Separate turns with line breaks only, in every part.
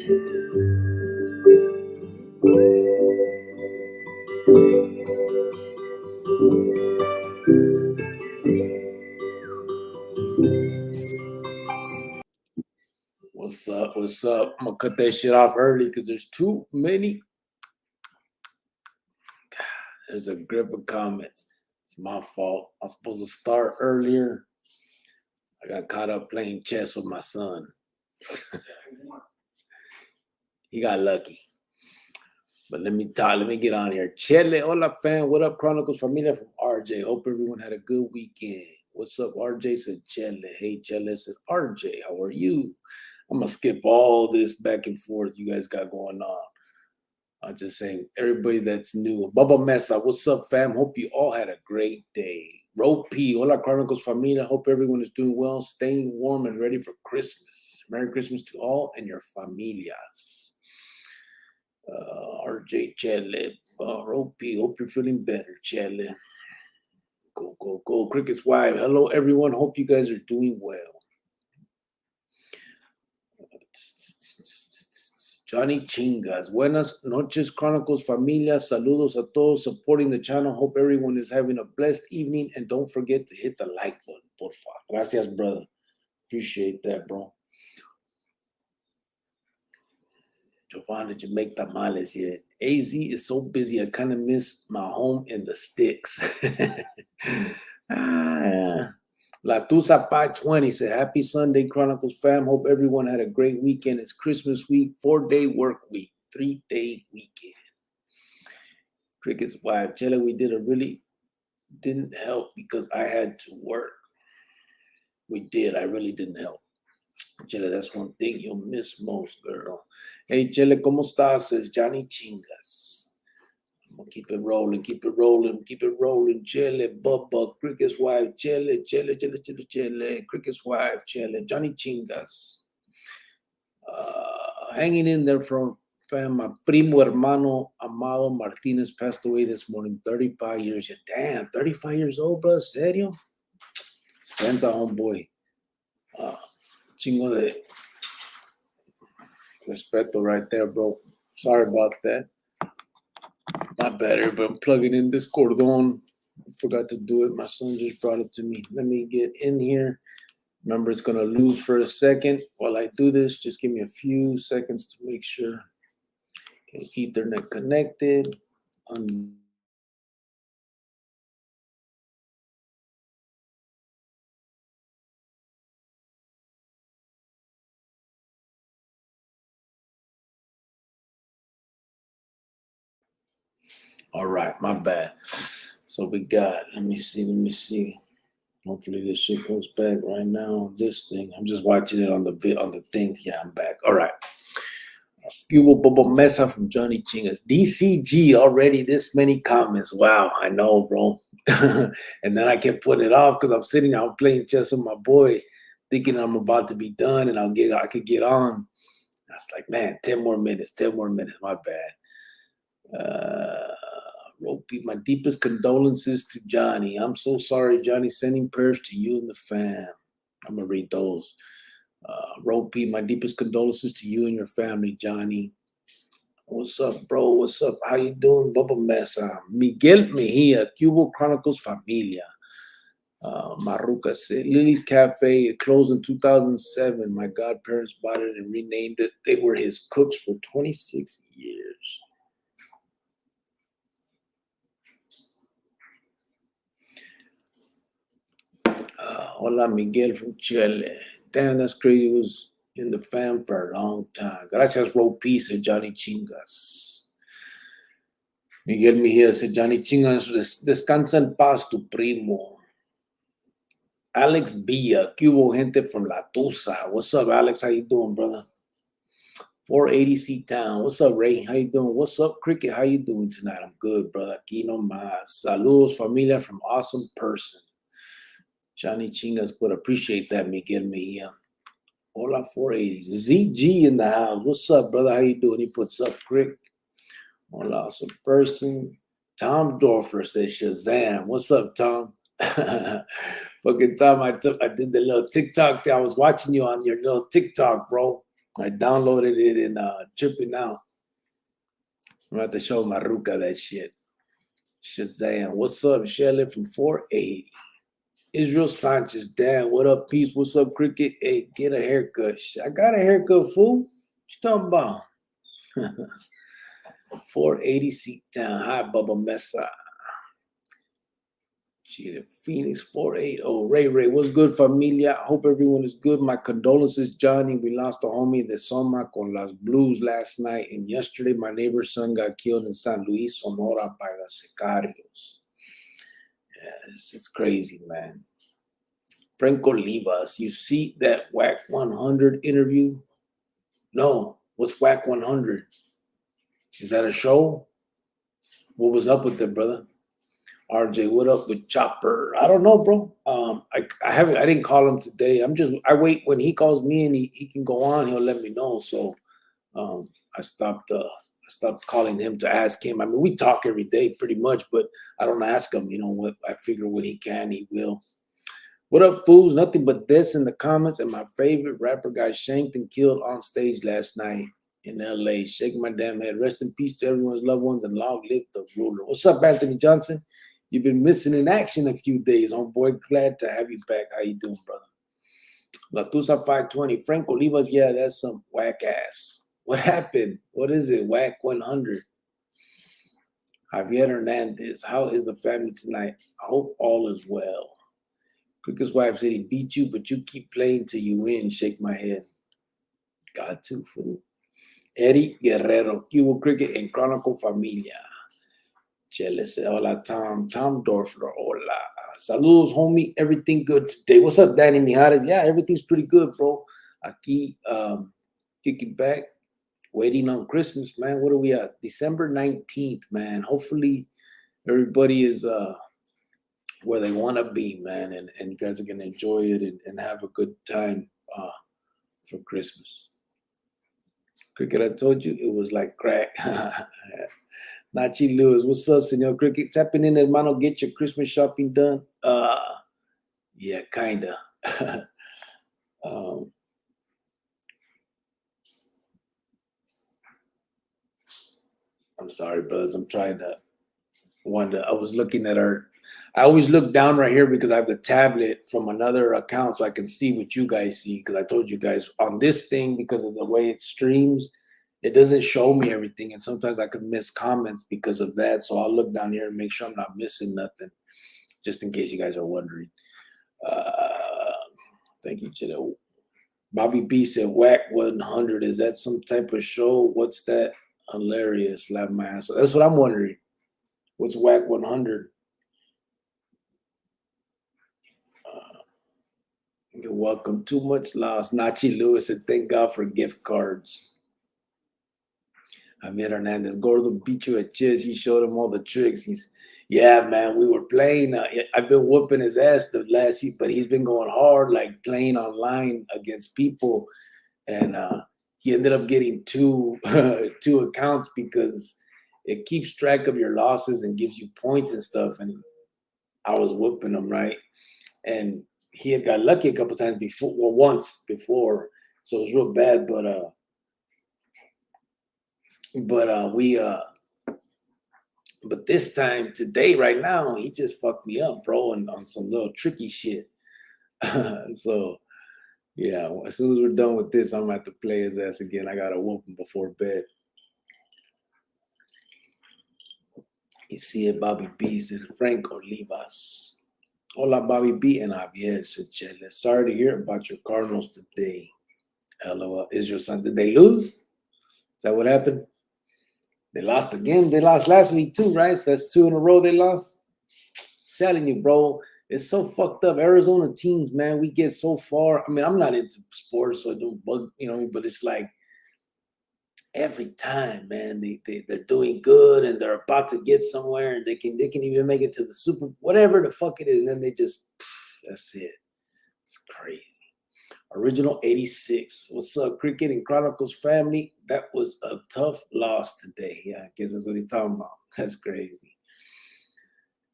What's up? What's up? I'm gonna cut that shit off early because there's too many. There's a grip of comments. It's my fault. I was supposed to start earlier. I got caught up playing chess with my son. He got lucky. But let me get on here. Chele, hola fam. What up, Chronicles familia from RJ? Hope everyone had a good weekend. What's up, RJ? Said Chele. Hey, Chele said RJ, how are you? I'm gonna skip all this back and forth you guys got going on. I'm just saying, everybody that's new. Bubba Mesa, what's up, fam? Hope you all had a great day. Ro P, hola, Chronicles familia. Hope everyone is doing well, staying warm and ready for Christmas. Merry Christmas to all and your familias. RJ Chele, Ro P, hope you're feeling better, Chele. Go, go, go. Cricket's wife, hello, everyone. Hope you guys are doing well. Johnny Chingas, buenas noches, Chronicles familia. Saludos a todos supporting the channel. Hope everyone is having a blessed evening. And don't forget to hit the like button, por favor. Gracias, brother. Appreciate that, bro. Giovanni, did you make tamales yet? AZ is so busy, I kind of miss my home in the sticks. Latusa 520 said, happy Sunday, Chronicles fam. Hope everyone had a great weekend. It's Christmas week, 4-day work week, 3-day weekend. Cricket's wife, Chele, we didn't help because I had to work. We did. I really didn't help. Chele, that's one thing you'll miss most, girl. Hey, Chele, ¿cómo estás? Says Johnny Chingas. I'm gonna keep it rolling, keep it rolling, keep it rolling. Chele, Bubba, Cricket's wife, Chele, Cricket's wife, Chele, Johnny Chingas. Hanging in there from fam. My primo hermano Amado Martinez passed away this morning, 35 years. Damn, 35 years old, bro. Serio? Spencer, homeboy. Chingo de respeto right there, bro. Sorry about that. Not better, but I'm plugging in this cordon. I forgot to do it. My son just brought it to me. Let me get in here. Remember, it's going to lose for a second. While I do this, just give me a few seconds to make sure. Okay, Ethernet connected. All right, my bad. So we got, let me see. Hopefully this shit goes back right now on this thing. I'm just watching it on the thing. Yeah, I'm back. All right. Hugo Bobo Mesa from Johnny Chingas. DCG already this many comments. Wow, I know, bro. And then I kept putting it off because I'm sitting out playing chess with my boy, thinking I'm about to be done and I could get on. I was like, man, 10 more minutes, my bad. Ropey, my deepest condolences to Johnny. I'm so sorry, Johnny. Sending prayers to you and the fam. I'm going to read those. Ropey, my deepest condolences to you and your family, Johnny. What's up, bro? What's up? How you doing, Bubba Mesa? Miguel Mejia, Cubo Chronicles Familia. Maruca said, Lily's Cafe, it closed in 2007. My godparents bought it and renamed it. They were his cooks for 26 years. Hola, Miguel from Chile. Damn, that's crazy. It was in the fam for a long time. Gracias, Ropey, said Johnny Chingas. Miguel Mejia said, Johnny Chingas, descansa en paz, tu primo. Alex Villa, Cubo gente from La Tusa. What's up, Alex? How you doing, brother? 480 C-Town. What's up, Ray? How you doing? What's up, Cricket? How you doing tonight? I'm good, brother. Aquí nomás. Saludos, familia, from Awesome Person. Johnny Chingas, but appreciate that, Miguel Mejia. Hola, 480. ZG in the house. What's up, brother? How you doing? He puts up, Crick. Hola, Awesome Person. Tom Dorfer says Shazam. What's up, Tom? Fucking Tom, I did the little TikTok thing. I was watching you on your little TikTok, bro. I downloaded it and tripping out. I'm about to show my Ruka that shit. Shazam. What's up, Shelly from 480? Israel Sanchez. Damn, what up, peace? What's up, cricket? Hey, get a haircut. I got a haircut, fool. What you talking about? 480 seat down. Hi, Bubba Mesa. Cheated Phoenix 480. Ray, what's good, familia? I hope everyone is good. My condolences, Johnny. We lost a homie de Soma con las Blues last night. And yesterday, my neighbor's son got killed in San Luis, Sonora by the Sicarios. Yeah, it's crazy, man. Franco Livas, you see that WAC 100 interview? No. What's WAC 100? Is that a show? What was up with it, brother? RJ, what up with Chopper? I don't know, bro. I didn't call him today. I wait when he calls me and he can go on, he'll let me know. So I stopped calling him to ask him. I mean, we talk every day pretty much, but I don't ask him, what I figure when he can, he will. What up, fools? Nothing but this in the comments. And my favorite rapper got shanked and killed on stage last night in LA. Shake my damn head. Rest in peace to everyone's loved ones and long live the ruler. What's up, Anthony Johnson? You've been missing in action a few days, homeboy. Glad to have you back. How you doing, brother? Latusa 520. Frank Olivas, yeah, that's some whack ass. What happened? What is it? Whack 100. Javier Hernandez. How is the family tonight? I hope all is well. Cricket's wife said he beat you, but you keep playing till you win. Shake my head. Got to, fool. Eddie Guerrero. Cubo Cricket and Chronicle Familia. Chele, hola, Tom. Tom Dorfler, hola. Saludos, homie. Everything good today. What's up, Danny Mijares? Yeah, everything's pretty good, bro. Aquí, kicking back, waiting on Christmas, man. What are we at? December 19th, man. Hopefully, everybody is where they want to be, man, and you guys are going to enjoy it and have a good time for Christmas. Cricket, I told you, it was like crack. Nachi Lewis, what's up, Senor Cricket? Tapping in, hermano, get your Christmas shopping done. Yeah, kinda. I'm sorry, brothers. I'm trying to I was looking at I always look down right here because I have the tablet from another account so I can see what you guys see. Because I told you guys on this thing, because of the way it streams, it doesn't show me everything. And sometimes I could miss comments because of that. So I'll look down here and make sure I'm not missing nothing, just in case you guys are wondering. Thank you, Chido. Bobby B said, Whack 100. Is that some type of show? What's that? Hilarious. Laugh my ass. That's what I'm wondering. What's Whack 100? You're welcome. Too much loss. Nachi Lewis said, thank God for gift cards. Javier Hernandez, Gordo beat you at chess. He showed him all the tricks. Yeah, man, we were playing. I've been whooping his ass the last week, but he's been going hard, like playing online against people. And he ended up getting two accounts because it keeps track of your losses and gives you points and stuff. And I was whooping him, right? And he had got lucky a couple times before, well, once before, so it was real bad. But this time today, right now, he just fucked me up, bro, and on some little tricky shit. So yeah, as soon as we're done with this, I'm gonna have to play his ass again. I gotta whoop him before bed. You see it, Bobby B said Frank Olivas. Hola, Bobby B and Javier said Chele. Sorry to hear about your Cardinals today. LOL. Is your son? Did they lose? Is that what happened? They lost again. They lost last week too, right? So that's 2 in a row they lost. I'm telling you, bro, it's so fucked up. Arizona teams, man, we get so far. I mean, I'm not into sports, so I don't bug, but it's like every time, man, they're doing good and they're about to get somewhere and they can even make it to the Super, whatever the fuck it is, and then they just, that's it. It's crazy. Original 86. What's up, Cricket and Chronicles family? That was a tough loss today. Yeah, I guess that's what he's talking about. That's crazy.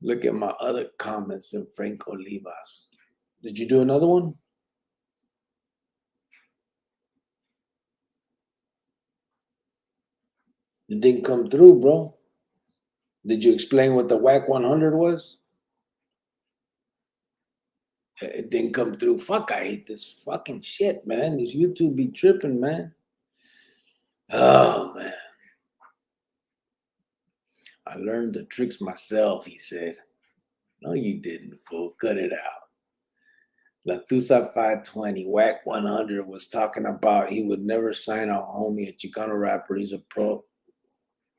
Look at my other comments in Frank Olivas. Did you do another one? It didn't come through, bro. Did you explain what the WAC 100 was? It didn't come through. Fuck, I hate this fucking shit, man. This YouTube be tripping, man. Oh, man. I learned the tricks myself, he said. No, you didn't, fool. Cut it out. La Tusa 520, WAC 100 was talking about he would never sign a homie, a Chicano rapper. He's a pro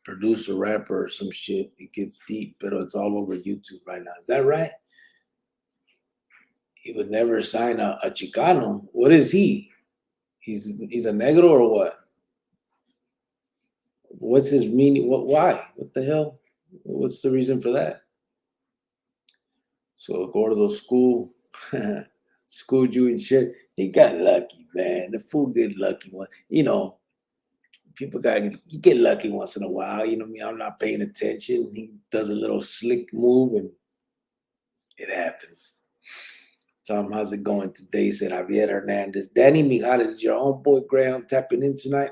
producer rapper or some shit. It gets deep, but it's all over YouTube right now. Is that right? He would never sign a Chicano. What is he? He's a negro or what? What's his meaning? Why? What the hell? What's the reason for that? So Gordo schooled you and shit. He got lucky, man. The fool get lucky one. You know, people you get lucky once in a while. You know what I mean? I'm not paying attention. He does a little slick move and it happens. Tom, how's it going today? Said Javier Hernandez. Danny Mijares, is your homeboy Graham tapping in tonight?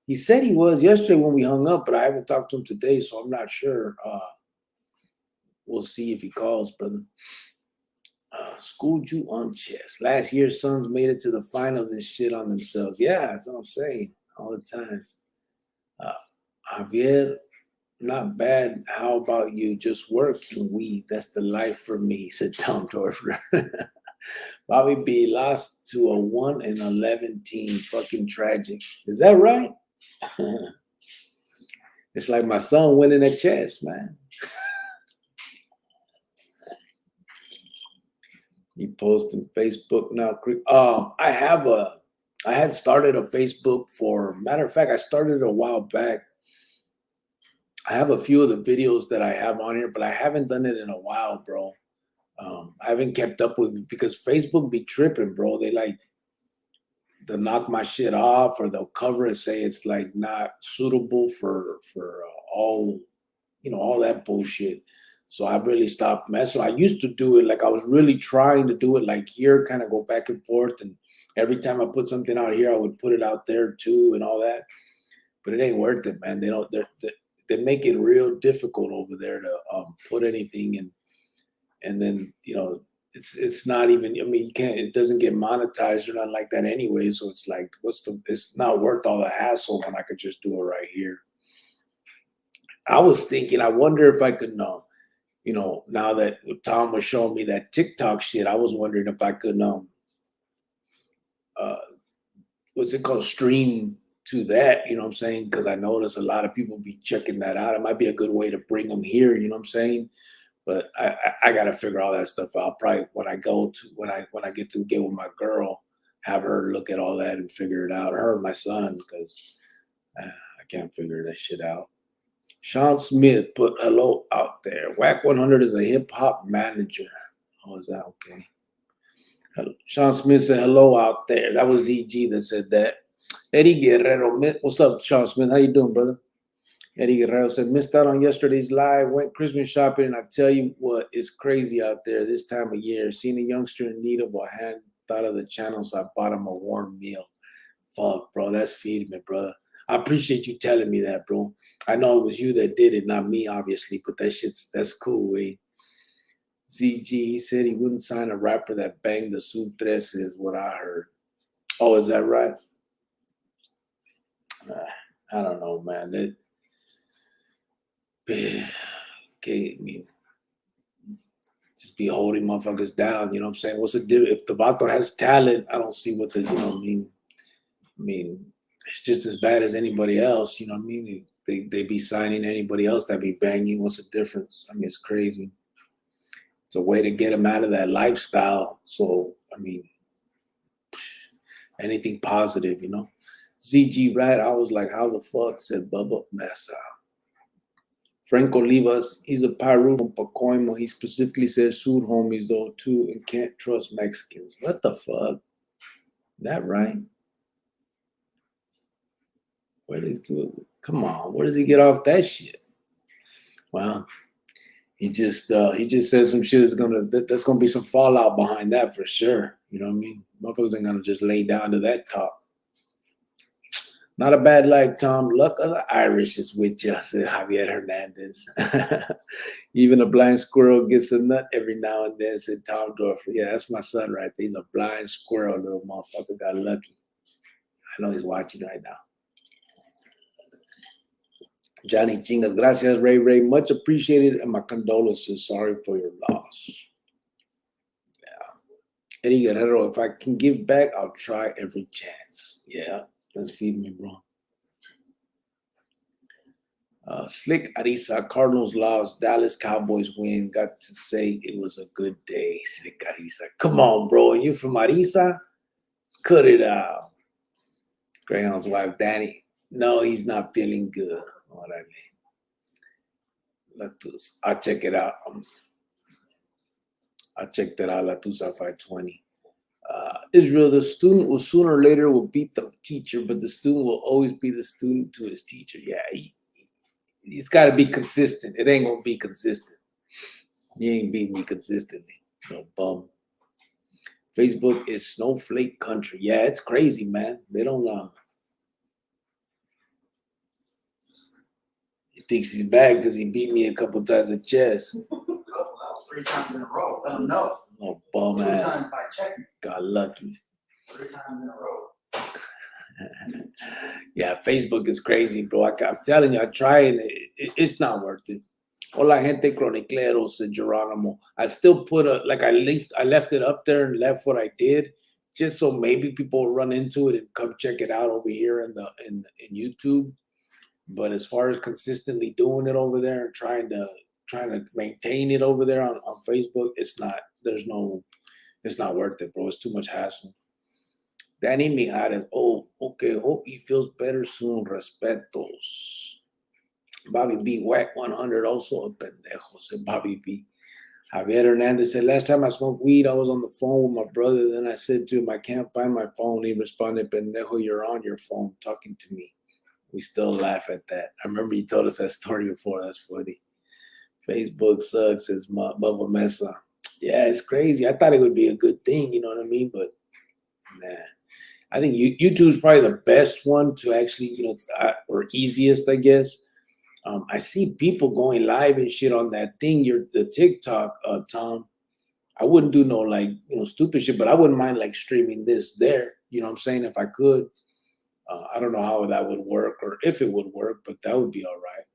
He said he was yesterday when we hung up, but I haven't talked to him today, so I'm not sure. We'll see if he calls, brother. Schooled you on chess. Last year, Suns made it to the finals and shit on themselves. Yeah, that's what I'm saying all the time. Javier, not bad. How about you? Just work and weed. That's the life for me, said Tom Dorfler. Bobby B lost to a 1-11 team. Fucking tragic. Is that right? It's like my son winning at chess, man. You posting Facebook now? I had started a Facebook for, matter of fact, I started a while back. I have a few of the videos that I have on here, but I haven't done it in a while, bro. I haven't kept up with it because Facebook be tripping, bro. They'll knock my shit off, or they'll cover it, say it's like not suitable for all, all that bullshit. So I really stopped messing. I used to do it like I was really trying to do it like here, kind of go back and forth, and every time I put something out here, I would put it out there too, and all that. But it ain't worth it, man. They make it real difficult over there to put anything in, and then it's not even. I mean, it doesn't get monetized or nothing like that anyway. So it's like, it's not worth all the hassle when I could just do it right here. I was thinking, I wonder if I could know. Now that Tom was showing me that TikTok shit, I was wondering if I could what's it called, stream to that, you know what I'm saying? Because I notice a lot of people be checking that out. It might be a good way to bring them here, you know what I'm saying? But I gotta figure all that stuff out. Probably when I get to get with my girl, have her look at all that and figure it out. Her and my son, because I can't figure that shit out. Sean Smith put hello out there. WAC 100 is a hip hop manager. Oh, is that okay? Sean Smith said hello out there. That was ZG that said that. Eddie Guerrero, what's up, Sean Smith? How you doing, brother? Eddie Guerrero said, missed out on yesterday's live, went Christmas shopping, and I tell you what, it's crazy out there this time of year. Seen a youngster in need of a hand, thought of the channel, so I bought him a warm meal. Fuck, bro, that's feeding me, brother. I appreciate you telling me that, bro. I know it was you that did it, not me, obviously, but that's cool, Wade. ZG, he said he wouldn't sign a rapper that banged the Sub 13, is what I heard. Oh, is that right? I don't know, man. Okay, I mean, just be holding motherfuckers down, you know what I'm saying? What's the difference? If the Vato has talent, I don't see what the, I mean, it's just as bad as anybody else, you know what I mean? They be signing anybody else that be banging. What's the difference? I mean, it's crazy. It's a way to get them out of that lifestyle. So, I mean, anything positive, ZG, right? I was like, how the fuck, said Bubba Massa. Frank Olivas, he's a Peru from Pacoima. He specifically says Sud homies, though, too, and can't trust Mexicans. What the fuck? That right? Come on, where does he get off that shit? Well, he just said some shit that's gonna be some fallout behind that for sure. You know what I mean? Motherfuckers ain't gonna just lay down to that talk. Not a bad life, Tom. Luck of the Irish is with you, said Javier Hernandez. Even a blind squirrel gets a nut every now and then, said Tom Dorfler. Yeah, that's my son right there. He's a blind squirrel, little motherfucker. Got lucky. I know he's watching right now. Johnny Chingas, gracias, Ray Ray. Much appreciated, and my condolences. Sorry for your loss. Yeah. Eddie Guerrero, if I can give back, I'll try every chance. Yeah, let's feed me, bro. Slick Arisa, Cardinals lost, Dallas Cowboys win. Got to say it was a good day, Slick Arisa. Come on, bro. You from Arisa? Cut it out. Greyhound's wife, Danny. No, he's not feeling good. What I mean. I'll check it out. I checked that out, La Tusa 520. Israel, the student will sooner or later will beat the teacher, but the student will always be the student to his teacher. Yeah, he's got to be consistent. It ain't gonna be consistent. You ain't beating me consistently. No bum. Facebook is snowflake country. Yeah, it's crazy, man. They don't He thinks he's bad because he beat me a couple times at chess.
Couple, that was 3 times in a row. Let him know.
No bum
2
ass.
times by checkmate.
Got lucky.
3 times in a row.
Yeah, Facebook is crazy, bro. I'm telling you, I try and it's not worth it. Hola, gente chronicleros, said Geronimo. I still put I left it up there and left what I did, just so maybe people will run into it and come check it out over here in YouTube. But as far as consistently doing it over there and trying to maintain it over there on Facebook, it's not worth it, bro. It's too much hassle. Danny Mijares, oh, okay, hope he feels better soon. Respetos. Bobby B, Whack 100, also a pendejo, said Bobby B. Javier Hernandez said, last time I smoked weed, I was on the phone with my brother. Then I said to him, I can't find my phone. He responded, pendejo, you're on your phone talking to me. We still laugh at that. I remember you told us that story before. That's funny. Facebook sucks, says Bubba Mesa. Yeah, it's crazy. I thought it would be a good thing, you know what I mean? But nah. I think YouTube is probably the best one to actually, or easiest, I guess. I see people going live and shit on that thing. The TikTok, Tom. I wouldn't do no stupid shit, but I wouldn't mind like streaming this there. You know what I'm saying? If I could, I don't know how that would work or if it would work, but that would be all right.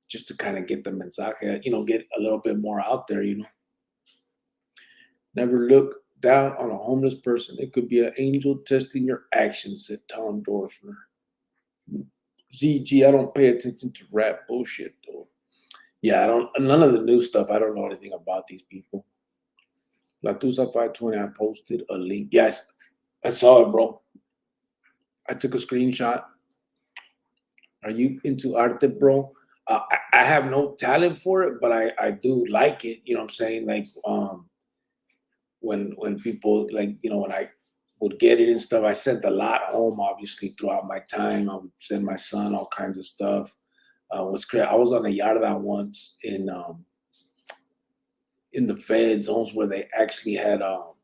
Just to kind of get the mensaje, get a little bit more out there. Never look down on a homeless person. It could be an angel testing your actions, said Tom Dorfler. ZG, I don't pay attention to rap bullshit though. Yeah, none of the new stuff. I don't know anything about these people. Latusa 520, I posted a link. Yes, I saw it, bro. I took a screenshot. Are you into arte, bro? I have no talent for it, but I do like it. You know what I'm saying? Like when people when I would get it and stuff, I sent a lot home. Obviously, throughout my time, I would send my son all kinds of stuff. I was on a yarda once in the fed zones where they actually had what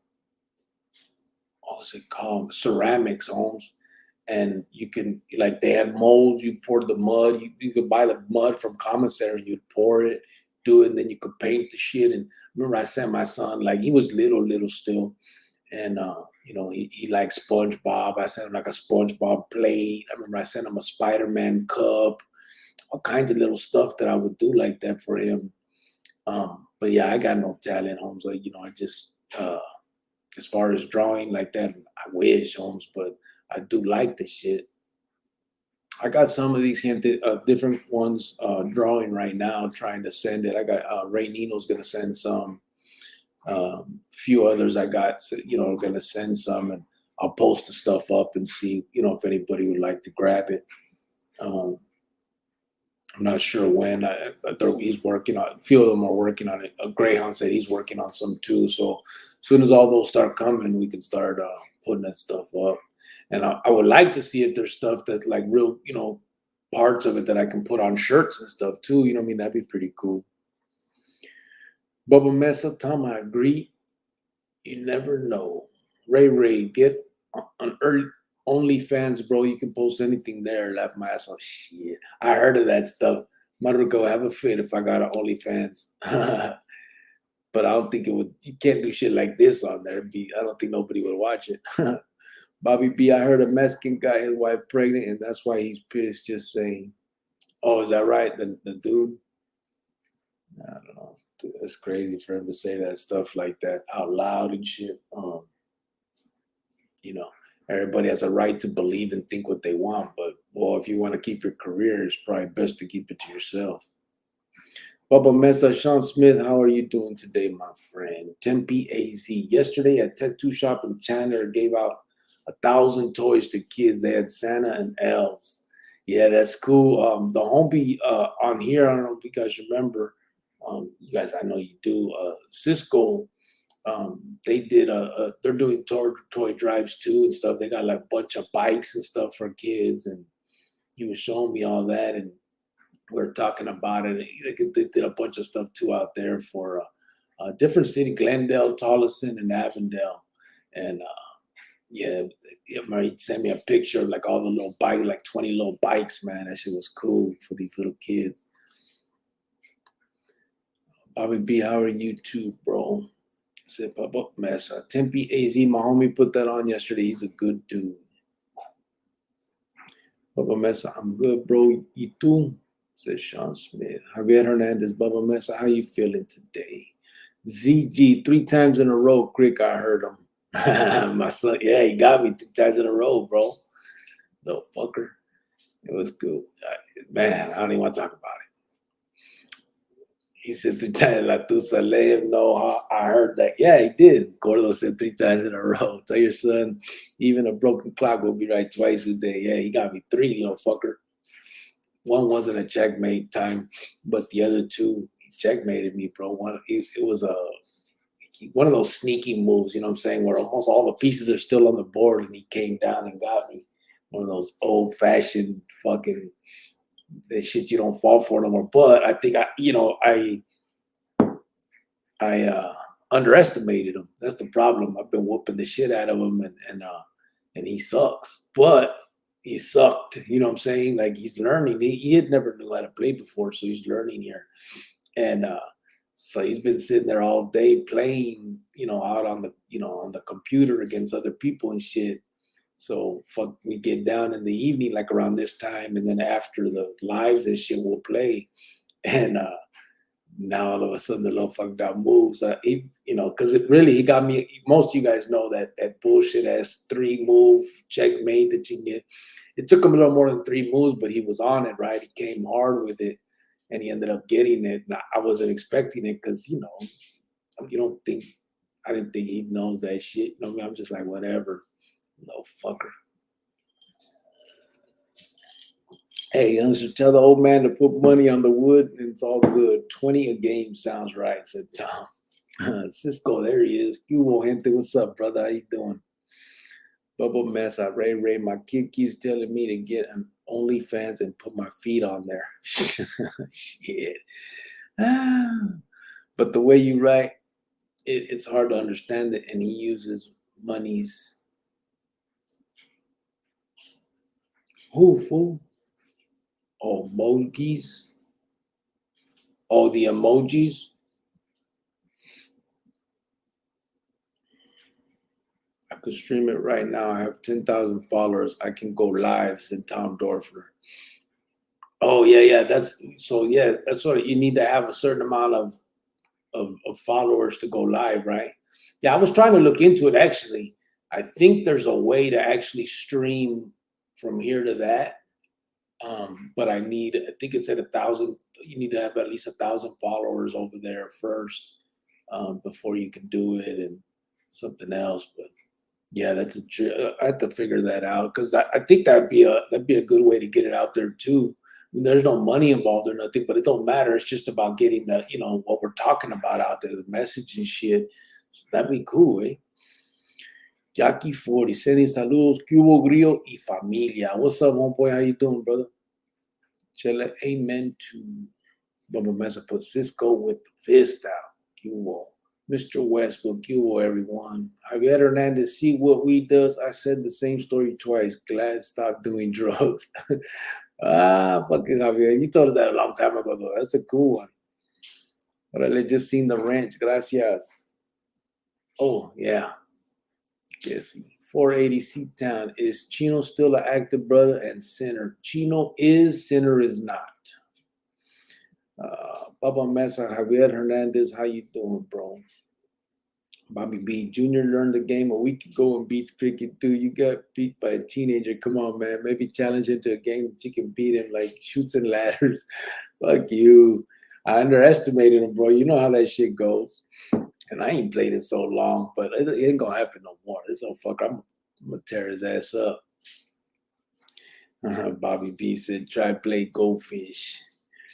was it called, ceramics homes, and you can they had molds. You poured the mud. You could buy the mud from commissary. You'd pour it, do it, and then you could paint the shit. And I remember I sent my son, he was little still, and he liked SpongeBob. I sent him like a SpongeBob plate. I remember I sent him a Spider-Man cup, all kinds of little stuff that I would do like that for him. But yeah, I got no talent, Holmes. I just as far as drawing like that, I wish, Holmes, but I do like the shit. I got some of these different ones drawing right now, trying to send it. I got Ray Nino's gonna send some. Few others I got, gonna send some, and I'll post the stuff up and see, if anybody would like to grab it. I'm not sure when. I thought he's working on. A few of them are working on it. Greyhound said he's working on some too. So as soon as all those start coming, we can start putting that stuff up. And I would like to see if there's stuff that real, parts of it that I can put on shirts and stuff too. You know what I mean? That'd be pretty cool. Bubba Mesa, Tom, I agree. You never know. Ray, get an early. OnlyFans, bro. You can post anything there. Laugh my ass off. Shit, I heard of that stuff. Marco, have a fit if I got an OnlyFans. But I don't think it would. You can't do shit like this on there. I don't think nobody would watch it. Bobby B, I heard a Mexican got his wife pregnant, and that's why he's pissed. Just saying. Oh, is that right? The dude? I don't know. That's crazy for him to say that stuff like that out loud and shit. You know, everybody has a right to believe and think what they want, but well, if you want to keep your career, it's probably best to keep it to yourself. Bubba Mesa, Sean Smith, how are you doing today, my friend? Tempe AZ. Yesterday at Tattoo Shop in Chandler gave out 1,000 toys to kids. They had Santa and elves. Yeah, that's cool. The homie on here, I don't know if you guys remember. You guys, I know you do. Cisco, they did they're doing toy drives too and stuff. They got like a bunch of bikes and stuff for kids, and he was showing me all that, and we're talking about it. They did a bunch of stuff too out there for different city, Glendale, Tolleson, and Avondale. And yeah, he sent me a picture of like all the little bikes, like 20 little bikes, man. That shit was cool for these little kids. Bobby B, how are you too, bro? Said Bubba Mesa. Tempe AZ, my homie put that on yesterday. He's a good dude. Bubba Mesa, I'm good, bro. ¿Y tú? Says Sean Smith. Javier Hernandez, Bubba Mesa, how you feeling today? ZG, 3 times in a row, Crick, I heard him. My son, yeah, he got me 3 times in a row, bro. Little fucker. It was good. Man, I don't even want to talk about it. He said 3 times, La Tusa, let him know how I heard that. Yeah, he did. Gordo said 3 times in a row. Tell your son, even a broken clock will be right twice a day. Yeah, he got me 3, little fucker. One wasn't a checkmate time, but the other 2, he checkmated me, bro. It was one of those sneaky moves, you know what I'm saying, where almost all the pieces are still on the board, and he came down and got me. One of those old-fashioned fucking that shit you don't fall for no more. But I think I underestimated him. That's the problem. I've been whooping the shit out of him, and he sucks. But he sucked. You know what I'm saying? Like, he's learning. He had never knew how to play before, so he's learning here. And so he's been sitting there all day playing, out on the computer against other people and shit. So we get down in the evening, like around this time, and then after the lives and shit, we'll play. And now all of a sudden the little fucker got moves. Because he got me. Most of you guys know that bullshit ass 3 move checkmate that you get. It took him a little more than 3 moves, but he was on it, right? He came hard with it, and he ended up getting it. Now, I wasn't expecting it because I didn't think he knows that shit. You know what I mean? I'm just like, whatever, little fucker. Hey, youngster, tell the old man to put money on the wood, and it's all good. 20 a game sounds right, said Tom. Cisco, there he is. Cubo gente, what's up, brother? How you doing? Bubba Mesa, Ray, my kid keeps telling me to get an OnlyFans and put my feet on there. Shit. But the way you write, it's hard to understand it, and he uses monies. Who, fool? Oh, emojis. Oh, the emojis. I could stream it right now. I have 10,000 followers. I can go live, said Tom Dorfler. Oh, yeah. That's what you need to have, a certain amount of followers to go live, right? Yeah, I was trying to look into it, actually. I think there's a way to actually stream from here to that. But I think it said 1,000. You need to have at least 1,000 followers over there first before you can do it, and something else. But yeah, that's I have to figure that out, because I think that'd be a good way to get it out there too. I mean, there's no money involved or nothing, but it don't matter. It's just about getting what we're talking about out there, the message and shit. So that'd be cool, eh? Jackie 40, sending saludos, Cubo Grillo y familia. What's up, homeboy? How you doing, brother? Chela, amen to Bubba Mesa. Put Cisco with the fist out. Cubo. Mr. Westbrook, you everyone. Javier Hernandez, see what we does. I said the same story twice. Glad stop doing drugs. Fucking Javier. You told us that a long time ago, though. That's a cool one. Orale, just seen the ranch. Gracias. Oh, yeah. Yes. 480 Seat Town. Is Chino still an active brother and sinner? Chino is, sinner is not. Baba Mesa, Javier Hernandez, how you doing, bro? Bobby B. Jr. learned the game a week ago and beats cricket too. You got beat by a teenager. Come on, man. Maybe challenge him to a game that you can beat him like shoots and ladders. Fuck you. I underestimated him, bro. You know how that shit goes. And I ain't played it so long, but it ain't gonna happen no more. This no fuck. I'm gonna tear his ass up. Bobby B said, try play goldfish.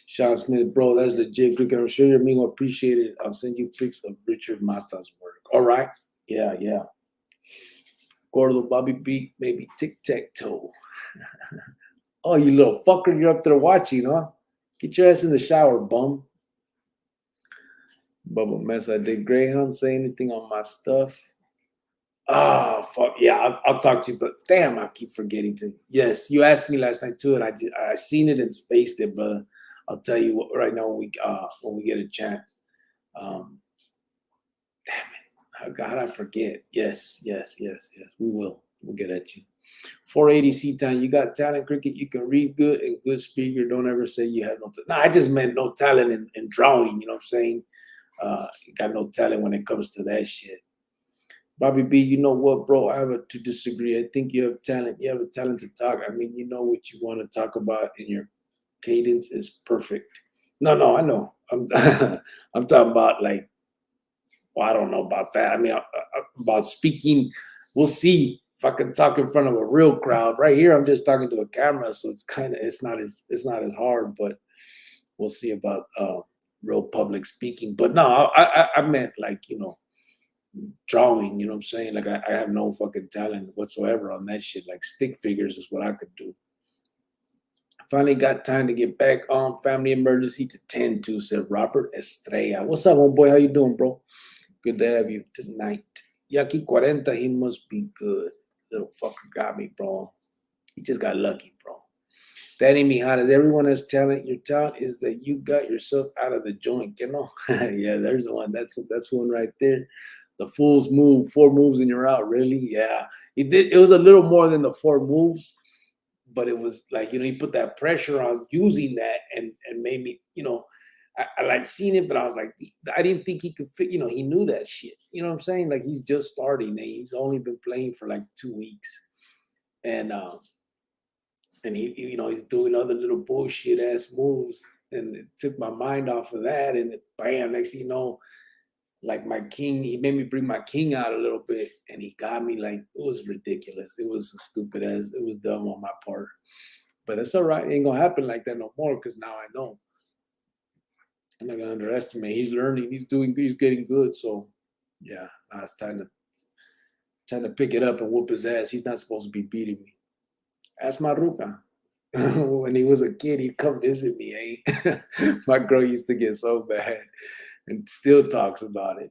Sean Smith, bro, that's legit cricket. I'm sure your amigo appreciate it. I'll send you pics of Richard Mata's work. All right. Yeah, yeah. Gordo, Bobby B, maybe tic-tac-toe. Oh, you little fucker, you're up there watching, huh? Get your ass in the shower, bum. Bubba Mess, I did Greyhound say anything on my stuff? Oh, fuck. Yeah, I'll talk to you, but damn, I keep forgetting to. Yes, you asked me last night too, and I seen it and spaced it, but I'll tell you what, right now when we get a chance. Damn it. How God, I forget. Yes. We will. We'll get at you. 480 C Town. You got talent, cricket. You can read good and good speaker. Don't ever say you have no talent. No, I just meant no talent in drawing. You know what I'm saying? You got no talent when it comes to that shit. Bobby B, you know what, bro? I have to disagree. I think you have talent. You have a talent to talk. I mean, you know what you want to talk about, and your cadence is perfect. No, I know. I'm talking about like, well, I don't know about that. I mean, about speaking. We'll see if I can talk in front of a real crowd. Right here, I'm just talking to a camera, so it's not as hard. But we'll see about real public speaking. But no, I meant like drawing. You know what I'm saying? Like I have no fucking talent whatsoever on that shit. Like stick figures is what I could do. Finally got time to get back on. Family emergency to tend to, said Robert Estrella. What's up, homeboy? How you doing, bro? Good to have you tonight. Yaki 40, he must be good. Little fucker got me, bro. He just got lucky, bro. Danny Mijares, everyone has talent. Your talent is that you got yourself out of the joint. You know? Yeah, there's one. That's one right there. The fool's move, 4 moves and you're out. Really? Yeah. He did. It was a little more than the 4 moves, but it was like, he put that pressure on using that and made me, I like seen it, but I was like, I didn't think he could fit, he knew that shit. You know what I'm saying? Like he's just starting. He's only been playing for like 2 weeks. And he, he's doing other little bullshit ass moves. And it took my mind off of that. And bam, next thing you know, like my king, he made me bring my king out a little bit. And he got me like, it was ridiculous. It was stupid as, it was dumb on my part. But it's all right. It ain't gonna happen like that no more because now I know. I'm not gonna underestimate. He's learning. He's getting good. So, yeah, now it's time to pick it up and whoop his ass. He's not supposed to be beating me. Ask my Ruka. When he was a kid, he'd come visit me. My girl used to get so bad, and still talks about it.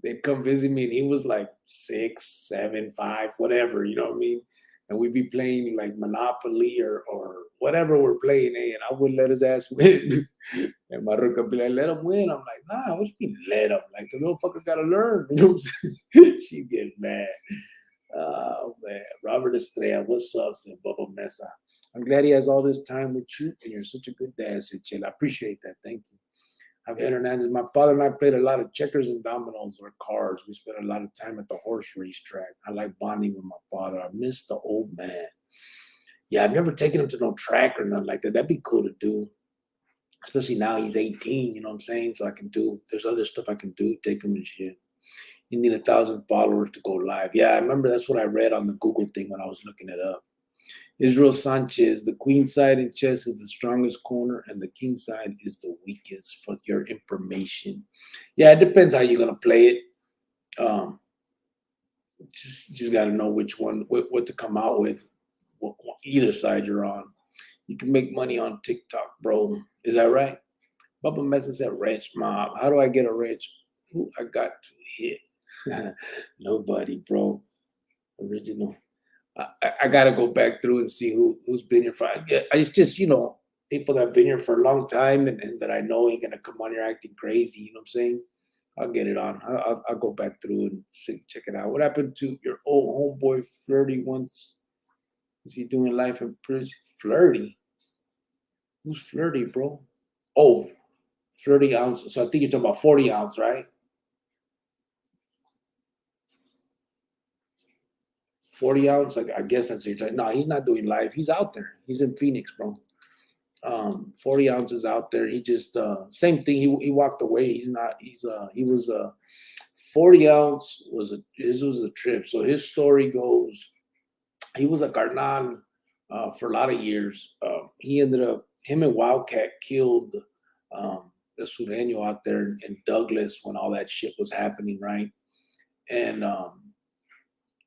They'd come visit me, and he was like 6, 7, 5, whatever. You know what I mean? And we'd be playing like Monopoly or whatever we're playing, and I wouldn't let his ass win. And my Ruka would be like, let him win. I'm like, nah, what you mean let him? Like, the little fucker got to learn. You know what I'm saying? She'd get mad. Oh, man. Robert Estrella, what's up? Said Bubba Mesa. I'm glad he has all this time with you, and you're such a good dad, said Chill. I appreciate that. Thank you. Javier Hernandez, my father and I played a lot of checkers and dominoes or cards. We spent a lot of time at the horse racetrack. I like bonding with my father. I miss the old man. Yeah, I've never taken him to no track or nothing like that. That'd be cool to do. Especially now he's 18, you know what I'm saying? So there's other stuff I can do, take him and shit. You need 1,000 followers to go live. Yeah, I remember that's what I read on the Google thing when I was looking it up. Israel Sanchez, the queen side in chess is the strongest corner and the king side is the weakest, for your information. Yeah, it depends how you're going to play it. Just got to know which one, what to come out with, either side you're on. You can make money on TikTok, bro. Is that right? Bubba Message at Ranch Mob. How do I get a ranch? Who I got to hit? Nobody, bro. Original. I gotta go back through and see who's been here for. It's just people that have been here for a long time and that I know ain't gonna come on here acting crazy. You know what I'm saying? I'll get it on. I'll go back through and check it out. What happened to your old homeboy Flirty once? Is he doing life in prison? Flirty? Who's Flirty, bro? Oh, 30 ounces. So I think you're talking about 40 ounce, right? 40 ounce. Like I guess that's what you're talking. No, he's not doing life. He's out there. He's in Phoenix, bro. 40 ounces out there. He just same thing. He walked away. He was 40 ounce his was a trip. So his story goes, he was a carnal for a lot of years. He ended up, him and Wildcat killed the Sureño out there in Douglas when all that shit was happening, right? And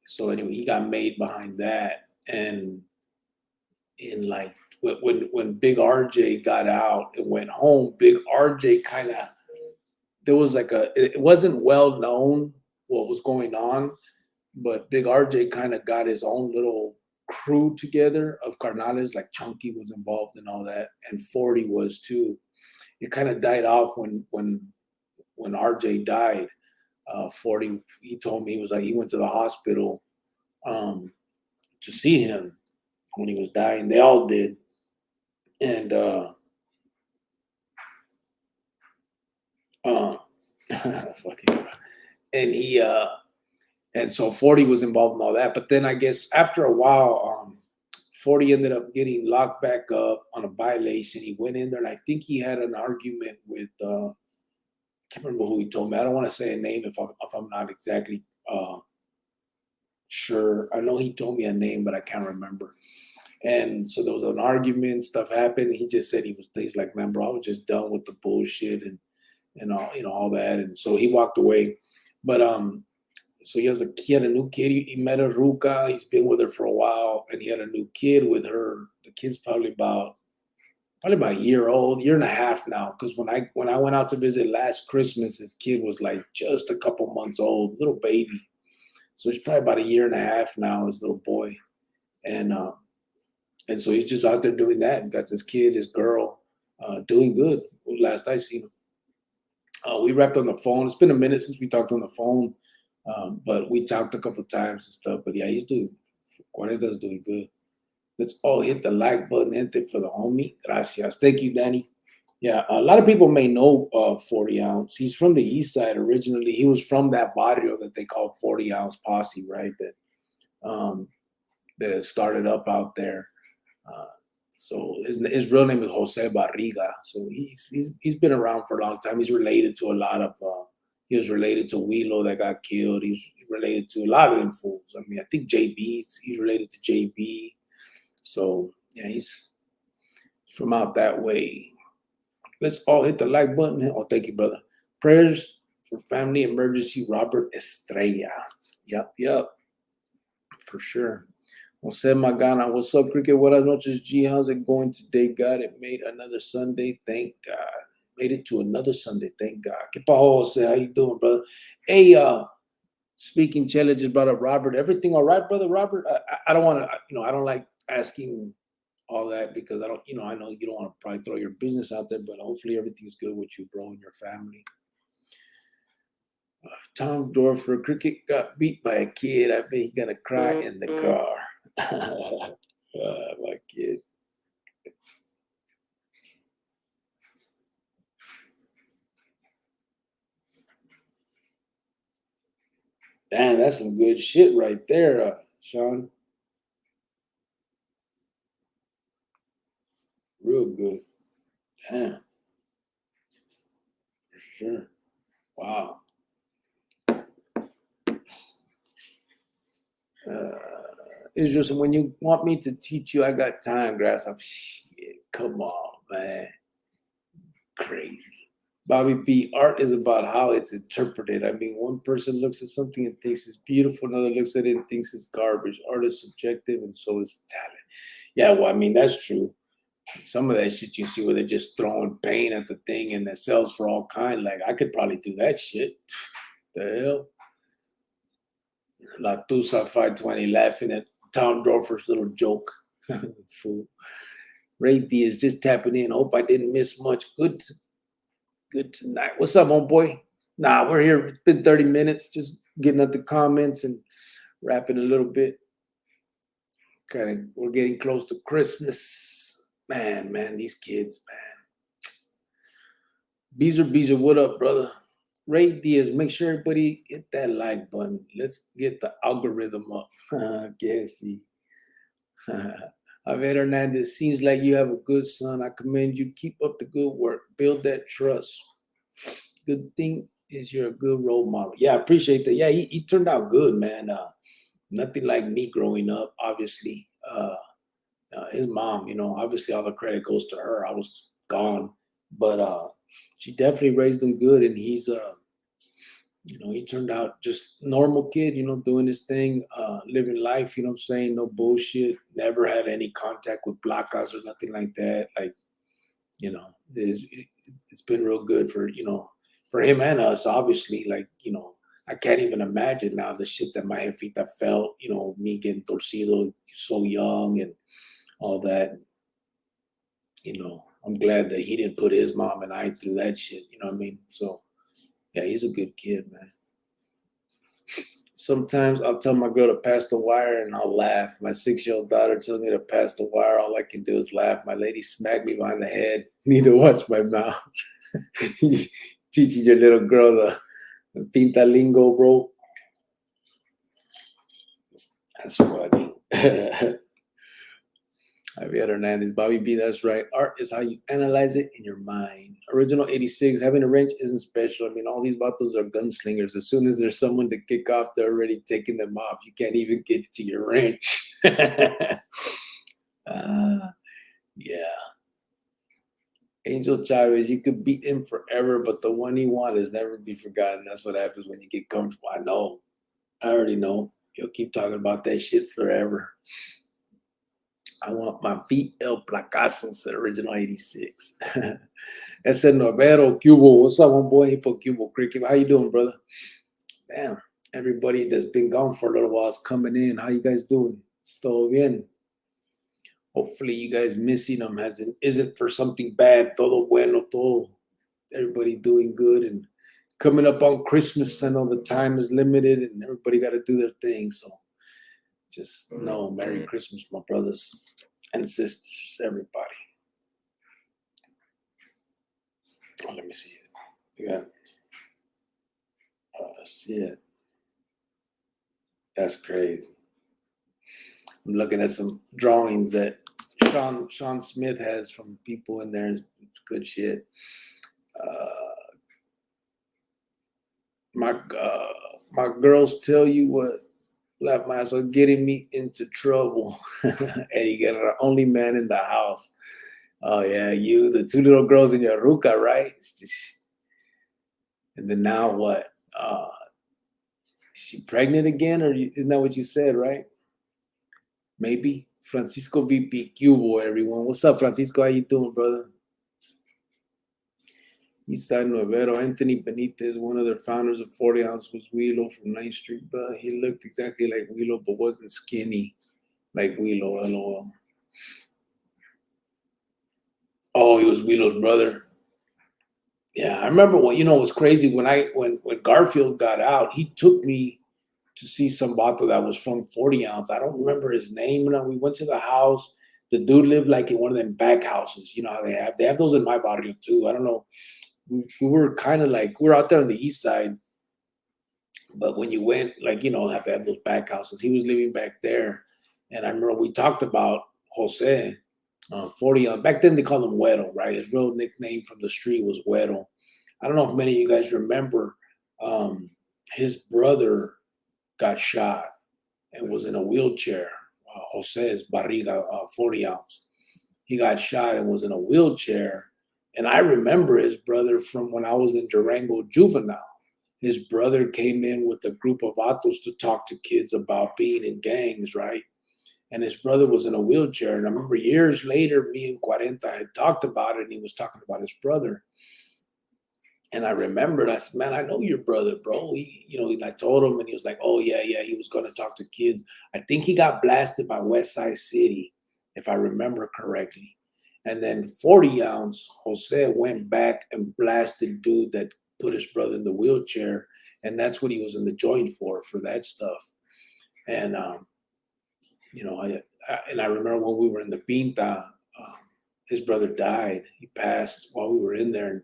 so anyway, he got made behind that. And in like when Big RJ got out and went home, Big RJ kind of, there was like it wasn't well known what was going on, but Big RJ kind of got his own little crew together of carnales, like Chunky was involved in all that, and 40 was too. It kind of died off when RJ died. 40, he told me, he was like, he went to the hospital to see him when he was dying. They all did. And fucking, and he and so 40 was involved in all that. But then I guess after a while, 40 ended up getting locked back up on a violation. He went in there, and I think he had an argument with I can't remember who he told me. I don't want to say a name if I'm not exactly sure. I know he told me a name, but I can't remember. And so there was an argument, stuff happened. He just said he's like, man, bro, I was just done with the bullshit and all, all that. And so he walked away. But so he had a new kid. He met a Ruka. He's been with her for a while, and he had a new kid with her. The kid's probably about a year old, year and a half now. Because when I went out to visit last Christmas, his kid was like just a couple months old, little baby. So he's probably about a year and a half now, his little boy. And so he's just out there doing that and got his kid, his girl, doing good. Last I seen him. We wrapped on the phone. It's been a minute since we talked on the phone, but we talked a couple times and stuff. But yeah, he's doing, Juanita's doing good. Let's all hit the like button, gente, for the homie. Gracias. Thank you, Danny. Yeah, a lot of people may know 40 ounce. He's from the east side originally. He was from that barrio that they call 40 ounce posse, right? That started up out there. So his real name is Jose Barriga. So he's been around for a long time. He's related to a lot of. He was related to Wilo that got killed. He's related to a lot of them fools. I mean, I think he's related to JB. So yeah, he's from out that way. Let's all hit the like button. Oh, thank you, brother. Prayers for family emergency Robert Estrella. Yep. For sure. Jose Magana, what's up, Cricket? Buenas noches, G. How's it going today, God? It made another Sunday. Thank God. Made it to another Sunday. Thank God. ¿Qué pasó, Jose? How you doing, brother? Hey, speaking Chela just brought up Robert. Everything all right, brother Robert? I don't want to, I don't like asking all that because I know you don't want to probably throw your business out there, but hopefully everything's good with you, bro, and your family. Tom Dorfer, Cricket got beat by a kid. I bet he's gonna cry in the car. My kid. Damn, that's some good shit right there, Sean. Real good. Damn. For sure. Wow. Israel, so when you want me to teach you, I got time, Grasshopper. Shit, come on, man. Crazy. Bobby B, art is about how it's interpreted. I mean, one person looks at something and thinks it's beautiful, another looks at it and thinks it's garbage. Art is subjective, and so is talent. Yeah, well, I mean, that's true. Some of that shit you see where they're just throwing paint at the thing and it sells for all kind. Like I could probably do that shit. The hell? La Tusa 520 laughing at Tom Dorfer's little joke. Fool. Ray D is just tapping in. Hope I didn't miss much. Good tonight. What's up, homeboy? Nah, we're here. It's been 30 minutes. Just getting at the comments and rapping a little bit. We're getting close to Christmas. Man, these kids, man. Beezer, what up, brother? Ray Diaz, make sure everybody hit that like button. Let's get the algorithm up. Guess he. Javier Hernandez, seems like you have a good son. I commend you. Keep up the good work. Build that trust. Good thing is you're a good role model. Yeah, I appreciate that. Yeah, he turned out good, man. Nothing like me growing up, obviously. His mom, obviously all the credit goes to her. I was gone. But she definitely raised him good, and he's he turned out just normal kid, doing his thing, living life, you know what I'm saying? No bullshit. Never had any contact with placas or nothing like that. Like, it's been real good for him and us, obviously. Like, I can't even imagine now the shit that my jefita felt, me getting torcido so young and all that. I'm glad that he didn't put his mom and I through that shit, you know what I mean? So, yeah, he's a good kid, man. Sometimes I'll tell my girl to pass the wire and I'll laugh. My 6-year-old daughter tells me to pass the wire. All I can do is laugh. My lady smacked me behind the head. Need to watch my mouth. Teaching your little girl the pinta lingo, bro. That's funny. Javier Hernandez, Bobby B, that's right. Art is how you analyze it in your mind. Original 86, having a wrench isn't special. I mean, all these vatos are gunslingers. As soon as there's someone to kick off, they're already taking them off. You can't even get to your wrench. Yeah. Angel Chavez, you could beat him forever, but the one he won is never be forgotten. That's what happens when you get comfortable. I know. I already know. He'll keep talking about that shit forever. I want my beat El Placazo, said Original 86. Ese Novero, Cubo. What's up, one boy? Hippo Cubo Cricket. How you doing, brother? Damn. Everybody that's been gone for a little while is coming in. How you guys doing? Todo bien? Hopefully you guys missing them isn't for something bad. Todo bueno, todo. Everybody doing good and coming up on Christmas. I know the time is limited and everybody got to do their thing. So just know Merry Christmas, my brothers and sisters, everybody. Oh, let me see it. Yeah. Shit. That's crazy. I'm looking at some drawings that Sean Smith has from people in there. It's good shit. My girls tell you what, Black Miles are getting me into trouble. And you get our only man in the house. Oh yeah, you, the 2 little girls in your ruca, right? And then now what? Is she pregnant again, or isn't that what you said, right? Maybe. Francisco VP Cubo, everyone. What's up, Francisco? How you doing, brother? Eastside Nuevero. Anthony Benitez, one of the founders of 40 Ounce, was Wheelo from 9th Street, bro. He looked exactly like Wheelo, but wasn't skinny like Wheelo, LOL. Oh, he was Wheelo's brother. Yeah, I remember what was crazy when Garfield got out, he took me to see some vato that was from 40 Ounce. I don't remember his name. We went to the house. The dude lived like in one of them back houses. You know how they have those in my barrio too. I don't know. We were kind of like, we're out there on the east side, but when you went, like, have to have those back houses. He was living back there. And I remember we talked about Jose, 40. Back then they called him Güero, right? His real nickname from the street was Güero. I don't know if many of you guys remember, his brother got shot and was in a wheelchair. Jose's Barriga, 40 Ounce. He got shot and was in a wheelchair. And I remember his brother from when I was in Durango Juvenile. His brother came in with a group of vatos to talk to kids about being in gangs, right? and his brother was in a wheelchair. And I remember years later, me and Cuarenta had talked about it, and he was talking about his brother. And I remembered, I said, man, I know your brother, bro. I told him, and he was like, oh, yeah, he was going to talk to kids. I think he got blasted by West Side City, if I remember correctly. And then 40 ounce, Jose went back and blasted dude that put his brother in the wheelchair. And that's what he was in the joint for that stuff. And, I remember when we were in the Pinta, his brother died. He passed while we were in there. And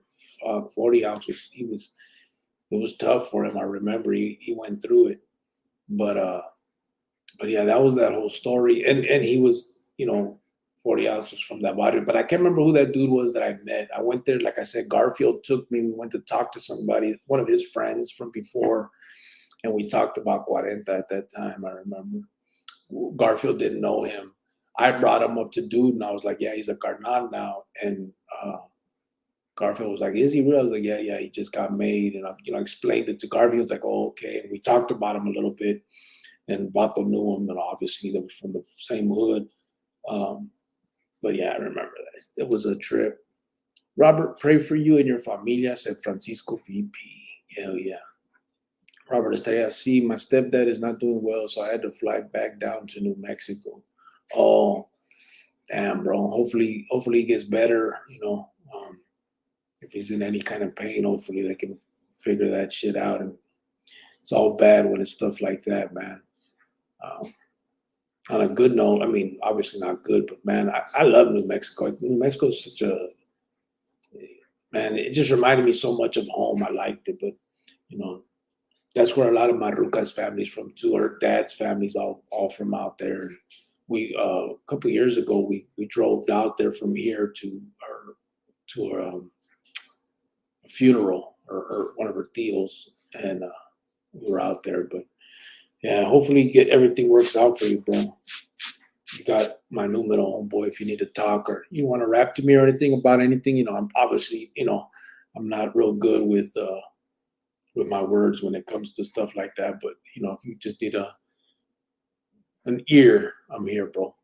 40 ounces, it was tough for him. I remember he went through it. But yeah, that was that whole story. And he was, 40 ounces from that body. But I can't remember who that dude was that I met. I went there, like I said, Garfield took me. We went to talk to somebody, one of his friends from before. And we talked about Cuarenta at that time, I remember. Garfield didn't know him. I brought him up to dude, and I was like, yeah, he's a carnal now. And Garfield was like, is he real? I was like, yeah, he just got made. And I explained it to Garfield. He was like, oh, okay. And we talked about him a little bit. And Vato knew him, and obviously they were from the same hood. But yeah, I remember that. It was a trip. Robert, pray for you and your familia, said Francisco VP. Hell yeah. Robert Estrella, see, my stepdad is not doing well, so I had to fly back down to New Mexico. Oh, damn, bro. Hopefully he gets better, if he's in any kind of pain, hopefully they can figure that shit out. And it's all bad when it's stuff like that, man. On a good note, I mean, obviously not good, but man, I love New Mexico. New Mexico is such a, man, it just reminded me so much of home. I liked it, but, that's where a lot of my Ruca's family's from too. Her dad's family's all from out there. We a couple of years ago we drove out there from here to her funeral or one of her tios, and we were out there. But yeah, hopefully everything works out for you, bro. You got my numero, homeboy, if you need to talk or you want to rap to me or anything about anything. I'm obviously, I'm not real good with my words when it comes to stuff like that. But if you just need an ear, I'm here, bro.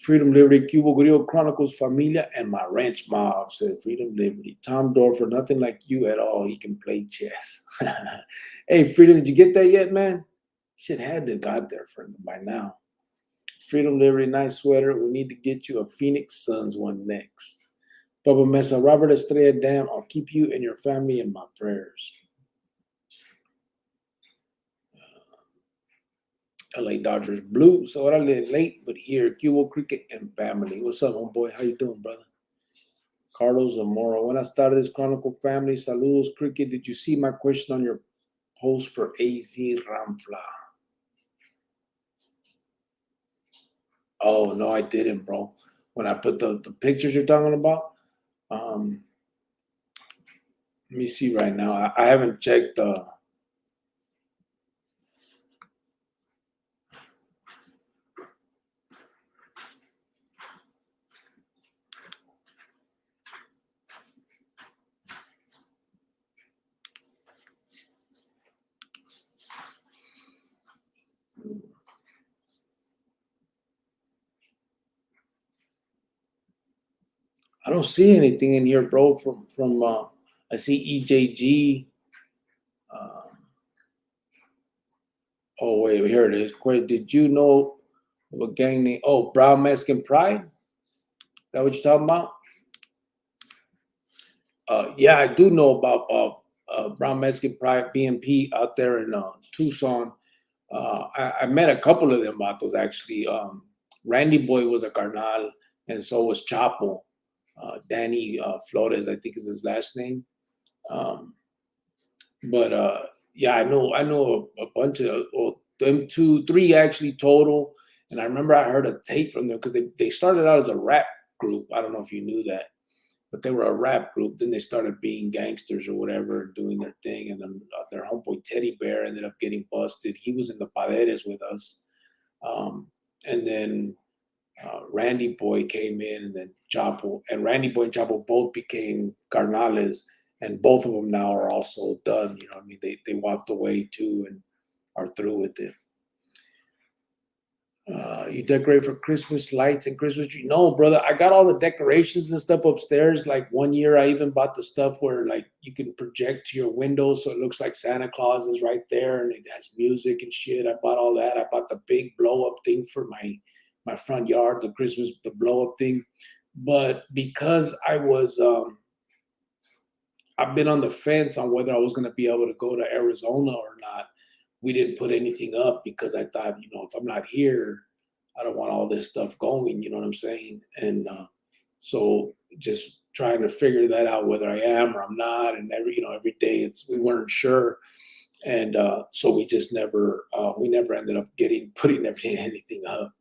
Freedom, Liberty, Cuba Grillo, Chronicles, Familia, and my ranch mob, said Freedom, Liberty. Tom Dorfer, nothing like you at all. He can play chess. Hey, Freedom, did you get that yet, man? Shit had to got there by now. Freedom, Liberty, nice sweater. We need to get you a Phoenix Suns one next. Bubba Mesa, Robert Estrella, damn, I'll keep you and your family in my prayers. LA Dodgers blue, so I live late, but here, Cubo Cricket and family. What's up, homeboy? How you doing, brother? Carlos Zamora. Buenas tardes, Chronicle family. Saludos, Cricket. Did you see my question on your post for AZ Ramfla? Oh, no, I didn't, bro. When I put the pictures you're talking about, let me see right now. I haven't checked I don't see anything in here, bro. From I see EJG. Oh wait, here it is. Did you know of a gang named Brown Mexican Pride? Is that what you're talking about? Yeah, I do know about Brown Mexican Pride BMP out there in Tucson. I met a couple of them vatos actually. Randy Boy was a carnal, and so was Chapo. Danny Flores, I think is his last name. But yeah, I know a bunch of them 2, 3 actually total. And I remember I heard a tape from them because they started out as a rap group. I don't know if you knew that, but they were a rap group. Then they started being gangsters or whatever, doing their thing. And then their homeboy Teddy Bear ended up getting busted. He was in the Paderes with us. And then Randy Boy came in, and then Chapo. And Randy Boy and Chapo both became carnales. And both of them now are also done. You know what I mean? They walked away too and are through with it. You decorate for Christmas lights and Christmas tree? No, brother. I got all the decorations and stuff upstairs. Like one year, I even bought the stuff where like you can project to your window, so it looks like Santa Claus is right there, and it has music and shit. I bought all that. I bought the big blow up thing for my front yard, the blow up thing. But because I've been on the fence on whether I was going to be able to go to Arizona or not. We didn't put anything up because I thought, if I'm not here, I don't want all this stuff going. You know what I'm saying? And so just trying to figure that out, whether I am or I'm not. And every day we weren't sure. And so we never ended up putting anything up.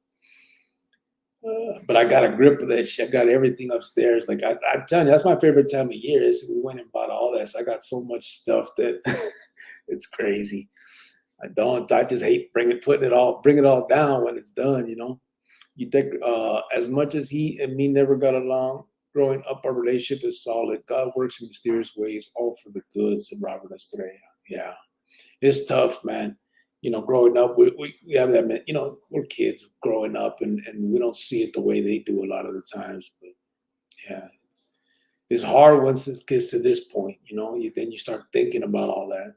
But I got a grip of that shit. I got everything upstairs. Like I'm telling you, that's my favorite time of year. We went and bought all that. So I got so much stuff that it's crazy. I just hate bring it all down when it's done. You think as much as he and me never got along, growing up, our relationship is solid. God works in mysterious ways, all for the good, said Robert Estrella. Yeah, it's tough, man. Growing up, we have that, we're kids growing up and we don't see it the way they do a lot of the times. But yeah, it's hard once it gets to this point, then you start thinking about all that.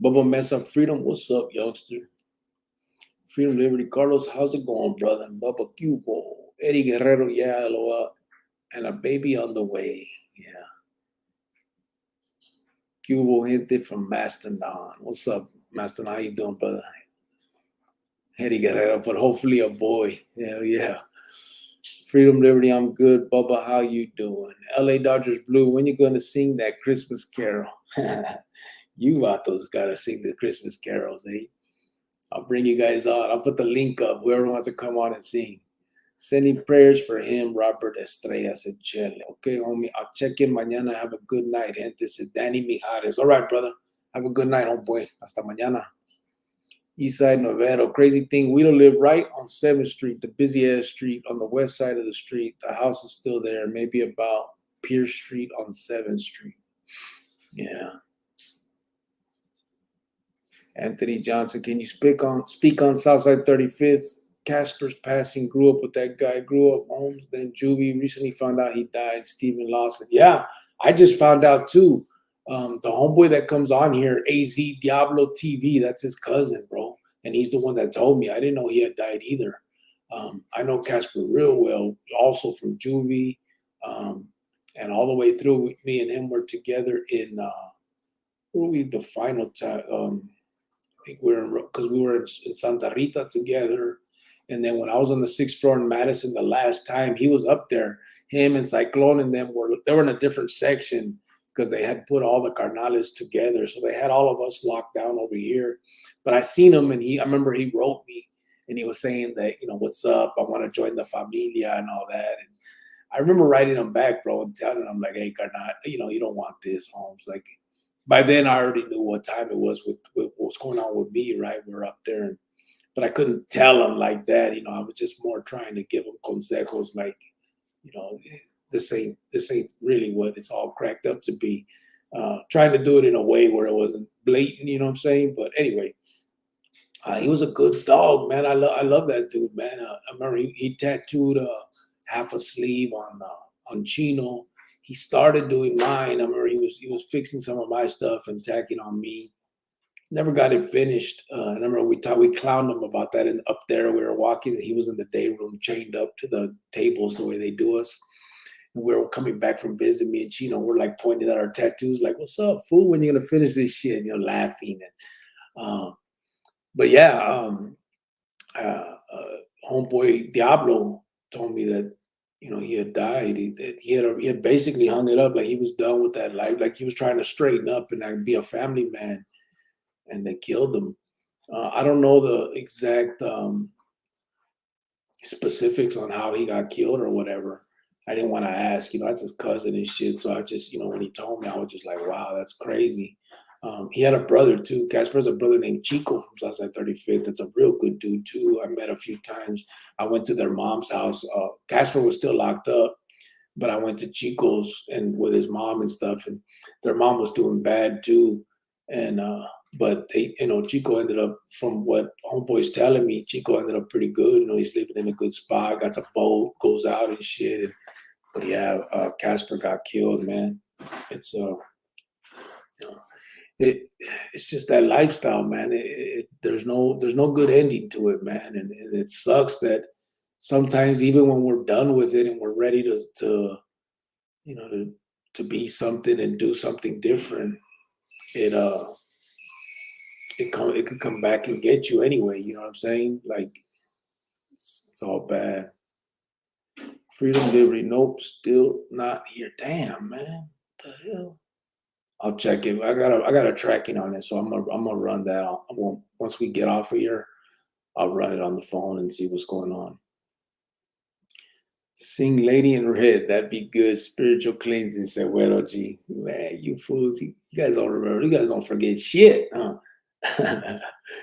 Bubba Mess Up Freedom, what's up, youngster? Freedom Liberty Carlos, how's it going, brother? And Bubba Cubo, Eddie Guerrero, yeah, LOL, and a baby on the way. Yeah. Cubo gente from Mastodon. What's up, Mastodon? How you doing, brother? Eddie Guerrero, but hopefully a boy. Hell yeah. Freedom Liberty, I'm good. Bubba, how you doing? LA Dodgers Blue, when you gonna sing that Christmas carol? You vatos gotta sing the Christmas carols, eh? I'll bring you guys on. I'll put the link up. Whoever wants to come on and sing. Sending prayers for him, Robert Estrella, said Chele. Okay, homie. I'll check in mañana. Have a good night, gente, said Danny Mijares. All right, brother. Have a good night, homeboy. Hasta mañana. Eastside Novero. Crazy thing, we don't live right on 7th Street, the busy-ass street on the west side of the street. The house is still there, maybe about Pierce Street on 7th Street. Yeah. Anthony Johnson, can you speak on Southside 35th? Casper's passing, grew up with that guy, grew up Holmes, then Juvie, recently found out he died, Stephen Lawson. Yeah, I just found out too. The homeboy that comes on here, AZ Diablo TV, that's his cousin, bro. And he's the one that told me. I didn't know he had died either. I know Casper real well, also from Juvie. And all the way through, me and him were together in the final time. I think we were in Santa Rita together. And then when I was on the 6th floor in Madison the last time, he was up there. Him and Cyclone and them were in a different section because they had put all the carnales together. So they had all of us locked down over here. But I seen him and I remember he wrote me and he was saying that, what's up? I want to join the familia and all that. And I remember writing him back, bro, and telling him like, hey, carnal, you don't want this, Holmes. Like, by then I already knew what time it was with what was going on with me, right? We're up there. But I couldn't tell him like that. I was just more trying to give him consejos like, this ain't really what it's all cracked up to be. Trying to do it in a way where it wasn't blatant, you know what I'm saying? But anyway, he was a good dog, man. I love that dude, man. I remember he tattooed half a sleeve on Chino. He started doing mine. I remember he was fixing some of my stuff and tacking on me. Never got it finished. And I remember we clowned him about that. And up there, we were walking, and he was in the day room, chained up to the tables the way they do us. And we were coming back from visiting me and Chino. We're like pointing at our tattoos, like, "What's up, fool? When you gonna finish this shit?" Laughing. And but yeah, homeboy Diablo told me that he had died. He had basically hung it up, like he was done with that life, like he was trying to straighten up and like be a family man, and they killed him. I don't know the exact specifics on how he got killed or whatever. I didn't want to ask. That's his cousin and shit. So I just, when he told me, I was just like, wow, that's crazy. He had a brother too. Casper's a brother named Chico from Southside 35th. That's a real good dude too. I met a few times. I went to their mom's house. Casper was still locked up, but I went to Chico's and with his mom and stuff, and their mom was doing bad too. And But they, Chico ended up, from what homeboy's telling me, Chico ended up pretty good. He's living in a good spot, got a boat, goes out and shit. But yeah, Casper got killed, man. It's it it's just that lifestyle, man. There's no good ending to it, man, and it sucks that sometimes even when we're done with it and we're ready to you know to be something and do something different, it it could come back and get you anyway. You know what I'm saying? Like it's all bad. Freedom, liberty, nope, still not here. Damn, man, what the hell? I'll check it. I got a tracking on it, so I'm gonna run that. Once we get off of here, I'll run it on the phone and see what's going on. Sing Lady in Red, that'd be good. Spiritual cleansing, said Wedo G. Man, you fools, you guys don't remember. You guys don't forget shit, huh?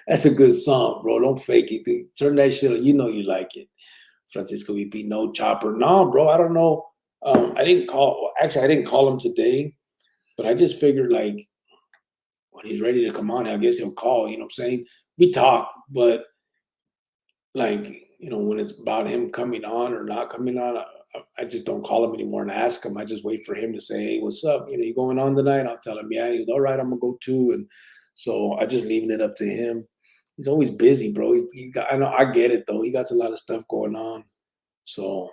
That's a good song, bro. Don't fake it, dude. Turn that shit on. You know you like it. Francisco VP, no chopper. No, bro, I don't know. I didn't call. Actually, I didn't call him today, but I just figured like when he's ready to come on, I guess he'll call. You know what I'm saying? We talk, but like, when it's about him coming on or not coming on, I just don't call him anymore and ask him. I just wait for him to say, "Hey, what's up? You going on tonight?" I'll tell him, "Yeah." He goes, "All right, I'm gonna go too." And so I just leaving it up to him. He's always busy, bro. He's got. I know. I get it though. He got a lot of stuff going on. So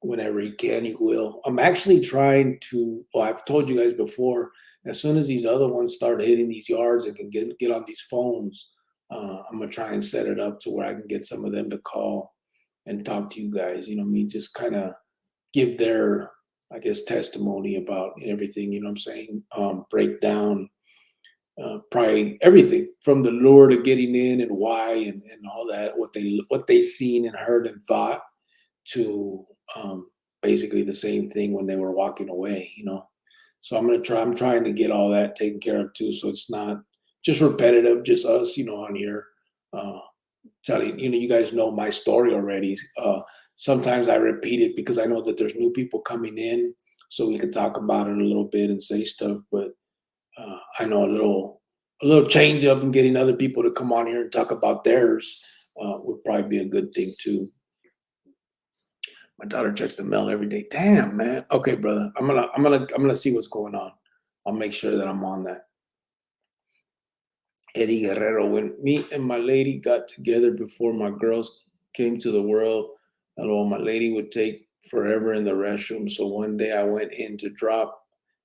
whenever he can, he will. I'm actually trying to. Well, I've told you guys before. As soon as these other ones start hitting these yards and can get on these phones, I'm gonna try and set it up to where I can get some of them to call and talk to you guys. You know what I mean? Just kind of give their, I guess, testimony about everything. You know what I'm saying? Break down probably everything from the lure to getting in and why and all that. What they seen and heard and thought to basically the same thing when they were walking away. So I'm trying to get all that taken care of too, so it's not just repetitive, just us, on here uh, telling. You guys know my story already. Sometimes I repeat it because I know that there's new people coming in, so we can talk about it a little bit and say stuff. But I know a little change up and getting other people to come on here and talk about theirs would probably be a good thing too. My daughter checks the mail every day. Damn, man. Okay, brother. I'm gonna see what's going on. I'll make sure that I'm on that. Eddie Guerrero. When me and my lady got together before my girls came to the world, although my lady would take forever in the restroom. So one day I went in to drop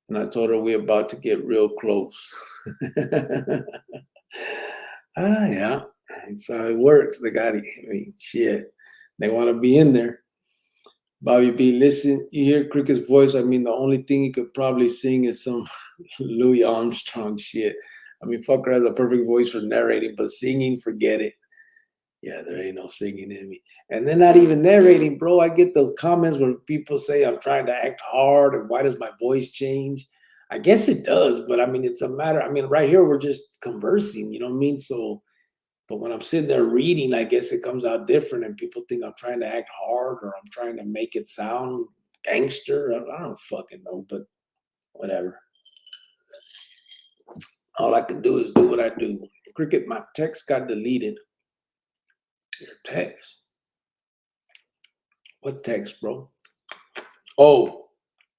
and I told her we're about to get real close. Yeah. That's how it works. They got shit. They want to be in there. Bobby B, listen, you hear Cricket's voice. I mean, the only thing he could probably sing is some Louis Armstrong shit. I mean, fucker has a perfect voice for narrating, but singing, forget it. Yeah, there ain't no singing in me. And they're not even narrating, bro. I get those comments where people say I'm trying to act hard and why does my voice change? I guess it does, but I mean, it's a matter. I mean, right here, we're just conversing, you know what I mean? So, but when I'm sitting there reading, I guess it comes out different, and people think I'm trying to act hard or I'm trying to make it sound gangster. I don't fucking know, but whatever. All I can do is do what I do. Cricket, my text got deleted. Your text? What text, bro? Oh,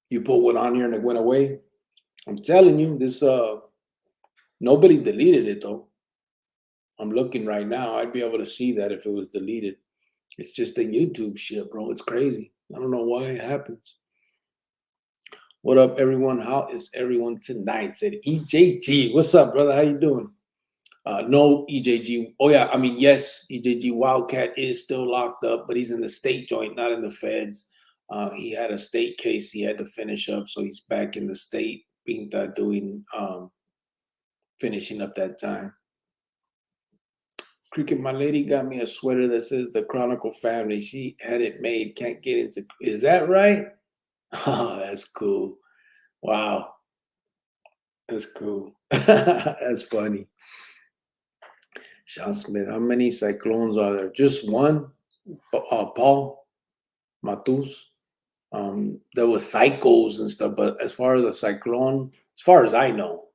you put one on here and it went away? I'm telling you, this nobody deleted it though. I'm looking right now. I'd be able to see that if it was deleted. It's just the YouTube shit, bro. It's crazy. I don't know why it happens. What up, everyone? How is everyone tonight? Said EJG. What's up, brother? How you doing? No, EJG. Oh yeah, I mean, yes, EJG Wildcat is still locked up, but he's in the state joint, not in the feds. He had a state case he had to finish up, so he's back in the state, being doing finishing up that time. Cricket, my lady got me a sweater that says the Chronicle family. She had it made. Can't get into. Is that right? Oh, that's cool. Wow, that's cool. That's funny. Sean Smith, how many cyclones are there? Just one. Paul Matus. There was cycles and stuff, but as far as a cyclone, as far as I know,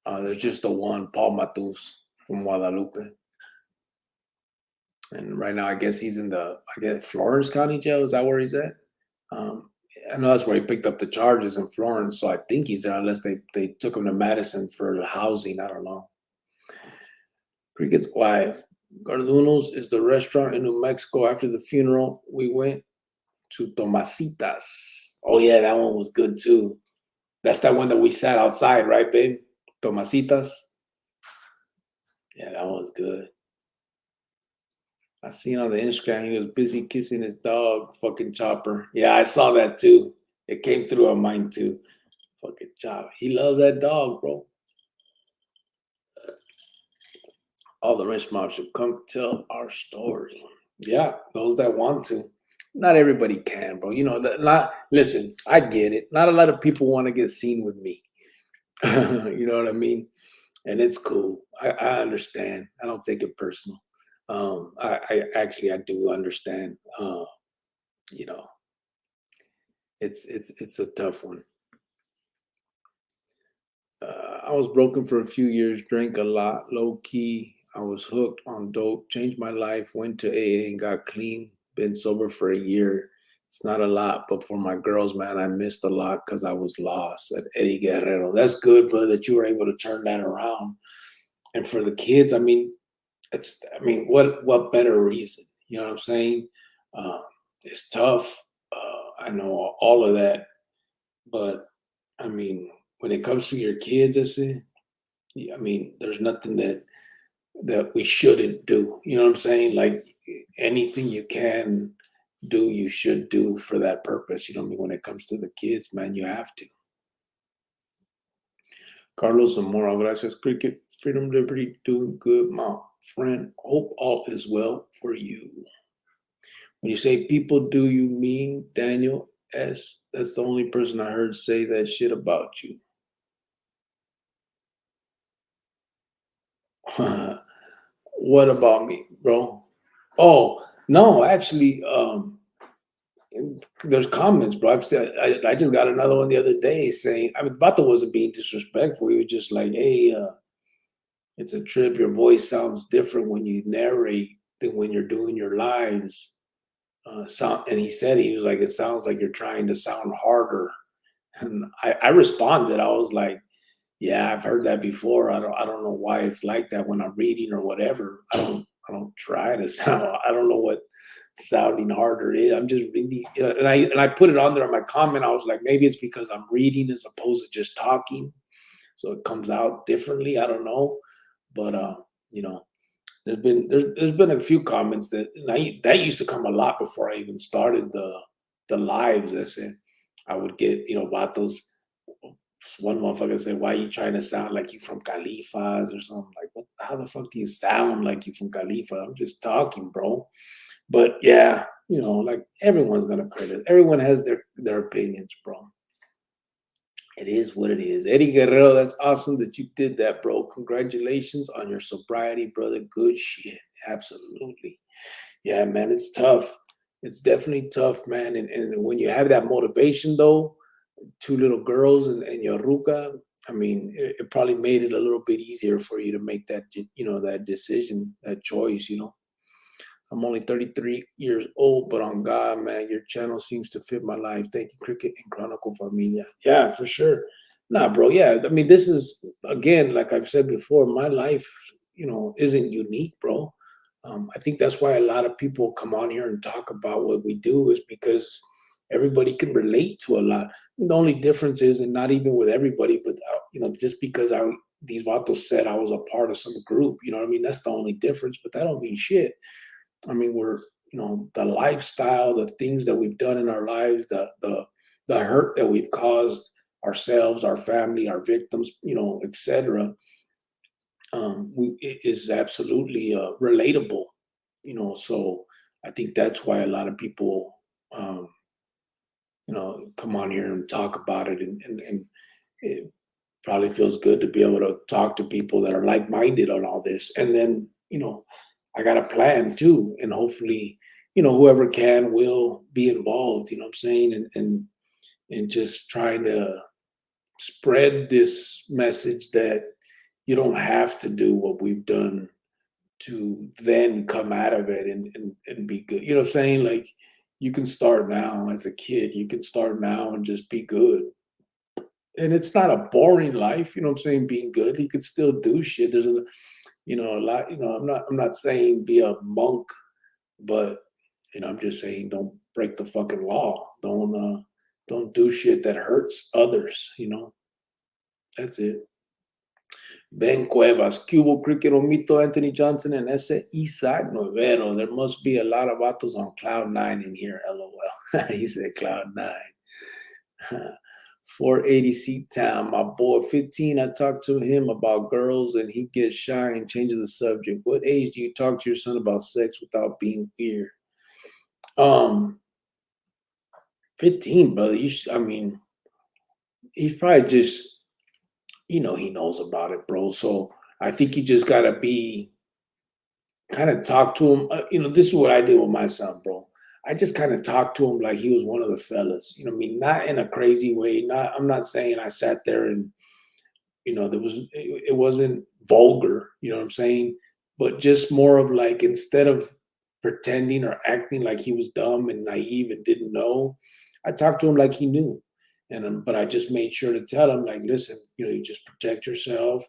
There's just the one, Paul Matus from Guadalupe. And right now, I guess he's in Florence County Jail. Is that where he's at? Um, I know that's where he picked up the charges in Florence, so I think he's there, unless they took him to Madison for housing. I don't know. Cricket's wife. Garduno's is the restaurant in New Mexico. After the funeral, we went to Tomasitas. Oh yeah, that one was good too. That's that one that we sat outside, right, babe? Tomasitas. Yeah, that one was good. I seen on the Instagram he was busy kissing his dog, fucking Chopper. Yeah, I saw that too. It came through on mine too. Fucking Chopper. He loves that dog, bro. All the rich moms should come tell our story. Yeah, those that want to. Not everybody can, bro. You know, listen, I get it. Not a lot of people want to get seen with me. You know what I mean? And it's cool. I understand. I don't take it personal. I do understand. You know, it's a tough one. I was broken for a few years, drank a lot, low key. I was hooked on dope, changed my life, went to AA and got clean. Been sober for a year. It's not a lot, but for my girls, man, I missed a lot because I was lost. At Eddie Guerrero. That's good, bro, that you were able to turn that around. And for the kids, what better reason? You know what I'm saying? It's tough. I know all of that, but I mean, when it comes to your kids, there's nothing that we shouldn't do. You know what I'm saying? Like anything you can do, you should do for that purpose. You know what I mean? When it comes to the kids, man, you have to. Carlos Zamora, gracias, Cricket. Freedom, liberty, doing good, my friend. Hope all is well for you. When you say people, do you mean Daniel S? That's the only person I heard say that shit about you. What about me, bro? Oh, no, actually, there's comments, bro. I just got another one the other day saying, I mean, Vato wasn't being disrespectful. He was just like, hey, it's a trip. Your voice sounds different when you narrate than when you're doing your lives. And he was like, it sounds like you're trying to sound harder. And I responded. I was like, yeah, I've heard that before. I don't know why it's like that when I'm reading or whatever. I don't try to sound. I don't know what sounding harder is. I'm just really, and I put it on there in my comment. I was like, maybe it's because I'm reading as opposed to just talking, so it comes out differently. I don't know, but you know, there's been a few comments that used to come a lot before I even started the lives. I said I would get, vatos. One motherfucker said, "Why are you trying to sound like you from Califas or something?" Like, what? How the fuck do you sound like you from Califa? I'm just talking, bro. But yeah, like everyone's gonna credit. Everyone has their opinions, bro. It is what it is. Eddie Guerrero, that's awesome that you did that, bro. Congratulations on your sobriety, brother. Good shit. Absolutely. Yeah, man, it's tough. It's definitely tough, man. And when you have that motivation, though, two little girls and your ruca, I mean, it probably made it a little bit easier for you to make that, that decision, that choice. I'm only 33 years old, but on God, man, your channel seems to fit my life. Thank you, Cricket and Chronicle Familia. Yeah, for sure. Nah, bro. Yeah, I mean, this is, again, like I've said before, my life, isn't unique, bro. I think that's why a lot of people come on here and talk about what we do, is because everybody can relate to a lot. The only difference is, and not even with everybody, but just because these vatos said I was a part of some group, you know what I mean? That's the only difference, but that don't mean shit. I mean, we're, the lifestyle, the things that we've done in our lives, the hurt that we've caused ourselves, our family, our victims, etc. It is absolutely relatable, So I think that's why a lot of people, come on here and talk about it, and it probably feels good to be able to talk to people that are like-minded on all this. And then, I got a plan too, and hopefully, whoever can will be involved. You know what I'm saying? And just trying to spread this message that you don't have to do what we've done to then come out of it and be good. You know what I'm saying? Like you can start now as a kid. You can start now and just be good. And it's not a boring life, you know what I'm saying? Being good. You could still do shit. There's a a lot, I'm not saying be a monk, but I'm just saying don't break the fucking law. Don't do shit that hurts others. That's it. Ben Cuevas, Cubo Cricket Omito, Anthony Johnson, and ese Isaac Novero. There must be a lot of vatos on Cloud 9 in here, lol. He said Cloud 9. 480 seat town. My boy, 15, I talked to him about girls and he gets shy and changes the subject. What age do you talk to your son about sex without being weird? 15, brother. He's probably just, he knows about it, bro. So I think you just gotta be kind of talk to him. This is what I did with my son, bro. I just kind of talked to him like he was one of the fellas. You know what I mean? Not in a crazy way. I'm not saying I sat there and it wasn't vulgar. You know what I'm saying? But just more of like instead of pretending or acting like he was dumb and naive and didn't know, I talked to him like he knew. But I just made sure to tell him like, listen, you just protect yourself,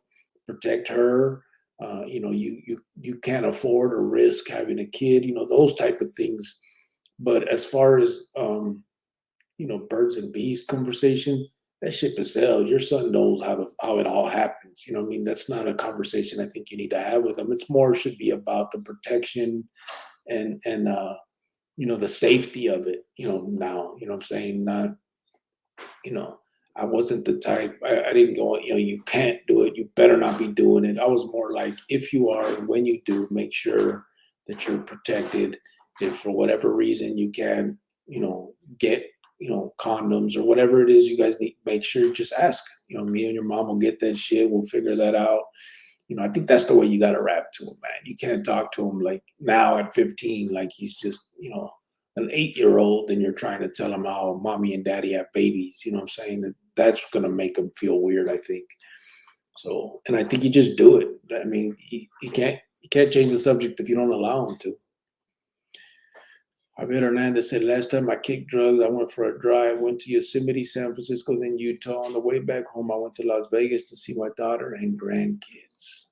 protect her. You can't afford or risk having a kid. Those type of things. But as far as birds and bees conversation, that ship is sailed. Your son knows how it all happens. You know what I mean? That's not a conversation I think you need to have with him. It's more should be about the protection and the safety of it. Now, you know what I'm saying? Not, you know, I wasn't the type, I didn't go, you can't do it. You better not be doing it. I was more like, if you are, and when you do, make sure that you're protected. If for whatever reason you can, get, condoms or whatever it is you guys need, make sure you just ask. Me and your mom will get that shit. We'll figure that out. I think that's the way you got to rap to him, man. You can't talk to him like now at 15, like he's just, an 8-year-old, and you're trying to tell him how mommy and daddy have babies. You know what I'm saying? That's going to make him feel weird, I think. So, and I think you just do it. I mean, you can't change the subject if you don't allow him to. Javier Hernandez said, last time I kicked drugs, I went for a drive, went to Yosemite, San Francisco, then Utah. On the way back home, I went to Las Vegas to see my daughter and grandkids.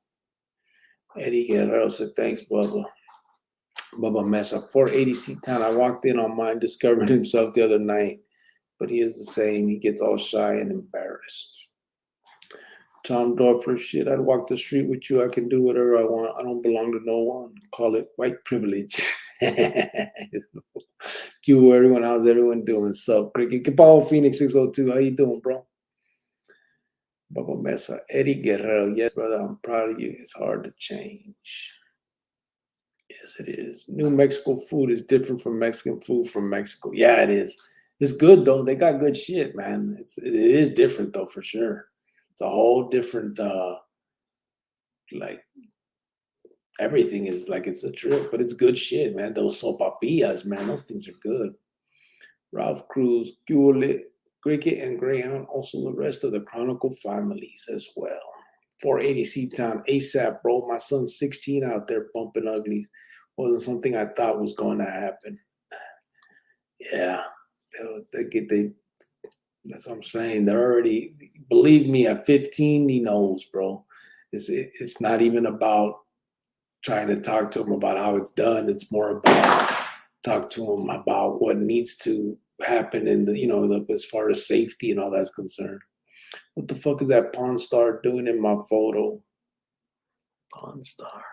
Eddie Guerrero said, thanks, Bubba. Bubba Mesa, 480 seat town. I walked in on mine, discovered himself the other night, but he is the same. He gets all shy and embarrassed. Tom Dorfer, shit, I'd walk the street with you. I can do whatever I want. I don't belong to no one. Call it white privilege. You, everyone, how's everyone doing? Sup, Cricket? Capao Phoenix 602. How you doing, bro? Bubba Mesa, Eddie Guerrero. Yes, brother, I'm proud of you. It's hard to change. Yes, it is. New Mexico food is different from Mexican food from Mexico. Yeah, it is. It's good though. They got good shit, man. It is different though, for sure. It's a whole different like everything is like it's a trip, but it's good shit, man. Those sopapillas, man, those things are good. Ralph Cruz, Gulit, Cricket, and Greyhound, also the rest of the Chronicle families as well. 480 C-Town, ASAP, bro. My son's 16 out there bumping uglies. Wasn't something I thought was going to happen. Yeah, that's what I'm saying. They're already, believe me, at 15, he knows, bro. It's not even about trying to talk to him about how it's done. It's more about talk to him about what needs to happen in as far as safety and all that's concerned. What the fuck is that Pawn Star doing in my photo? Pawn Star.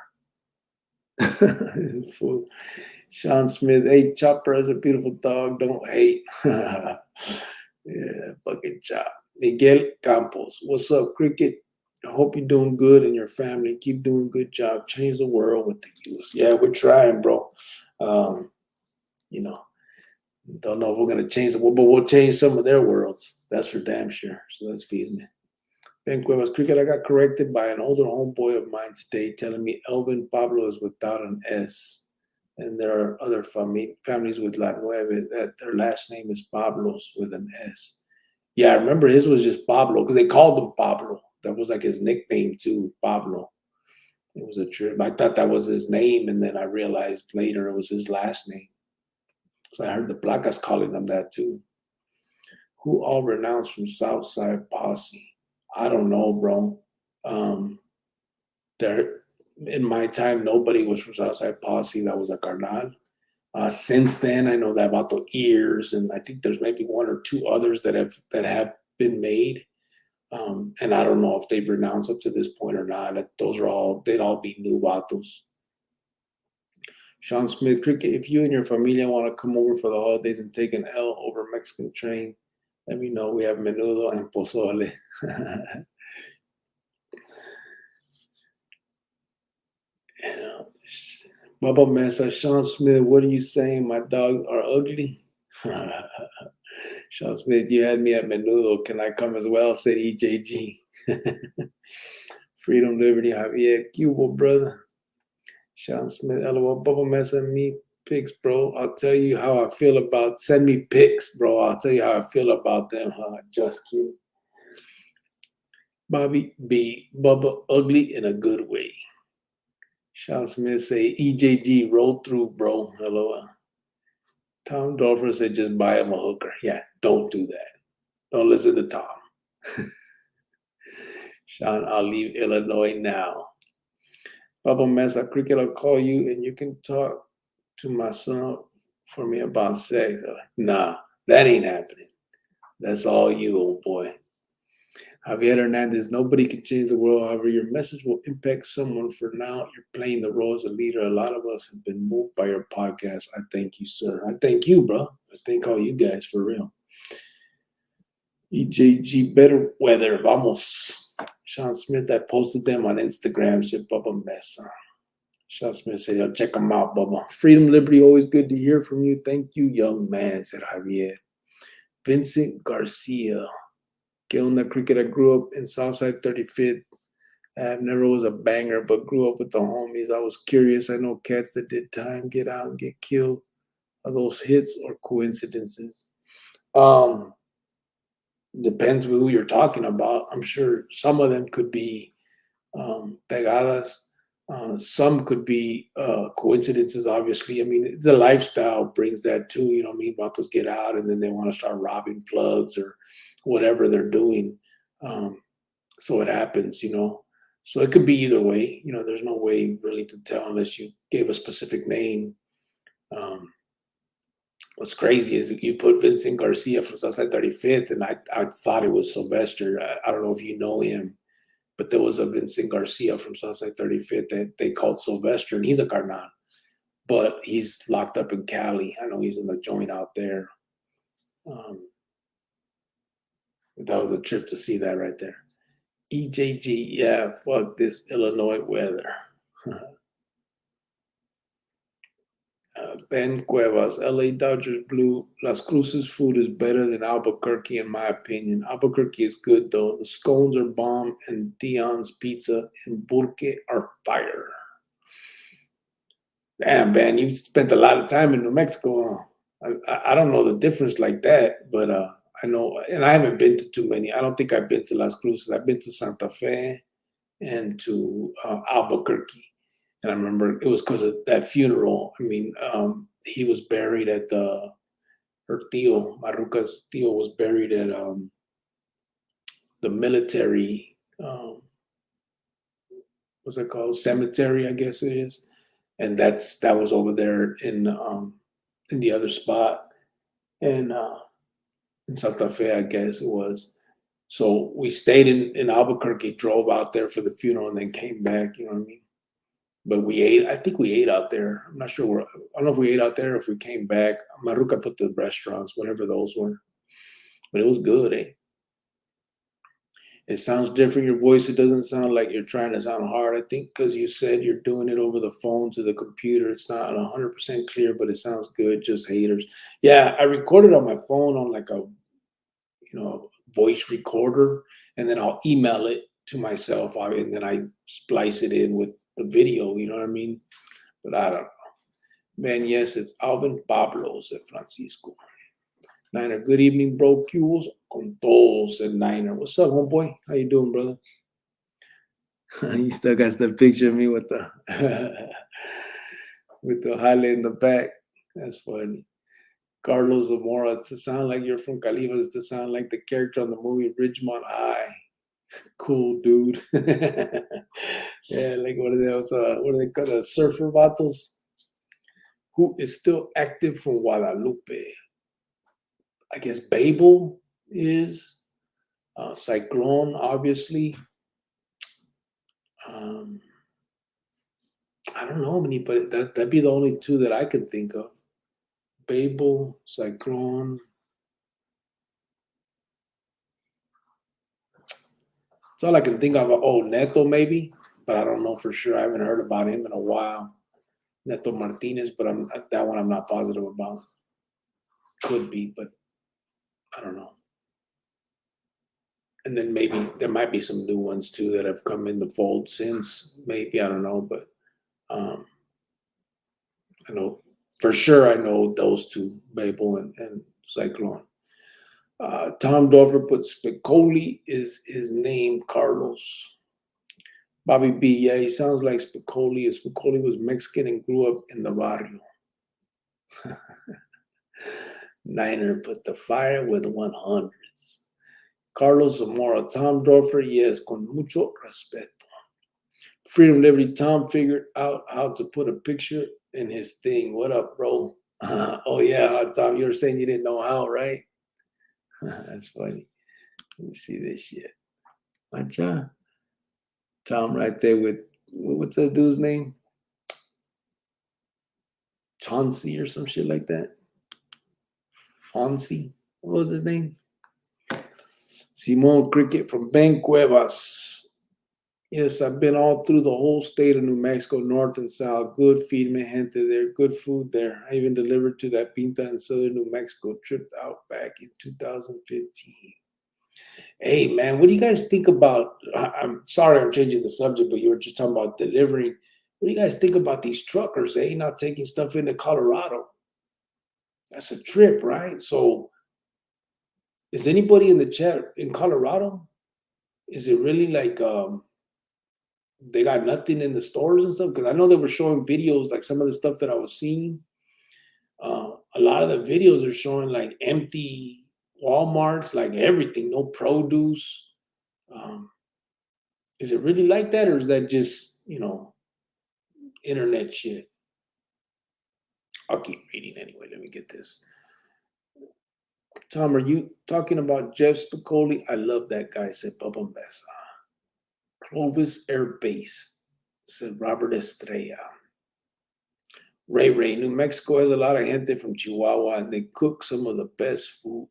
Sean Smith, hey, Chopper is a beautiful dog. Don't hate. Yeah, fucking Chop. Miguel Campos, what's up, Cricket? I hope you're doing good and your family. Keep doing a good job. Change the world with the youth. Yeah, we're trying, bro. Don't know if we're going to change the world, but we'll change some of their worlds. That's for damn sure. So that's feeding it. Ben Cuevas, Cricket, I got corrected by an older homeboy of mine today telling me Elvin Pablo is without an S. And there are other families with La Nueve that their last name is Pablos with an S. Yeah, I remember his was just Pablo because they called him Pablo. That was like his nickname too, Pablo. It was a trip. I thought that was his name, and then I realized later it was his last name. So I heard the placas calling him that too. Who all renounced from Southside Posse? I don't know, bro. Um, there, in my time, nobody was from Southside Posse that was a carnal. Since then, I know that about the ears, and I think there's maybe one or two others that have been made. And I don't know if they've renounced up to this point or not. Those are all they'd all be new vatos. Sean Smith, Cricket, if you and your familia want to come over for the holidays and take an L over Mexican train, let me know. We have menudo and pozole. Yeah. Bubba Mesa, Sean Smith, what are you saying? My dogs are ugly? Sean Smith, you had me at menudo. Can I come as well? Said EJG. Freedom, Liberty, Javier, Cuba, brother. Sean Smith, LOL, Bubba Mesa, me pics, bro. I'll tell you how I feel about. Send me pics, bro. I'll tell you how I feel about them. Just kidding. Bobby B. Bubba ugly in a good way. Sean Smith say EJG roll through, bro. Hello. Tom Dorfer said just buy him a hooker. Yeah, don't do that. Don't listen to Tom. Sean, I'll leave Illinois now. Bubba Mesa, Cricket, I'll call you and you can talk to my son for me about sex. Nah, that ain't happening. That's all you, old boy. Javier Hernandez, nobody can change the world. However, your message will impact someone. For now, you're playing the role as a leader. A lot of us have been moved by your podcast. I thank you, sir. I thank you, bro. I thank all you guys for real. EJG, better weather. Vamos. Sean Smith, I posted them on Instagram. Said Bubba Mesa. Sean Smith said, yo, check them out, Bubba. Freedom, Liberty, always good to hear from you. Thank you, young man, said Javier. Vincent Garcia. Que onda, Cricket? I grew up in Southside 35th. I never was a banger, but grew up with the homies. I was curious. I know cats that did time get out and get killed. Are those hits or coincidences? Depends who you're talking about. I'm sure some of them could be pegadas. Some could be coincidences, obviously. I mean, the lifestyle brings that too. You know what I mean? Vatos get out and then they want to start robbing plugs or whatever they're doing. So it happens, you know. So it could be either way. You know, there's no way really to tell unless you gave a specific name. What's crazy is you put Vincent Garcia from Southside 35th, and I thought it was Sylvester. I don't know if you know him, but there was a Vincent Garcia from Southside 35th that they called Sylvester, and he's a carnal, but he's locked up in Cali. I know he's in the joint out there. That was a trip to see that right there. EJG, yeah, fuck this Illinois weather. Ben Cuevas, LA Dodgers blue. Las Cruces food is better than Albuquerque, in my opinion. Albuquerque is good, though. The scones are bomb, and Dion's Pizza and Burke are fire. Damn, Ben, you spent a lot of time in New Mexico. I don't know the difference like that, but I know, and I haven't been to too many. I don't think I've been to Las Cruces. I've been to Santa Fe and to Albuquerque. And I remember it was because of that funeral. I mean, he was buried at her tío, Maruca's tío was buried at the military, what's it called? Cemetery, I guess it is. And that was over there in the other spot. And in Santa Fe, I guess it was. So we stayed in Albuquerque, drove out there for the funeral, and then came back, you know what I mean? But we ate, I think we ate out there. I'm not sure I don't know if we ate out there or if we came back. Maruca put the restaurants, whatever those were. But it was good, eh? It sounds different, your voice. It doesn't sound like you're trying to sound hard. I think because you said you're doing it over the phone to the computer, it's not 100% clear, but it sounds good. Just haters. Yeah, I recorded on my phone on like a, voice recorder, and then I'll email it to myself, and then I splice it in with the video, you know what I mean? But I don't know. Man, yes, it's Alvin Pablo, said Francisco. Niner, good evening, bro. Cues con todos, said Niner. What's up, homeboy? How you doing, brother? He still got the picture of me with the with the highlight in the back. That's funny. Carlos Zamora, to sound like you're from Califas, to sound like the character on the movie Ridgemont High. Cool, dude. Yeah, like what are those? What are they called? The surfer vatos, who is still active from Guadalupe. I guess Babel is. Cyclone, obviously. Um, I don't know many, but that'd be the only two that I could think of. Babel, Cyclone. That's all I can think of. Oh, Neto maybe, but I don't know for sure. I haven't heard about him in a while. Neto Martinez, but that one I'm not positive about. Could be, but I don't know. And then maybe there might be some new ones too that have come in the fold since. Maybe I don't know, but um, I know for sure. I know those two, Babel and Cyclone. Tom Dorfer put Spicoli is his name, Carlos. Bobby B, yeah, he sounds like Spicoli. Spicoli was Mexican and grew up in the barrio. Niner put the fire with 100s. Carlos Zamora, Tom Dorfer, yes, con mucho respeto. Freedom Liberty Tom figured out how to put a picture in his thing. What up, bro? Oh, yeah, Tom, you were saying you didn't know how, right? That's funny. Let me see this shit. Acha. Tom right there with, what's that dude's name? Chauncey or some shit like that. Fonzie. What was his name? Simon Cricket from Ben Cuevas. Yes, I've been all through the whole state of New Mexico, north and south. Good feed, mi gente there. Good food there. I even delivered to that Pinta in southern New Mexico. Tripped out back in 2015. Hey, man, what do you guys think about? I'm sorry I'm changing the subject, but you were just talking about delivering. What do you guys think about these truckers? They not taking stuff into Colorado. That's a trip, right? So, is anybody in the chat in Colorado? Is it really like they got nothing in the stores and stuff? Because I know they were showing videos, like some of the stuff that I was seeing. A lot of the videos are showing like empty Walmarts, like everything, no produce. Um, is it really like that, or is that just internet shit? I'll keep reading anyway. Let me get this. Tom, are you talking about Jeff Spicoli? I love that guy, said Bubba Mesa. Clovis Air Base, said Robert Estrella. Ray, New Mexico has a lot of gente from Chihuahua, and they cook some of the best food.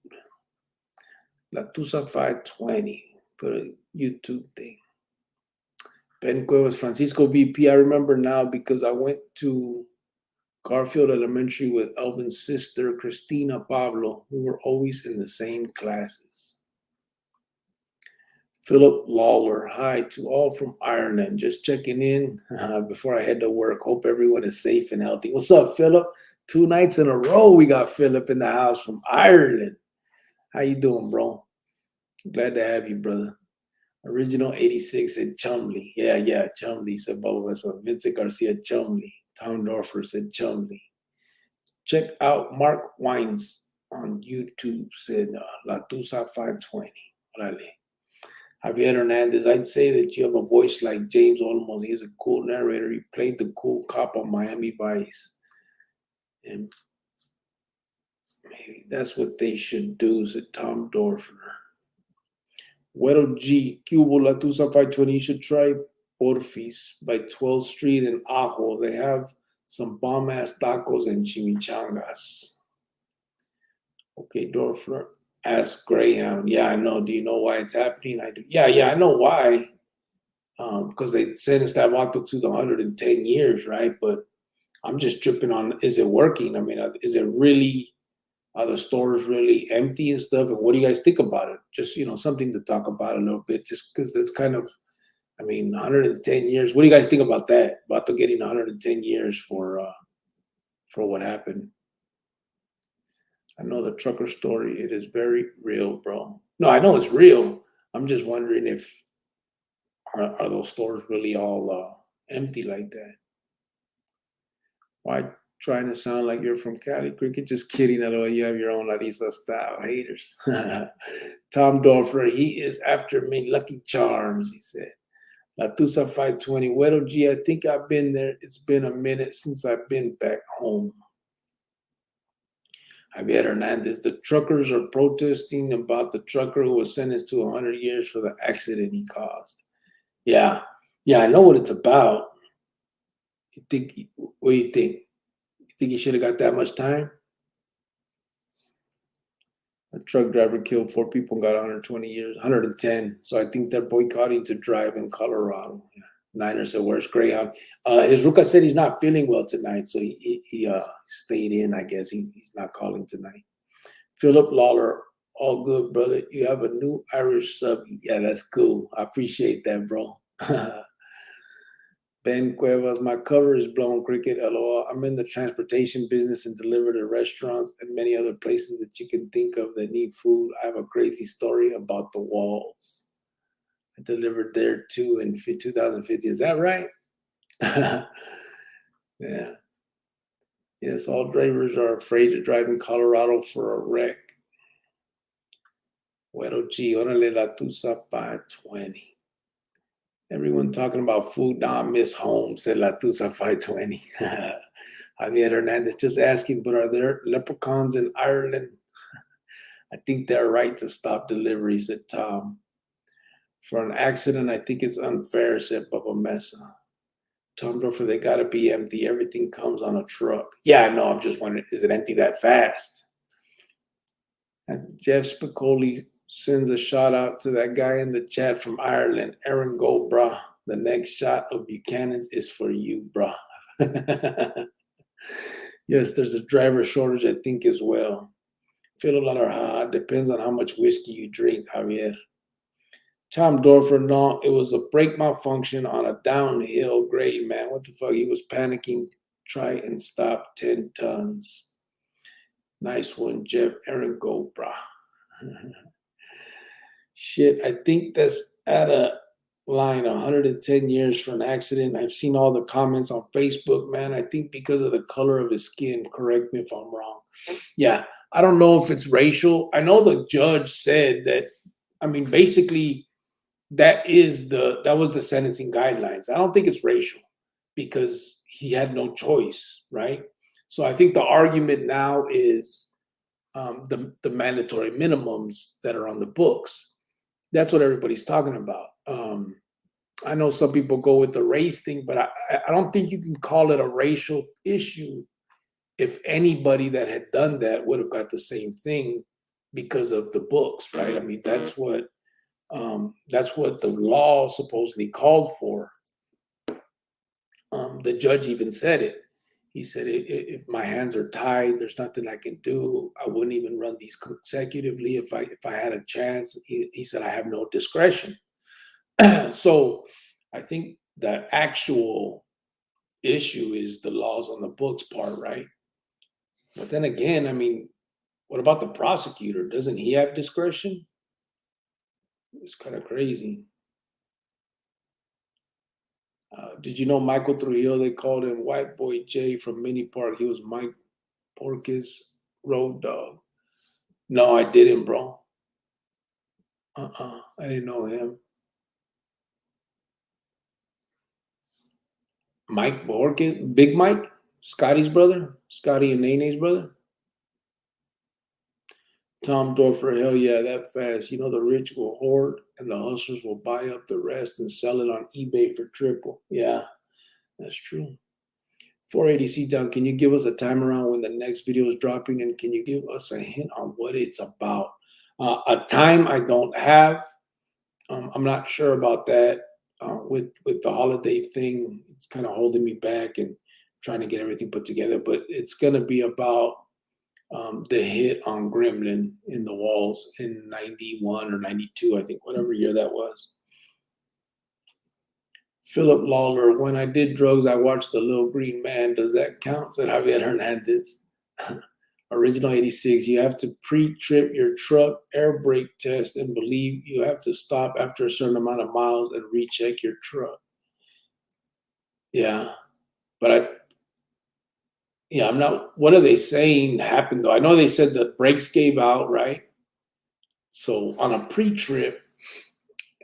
La Tusa 520, put a YouTube thing. Ben Cuevas, Francisco VP. I remember now because I went to Garfield Elementary with Elvin's sister, Christina Pablo. We were always in the same classes. Philip Lawler, hi to all from Ireland. Just checking in before I head to work. Hope everyone is safe and healthy. What's up, Philip? 2 nights in a row we got Philip in the house from Ireland. How you doing, bro? Glad to have you, brother. Original 86 said Chumley. Yeah, Chumley, said Bubba. So Vincent Garcia, Chumley. Tom Dorfer said Chumley. Check out Mark Wines on YouTube, said La Tusa 520. Orale. Javier Hernandez, I'd say that you have a voice like James Olmos. He's a cool narrator. He played the cool cop on Miami Vice. And maybe that's what they should do, said Tom Dorfer. Güero G, Cubo La Tusa 520. You should try Porfis by 12th Street in Ajo. They have some bomb-ass tacos and chimichangas. Okay, Dorfer. Ask Greyhound. Yeah, I know. Do you know why it's happening? I do. Yeah, I know why. Because they sentenced that Vato to the 110 years, right? But I'm just tripping on, is it working? I mean, is it really, are the stores really empty and stuff? And what do you guys think about it? Just, something to talk about a little bit, just because that's kind of, 110 years. What do you guys think about that? Vato getting 110 years for what happened? I know the trucker story. It is very real, bro. No, I know it's real. I'm just wondering if are those stores really all empty like that? Why trying to sound like you're from Cali? Cricket, just kidding. Although you have your own Larissa style. Haters. Tom Dorfer, he is after me. Lucky Charms, he said. La Tusa 520. Well, G, I think I've been there. It's been a minute since I've been back home. Javier Hernandez, the truckers are protesting about the trucker who was sentenced to 100 years for the accident he caused. Yeah, I know what it's about. You think? What do you think? You think he should have got that much time? A truck driver killed 4 people and got 120 years, 110. So I think they're boycotting to drive in Colorado. Yeah. Niner said, "Where's Greyhound?" His Ruka said he's not feeling well tonight, so he stayed in. I guess he's not calling tonight. Philip Lawler, all good, brother. You have a new Irish sub. Yeah, that's cool. I appreciate that, bro. Ben Cuevas, my cover is blown. Cricket, LOL. I'm in the transportation business and deliver to restaurants and many other places that you can think of that need food. I have a crazy story about the walls. I delivered there too in 2050. Is that right? Yeah. Yes, all drivers are afraid to drive in Colorado for a wreck. Bueno, G, órale la tusa 520. Everyone talking about food. Now I miss home, said La Tusa 520. Javier Hernandez just asking, but are there leprechauns in Ireland? I think they're right to stop delivery, said Tom. For an accident, I think it's unfair, said Bubba Mesa. Tom Dorfer, they got to be empty. Everything comes on a truck. Yeah, I know. I'm just wondering, is it empty that fast? And Jeff Spicoli sends a shout out to that guy in the chat from Ireland, Aaron Gold, brah. The next shot of Buchanan's is for you, brah. Yes, there's a driver shortage, I think, as well. Feel a lot of depends on how much whiskey you drink, Javier. Tom Dorfer, no, it was a brake malfunction on a downhill grade, man. What the fuck? He was panicking. Try and stop 10 tons. Nice one, Jeff. Aaron Gold, brah. Shit, I think that's at a line 110 years for an accident. I've seen all the comments on Facebook, man. I think because of the color of his skin. Correct me if I'm wrong. Yeah, I don't know if it's racial. I know the judge said that, I mean, basically that was the sentencing guidelines. I don't think it's racial because he had no choice, right? So I think the argument now is the mandatory minimums that are on the books. That's what everybody's talking about. I know some people go with the race thing, but I don't think you can call it a racial issue if anybody that had done that would have got the same thing because of the books, right? I mean, that's what the law supposedly called for. The judge even said it. He said, if my hands are tied, there's nothing I can do. I wouldn't even run these consecutively if I had a chance. He said, I have no discretion. So I think the actual issue is the laws on the books part, right? But then again, I mean, what about the prosecutor? Doesn't he have discretion? It's kind of crazy. Did you know Michael Trujillo, they called him White Boy J from Mini Park. He was Mike Porky's road dog. No, I didn't, bro. I didn't know him. Mike Porky, Big Mike, Scotty's brother, Scotty and Nene's brother. Tom Dorfer, hell yeah, that fast. You know, the rich will hoard and the hustlers will buy up the rest and sell it on eBay for triple. Yeah, that's true. 480C Down, can you give us a time around when the next video is dropping, and can you give us a hint on what it's about? A time I don't have. I'm not sure about that. With the holiday thing, it's kind of holding me back and trying to get everything put together. But it's going to be about the hit on Gremlin in the walls in 91 or 92, I think, whatever year that was. Philip Lawler, when I did drugs, I watched The Little Green Man. Does that count? Said Javier Hernandez. Original 86, you have to pre-trip your truck air brake test and believe you have to stop after a certain amount of miles and recheck your truck. Yeah, but I'm not. What are they saying happened though? I know they said the brakes gave out, right? So on a pre-trip,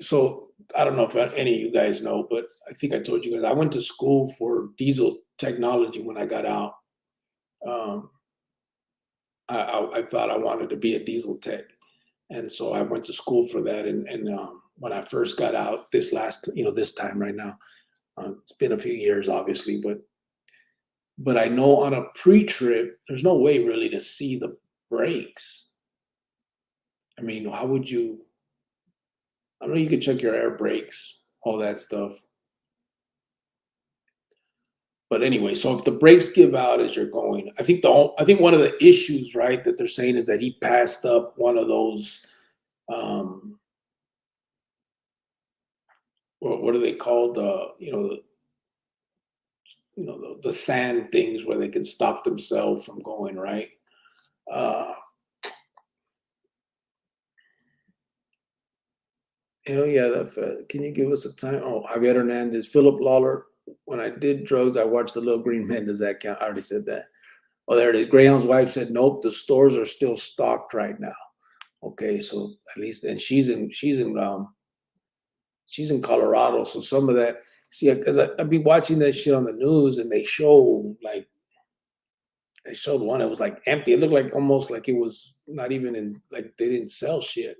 so I don't know if any of you guys know, but I think I told you guys I went to school for diesel technology when I got out. Um, I thought I wanted to be a diesel tech, and so I went to school for that. And when I first got out, this time right now, it's been a few years, obviously, but I know on a pre-trip, there's no way really to see the brakes. I mean, how would you? I know you can check your air brakes, all that stuff. But anyway, so if the brakes give out as you're going, I think one of the issues, right, that they're saying is that he passed up one of those, um, what are they called? The sand things where they can stop themselves from going, right? Uh, Hell yeah, can you give us a time? Oh, Javier Hernandez, Philip Lawler. When I did drugs, I watched the Little Green Men. Does that count? I already said that. Oh, there it is. Greyhound's wife said, "Nope, the stores are still stocked right now." Okay, so at least, and she's in Colorado, so some of that. See, because I'd be watching that shit on the news, and they showed one that was like empty. It looked like almost like it was not even in, like they didn't sell shit.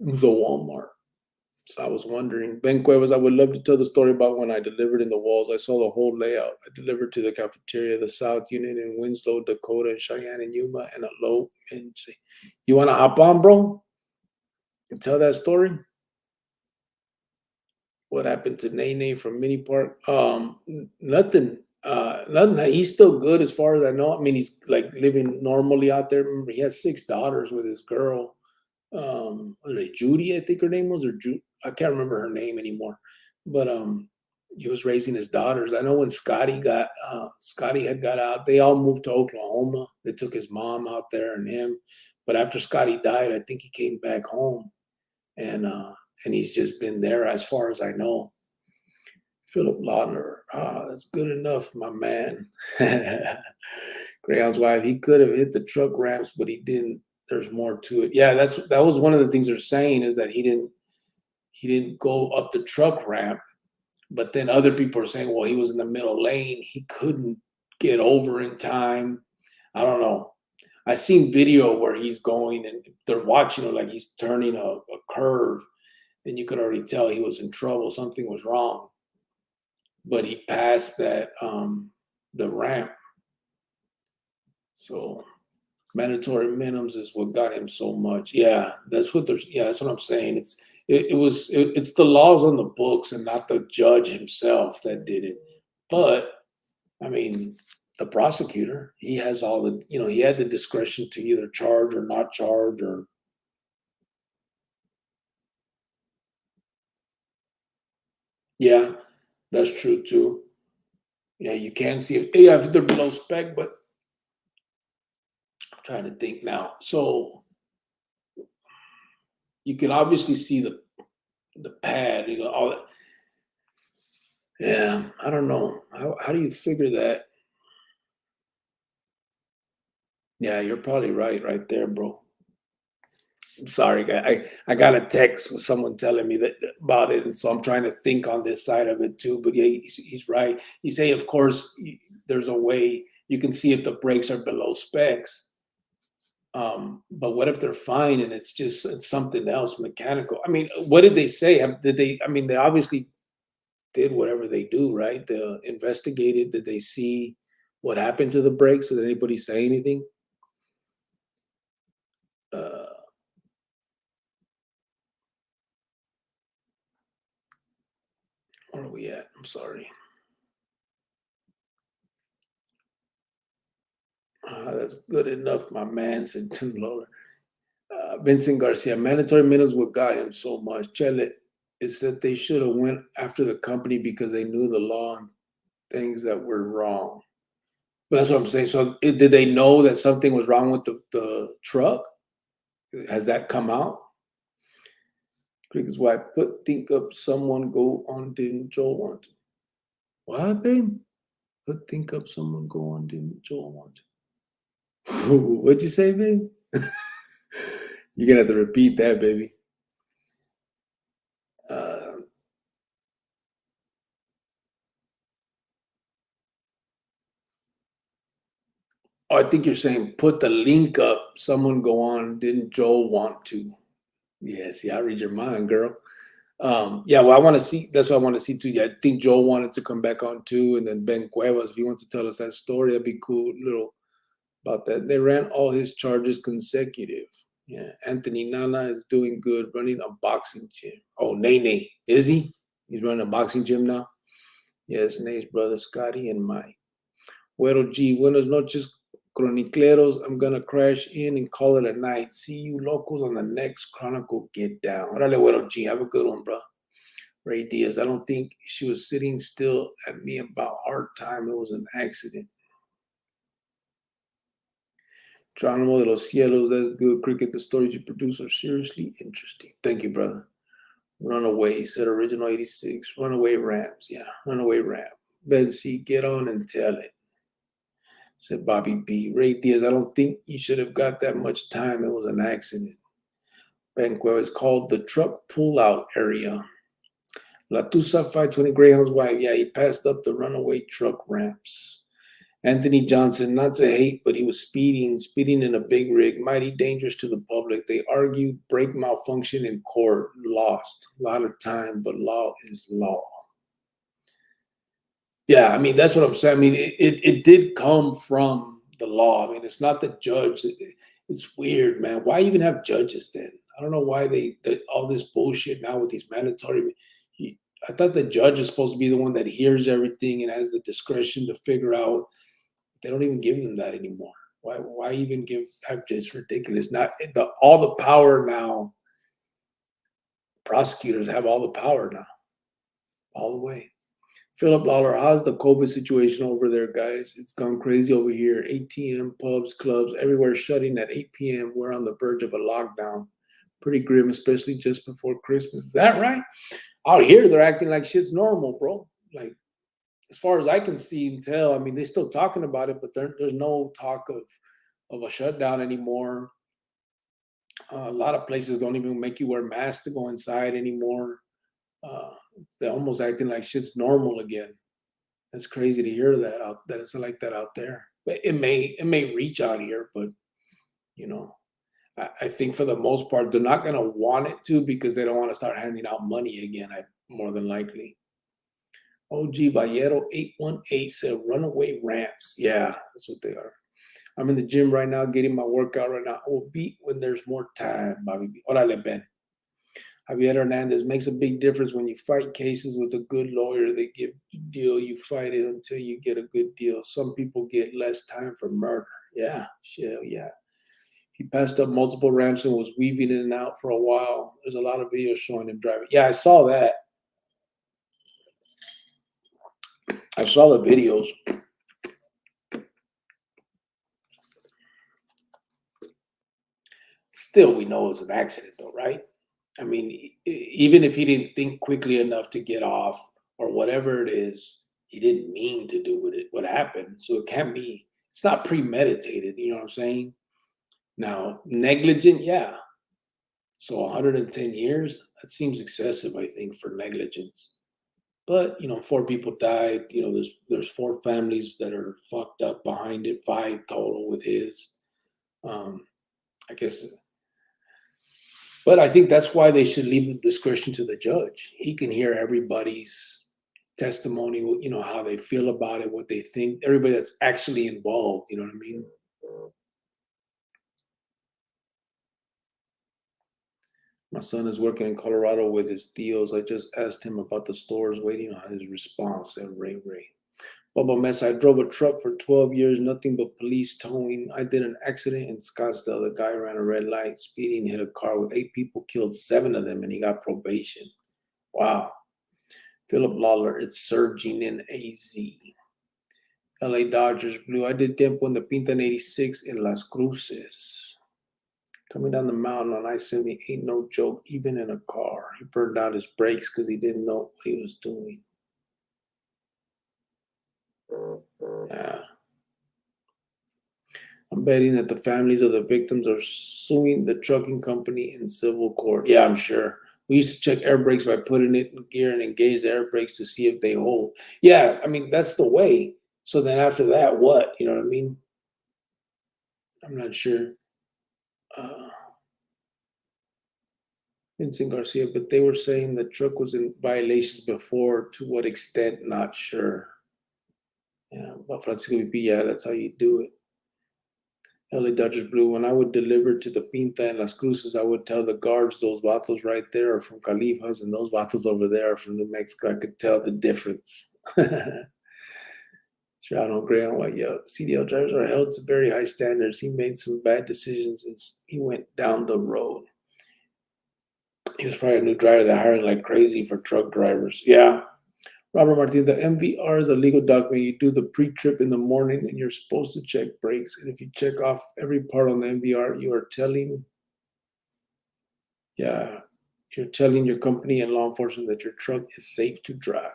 It was a Walmart. So I was wondering, Ben Cuevas, I would love to tell the story about when I delivered in the walls. I saw the whole layout. I delivered to the cafeteria, the South Unit in Winslow, Dakota, and Cheyenne and Yuma, and a low. And you want to hop on, bro, and tell that story? What happened to Nene from Mini Park? Nothing. Nothing. He's still good as far as I know. I mean, he's like living normally out there. Remember, he has 6 daughters with his girl. Was it Judy? I think her name was, or I can't remember her name anymore. But he was raising his daughters. I know when Scotty had got out, they all moved to Oklahoma. They took his mom out there and him. But after Scotty died, I think he came back home, and uh, and he's just been there as far as I know. Philip Laudner, that's good enough, my man. Greyhound's wife, he could have hit the truck ramps, but he didn't. There's more to it. Yeah, that was one of the things they're saying is that he didn't go up the truck ramp, but then other people are saying, well, he was in the middle lane. He couldn't get over in time. I don't know. I seen video where he's going and they're watching him like he's turning a curve, and you could already tell he was in trouble. Something was wrong. But he passed the ramp. So mandatory minimums is what got him so much. Yeah, that's what I'm saying. It's the laws on the books and not the judge himself that did it. But I mean, the prosecutor, he has he had the discretion to either charge or not charge, or yeah, that's true too. Yeah, you can see it. Yeah, if they're below spec, but I'm trying to think now. So you can obviously see the pad, all that. Yeah, I don't know. How do you figure that? Yeah, you're probably right there, bro. I'm sorry, guy. I got a text with someone telling me that about it, and so I'm trying to think on this side of it too. But yeah, he's right. You say, of course, there's a way you can see if the brakes are below specs. But what if they're fine and it's something else mechanical? I mean, what did they say? Did they? I mean, they obviously did whatever they do, right? They investigated. Did they see what happened to the brakes? Did anybody say anything? Uh, where are we at? I'm sorry. That's good enough, my man, said Tim Lawler. Vincent Garcia, mandatory minimums what got him so much. Chele, is that they should have went after the company because they knew the law and things that were wrong. But that's what I'm saying. So did they know that something was wrong with the truck? Has that come out? Crick is why think up someone go on didn't Joel want to. What, babe? Think up someone go on didn't Joel want to. What'd you say, babe? You're gonna have to repeat that, baby. Uh, I think you're saying put the link up. Someone go on. Didn't Joel want to? Yeah, see, I read your mind, girl. Yeah, well, I want to see. That's what I want to see too. Yeah, I think Joel wanted to come back on too, and then Ben Cuevas, if he wants to tell us that story, that'd be cool. Little about that. They ran all his charges consecutive. Yeah, Anthony Nana is doing good, running a boxing gym. Oh, Nene, is he? He's running a boxing gym now. Yes, Nate's brother Scotty and Mike. Güero G, buenas noches, Chronicleros. I'm gonna crash in and call it a night. See you locals on the next Chronicle Get Down. Órale, Güero G, have a good one, bro. Ray Diaz, I don't think she was sitting still at me about hard time. It was an accident. Geronimo de los Cielos, that's good. Cricket, the stories you produce are seriously interesting. Thank you, brother. Runaway, said original 86. Runaway Rams, yeah, Runaway Ram. Ben C, get on and tell it. Said Bobby B. Ray Diaz, I don't think you should have got that much time. It was an accident. Banquet is called the truck pullout area. La Tusa 520 Greyhound's wife. Yeah, he passed up the runaway truck ramps. Anthony Johnson, not to hate, but he was speeding in a big rig, mighty dangerous to the public. They argued, brake malfunction in court, lost. A lot of time, but law is law. Yeah, I mean, that's what I'm saying. I mean, it did come from the law. I mean, it's not the judge. It's weird, man. Why even have judges then? I don't know why all this bullshit now with these mandatory. I thought the judge is supposed to be the one that hears everything and has the discretion to figure out. They don't even give them that anymore. Why even have it's ridiculous. Not all the power now. Prosecutors have all the power now, all the way. Philip Lawler, how's the COVID situation over there, guys? It's gone crazy over here. ATM, pubs, clubs, everywhere shutting at 8 p.m. We're on the verge of a lockdown. Pretty grim, especially just before Christmas. Is that right? Out here, they're acting like shit's normal, bro. Like, as far as I can see and tell, I mean, they're still talking about it, but there's no talk of a shutdown anymore. A lot of places don't even make you wear masks to go inside anymore. Uh, they're almost acting like shit's normal again. That's crazy to hear that it's like that out there. But it may reach out here, but you know, I think for the most part they're not gonna want it to because they don't want to start handing out money again. More than likely. OG Ballero 818 said runaway ramps. Yeah, that's what they are. I'm in the gym right now getting my workout right now. I will beat when there's more time, Bobby. Órale, Ben. Javier Hernandez makes a big difference when you fight cases with a good lawyer. They give you a deal, you fight it until you get a good deal. Some people get less time for murder. Yeah, shit, yeah. He passed up multiple ramps and was weaving in and out for a while. There's a lot of videos showing him driving. Yeah, I saw that. I saw the videos. Still, we know it was an accident, though, right? I mean, even if he didn't think quickly enough to get off or whatever it is, he didn't mean to do what happened. So it can't be, it's not premeditated. You know what I'm saying? Now, negligent, yeah. So 110 years, that seems excessive, I think, for negligence. But, 4 people died. There's 4 families that are fucked up behind it, 5 total with his. I guess. But I think that's why they should leave the discretion to the judge. He can hear everybody's testimony, how they feel about it, what they think, everybody that's actually involved, you know what I mean? My son is working in Colorado with his deals. I just asked him about the stores, waiting on his response, said Ray Ray. Bubba Mess, I drove a truck for 12 years, nothing but police towing. I did an accident in Scottsdale. The guy ran a red light, speeding, hit a car with 8 people, killed 7 of them, and he got probation. Wow. Philip Lawler, it's surging in AZ. LA Dodgers blue. I did tiempo in the Pinta in 86 in Las Cruces. Coming down the mountain on I-70 ain't no joke, even in a car. He burned out his brakes because he didn't know what he was doing. Yeah. I'm betting that the families of the victims are suing the trucking company in civil court. Yeah, I'm sure. We used to check air brakes by putting it in gear and engage the air brakes to see if they hold. Yeah, I mean, that's the way. So then after that, what? You know what I mean? I'm not sure. Uh, Vincent Garcia, but they were saying the truck was in violations before. To what extent? Not sure. Yeah, but Francisco VP, yeah, that's how you do it. LA Dodgers blue. When I would deliver to the Pinta and Las Cruces, I would tell the guards those vatos right there are from Califas and those vatos over there are from New Mexico. I could tell the difference. Toronto Gray on White, yeah. CDL drivers are held to very high standards. He made some bad decisions as he went down the road. He was probably a new driver that hired like crazy for truck drivers. Yeah. Robert Martin, the MVR is a legal document. You do the pre-trip in the morning and you're supposed to check brakes. And if you check off every part on the MVR, you are telling, yeah, you're telling your company and law enforcement that your truck is safe to drive.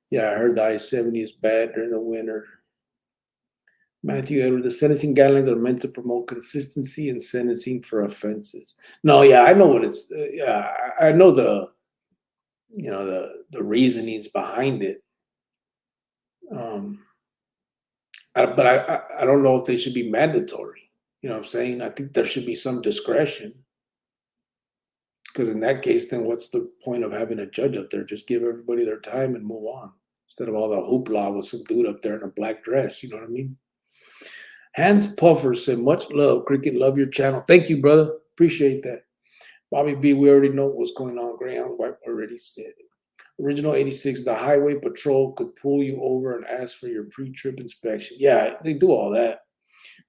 Yeah, I heard the I-70 is bad during the winter. Matthew Edward, the sentencing guidelines are meant to promote consistency in sentencing for offenses. No, yeah, I know what it's. Yeah, I know the reasonings behind it. But I don't know if they should be mandatory. You know what I'm saying? I think there should be some discretion. Because in that case, then what's the point of having a judge up there? Just give everybody their time and move on. Instead of all the hoopla with some dude up there in a black dress. You know what I mean? Hans Puffer said, much love, Cricket. Love your channel. Thank you, brother. Appreciate that. Bobby B, we already know what's going on. Greyhound White already said it. Original 86, the highway patrol could pull you over and ask for your pre-trip inspection. Yeah, they do all that.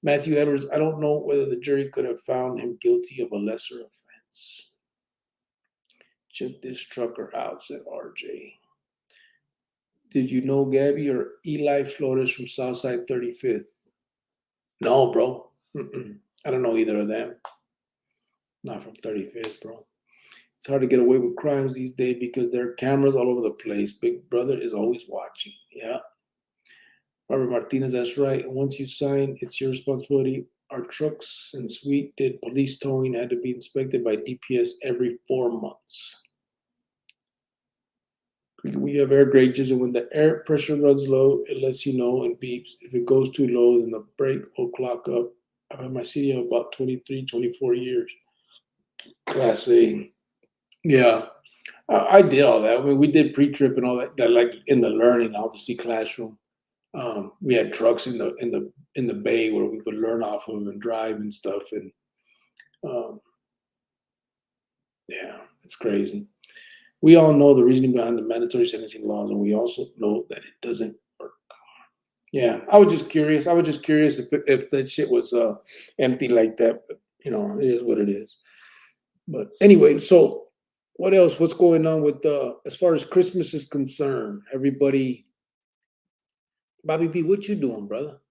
Matthew Edwards, I don't know whether the jury could have found him guilty of a lesser offense. Check this trucker out, said RJ. Did you know Gabby or Eli Flores from Southside 35th? No, bro. I don't know either of them. Not from 35th, bro. It's hard to get away with crimes these days because there are cameras all over the place. Big Brother is always watching. Yeah. Robert Martinez, that's right. And once you sign, it's your responsibility. Our trucks and suite did police towing had to be inspected by DPS every 4 months. We have air gauges, and when the air pressure runs low, it lets you know and beeps. If it goes too low, then the brake will clock up. I've had my CDL about 23, 24 years. Class A. Yeah. I did all that. I mean, we did pre-trip and all that like in the learning, obviously, classroom. We had trucks in the bay where we could learn off of and drive and stuff. And yeah, it's crazy. We all know the reasoning behind the mandatory sentencing laws, and we also know that it doesn't work. Yeah, I was just curious. If that shit was empty like that. But, it is what it is. But anyway, so what else? What's going on with as far as Christmas is concerned? Everybody, Bobby P, what you doing, brother?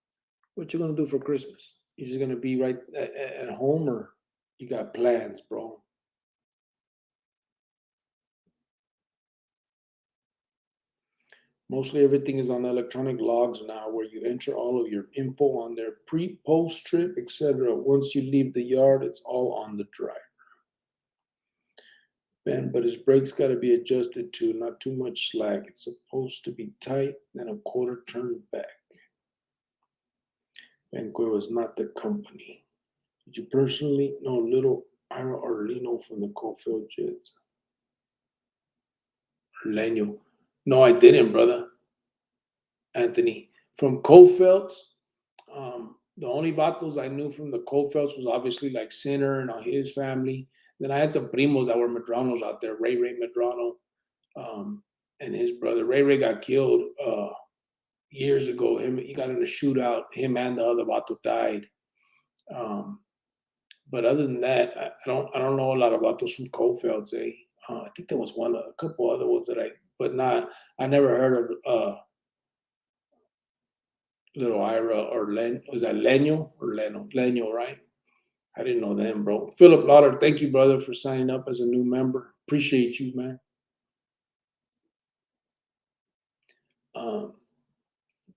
What you gonna do for Christmas? You just gonna be right at home, or you got plans, bro? Mostly everything is on electronic logs now, where you enter all of your info on their pre-post trip, etc. Once you leave the yard, it's all on the driver. Man, but his brakes got to be adjusted to not too much slack. It's supposed to be tight, then a quarter turn back. Banquet was not the company. Did you personally know Little Ira Orlino from the Cofield Jets? Orlando. No, I didn't, brother. Anthony. From Cofelds, the only vatos I knew from the Cofelds was obviously like Sinner and his family. Then I had some primos that were Medranos out there, Ray Medrano, and his brother. Ray got killed years ago. He got in a shootout. Him and the other vato died. But other than that, I don't know a lot of vatos from Cofelds. I think there was a couple other ones I never heard of little Ira or Len. Was that Lenyo or Leno? Lenyo, right? I didn't know them, bro. Philip Lauder, thank you, brother, for signing up as a new member. Appreciate you, man. Um,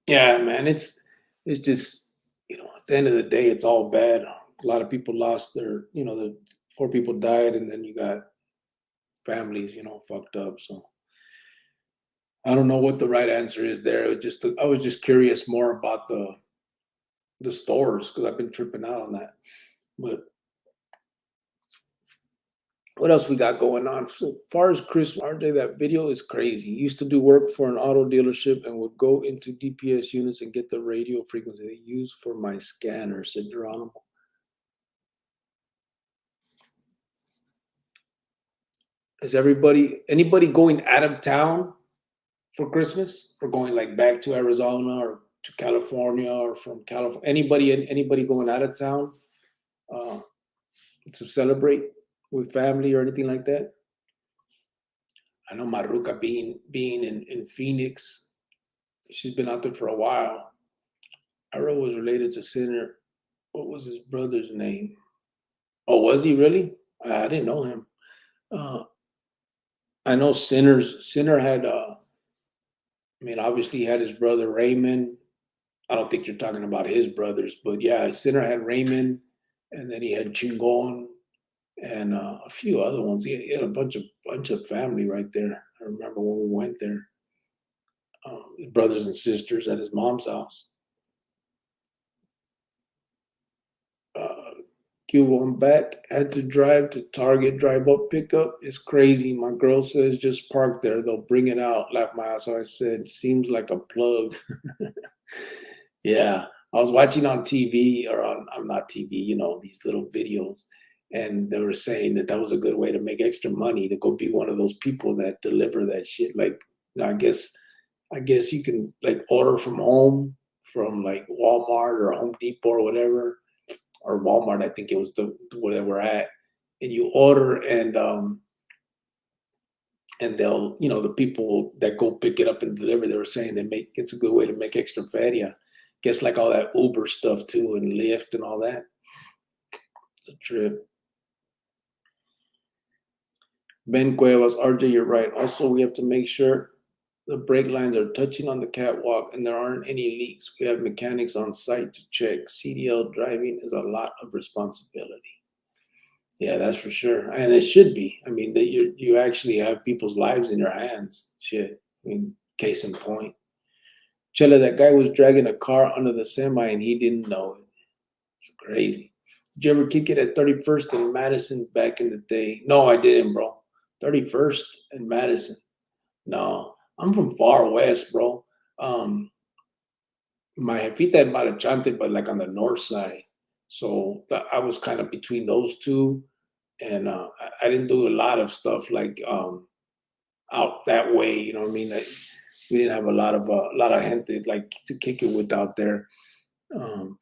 yeah, man, it's just, at the end of the day, it's all bad. A lot of people lost their, the 4 people died, and then you got families, fucked up. So I don't know what the right answer is there. I was just curious more about the stores because I've been tripping out on that. But what else we got going on? So far as Chris RJ, that video is crazy. He used to do work for an auto dealership and would go into DPS units and get the radio frequency they use for my scanner, said Geronimo. Is anybody going out of town for Christmas or going like back to Arizona or to California or from California? Anybody going out of town uh, to celebrate with family or anything like that? I know Maruka being in Phoenix, she's been out there for a while. Ira was related to Sinner. What was his brother's name? Oh, was he really? I didn't know him. Uh, I know Sinner had. Obviously he had his brother Raymond. I don't think you're talking about his brothers, but yeah, Sinner had Raymond, and then he had Chingon, and a few other ones. He had a bunch of family right there. I remember when we went there, his brothers and sisters at his mom's house. Q1 back, had to drive to Target, drive up, pick up. It's crazy. My girl says just park there. They'll bring it out. Laugh my ass. So I said, seems like a plug. Yeah. I was watching on TV or I'm not TV, these little videos. And they were saying that was a good way to make extra money, to go be one of those people that deliver that shit. Like, I guess you can like order from home from like Walmart or Home Depot or whatever, or Walmart, I think it was where we're at, and you order and they'll, the people that go pick it up and deliver, they were saying it's a good way to make extra feria. Guess like all that Uber stuff too and Lyft and all that. It's a trip. Ben Cuevas, RJ, you're right. Also, we have to make sure the brake lines are touching on the catwalk and there aren't any leaks. We have mechanics on site to check. CDL driving is a lot of responsibility. Yeah, that's for sure, and it should be. That you actually have people's lives in your hands. Shit. Case in point, Chella, that guy was dragging a car under the semi and he didn't know it. It's crazy. Did you ever kick it at 31st and Madison back in the day? No, I didn't, bro. 31st and Madison. No, I'm from far west, bro. My jefita in Marachante, but like on the north side. So I was kind of between those two. And I didn't do a lot of stuff like out that way. You know what I mean? Like, we didn't have a lot of gente like to kick it with out there.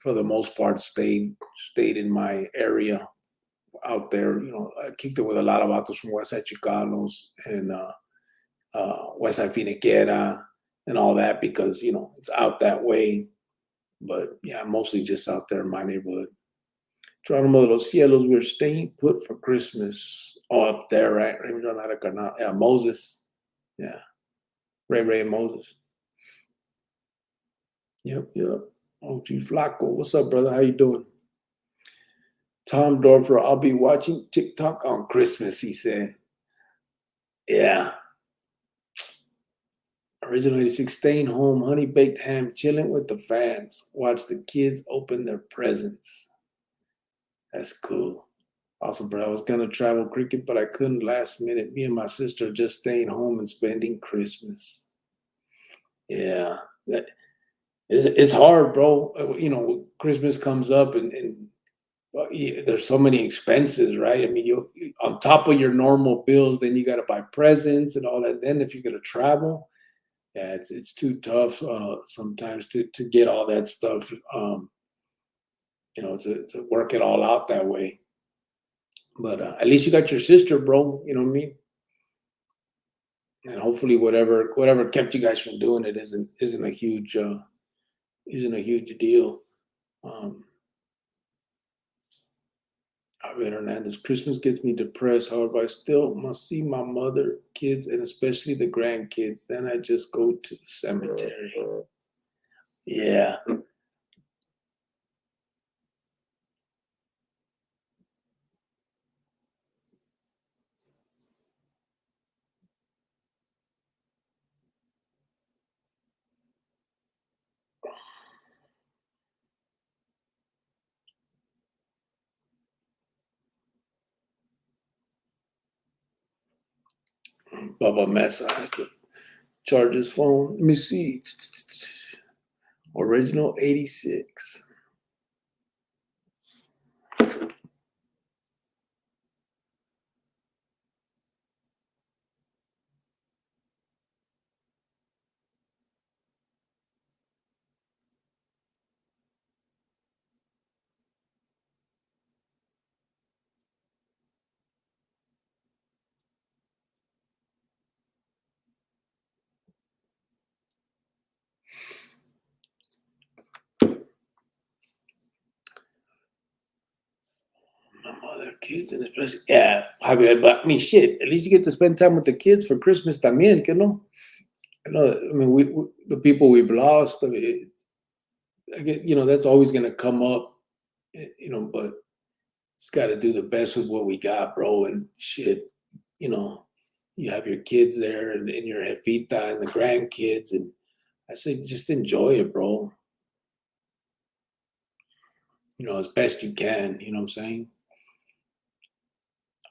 For the most part, stayed in my area out there. I kicked it with a lot of autos from West Side Chicanos and West Side Finiquera and all that because it's out that way. But yeah, mostly just out there in my neighborhood. Geronimo de los Cielos, we're staying put for Christmas. Oh, up there, right? Yeah, Moses. Yeah. Ray and Moses. Yep. OG Flaco. What's up, brother? How you doing? Tom Dorfer, I'll be watching TikTok on Christmas, he said. Yeah. Original 86, staying home, honey baked ham, chilling with the fans. Watch the kids open their presents. That's cool. Awesome, bro. I was gonna travel cricket, but I couldn't last minute. Me and my sister just staying home and spending Christmas. Yeah, it's hard, bro. Christmas comes up and there's so many expenses, right? You on top of your normal bills, then you got to buy presents and all that. Then if you're gonna travel, yeah, it's too tough sometimes to get all that stuff. To work it all out that way. But at least you got your sister, bro. You know what I mean? And hopefully, whatever kept you guys from doing it isn't a huge isn't a huge deal. Javier Hernandez, Christmas gets me depressed. However, I still must see my mother, kids, and especially the grandkids. Then I just go to the cemetery. Yeah. Baba Mesa has to charge his phone. Let me see. Original 86. My mother, kids, and especially, yeah, Javier, but I mean, shit, at least you get to spend time with the kids for Christmas también, que no? I know, I mean, we the people we've lost, I mean, I get, that's always going to come up, but it's got to do the best with what we got, bro. And shit, you know, you have your kids there and your jefita and the grandkids. And I say, just enjoy it, bro. As best you can. You know what I'm saying?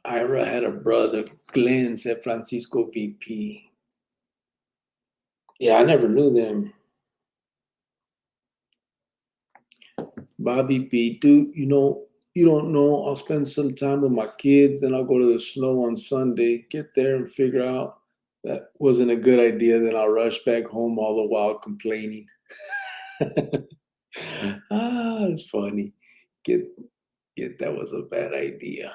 Ira had a brother, Glenn, said Francisco VP. Yeah, I never knew them. Bobby B, dude, you don't know. I'll spend some time with my kids and I'll go to the snow on Sunday, get there and figure out that wasn't a good idea. Then I'll rush back home all the while complaining. It's funny. Get that was a bad idea.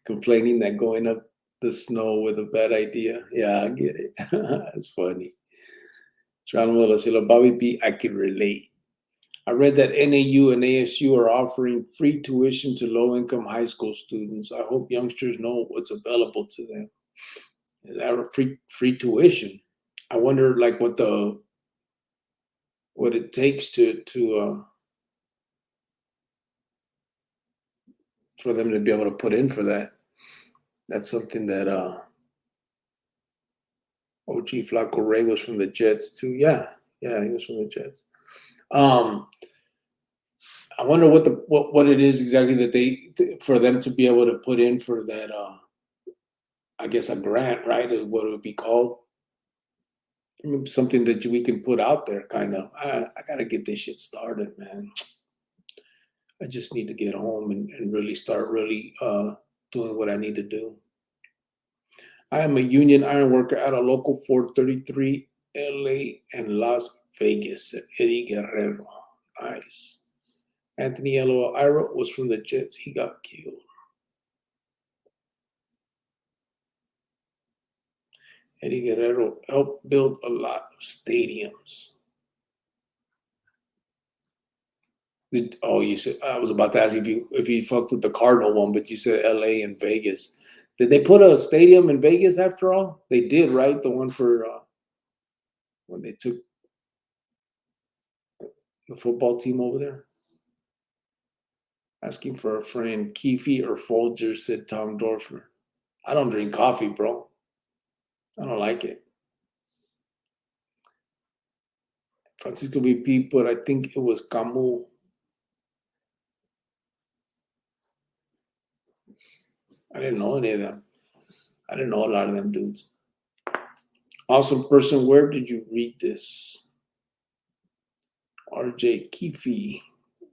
Complaining that going up the snow was a bad idea. Yeah, I get it. It's funny. Bobby B, I can relate. I read that NAU and ASU are offering free tuition to low-income high school students. I hope youngsters know what's available to them. Is that a free tuition? I wonder, like, what it takes to for them to be able to put in for that. That's something that OG Flaco Ray was from the Jets too. Yeah, he was from the Jets. I wonder what it is exactly that for them to be able to put in for that. I guess a grant, right? Is what it would be called. Something that we can put out there, kind of. I gotta get this shit started, man. I just need to get home and really start doing what I need to do. I am a union iron worker at a local 433 LA and Las Vegas, said Eddie Guerrero. Nice. Anthony LOL Ira was from the Jets. He got killed. Eddie Guerrero helped build a lot of stadiums. You said I was about to ask if you fucked with the Cardinal one, but you said LA and Vegas. Did they put a stadium in Vegas after all? They did, right? The one for when they took the football team over there. Asking for a friend, Keefe or Folger, said Tom Dorfler. I don't drink coffee, bro. I don't like it. Francisco VP, but I think it was Camus. I didn't know any of them. I didn't know a lot of them dudes. Awesome person, where did you read this? RJ Keefe,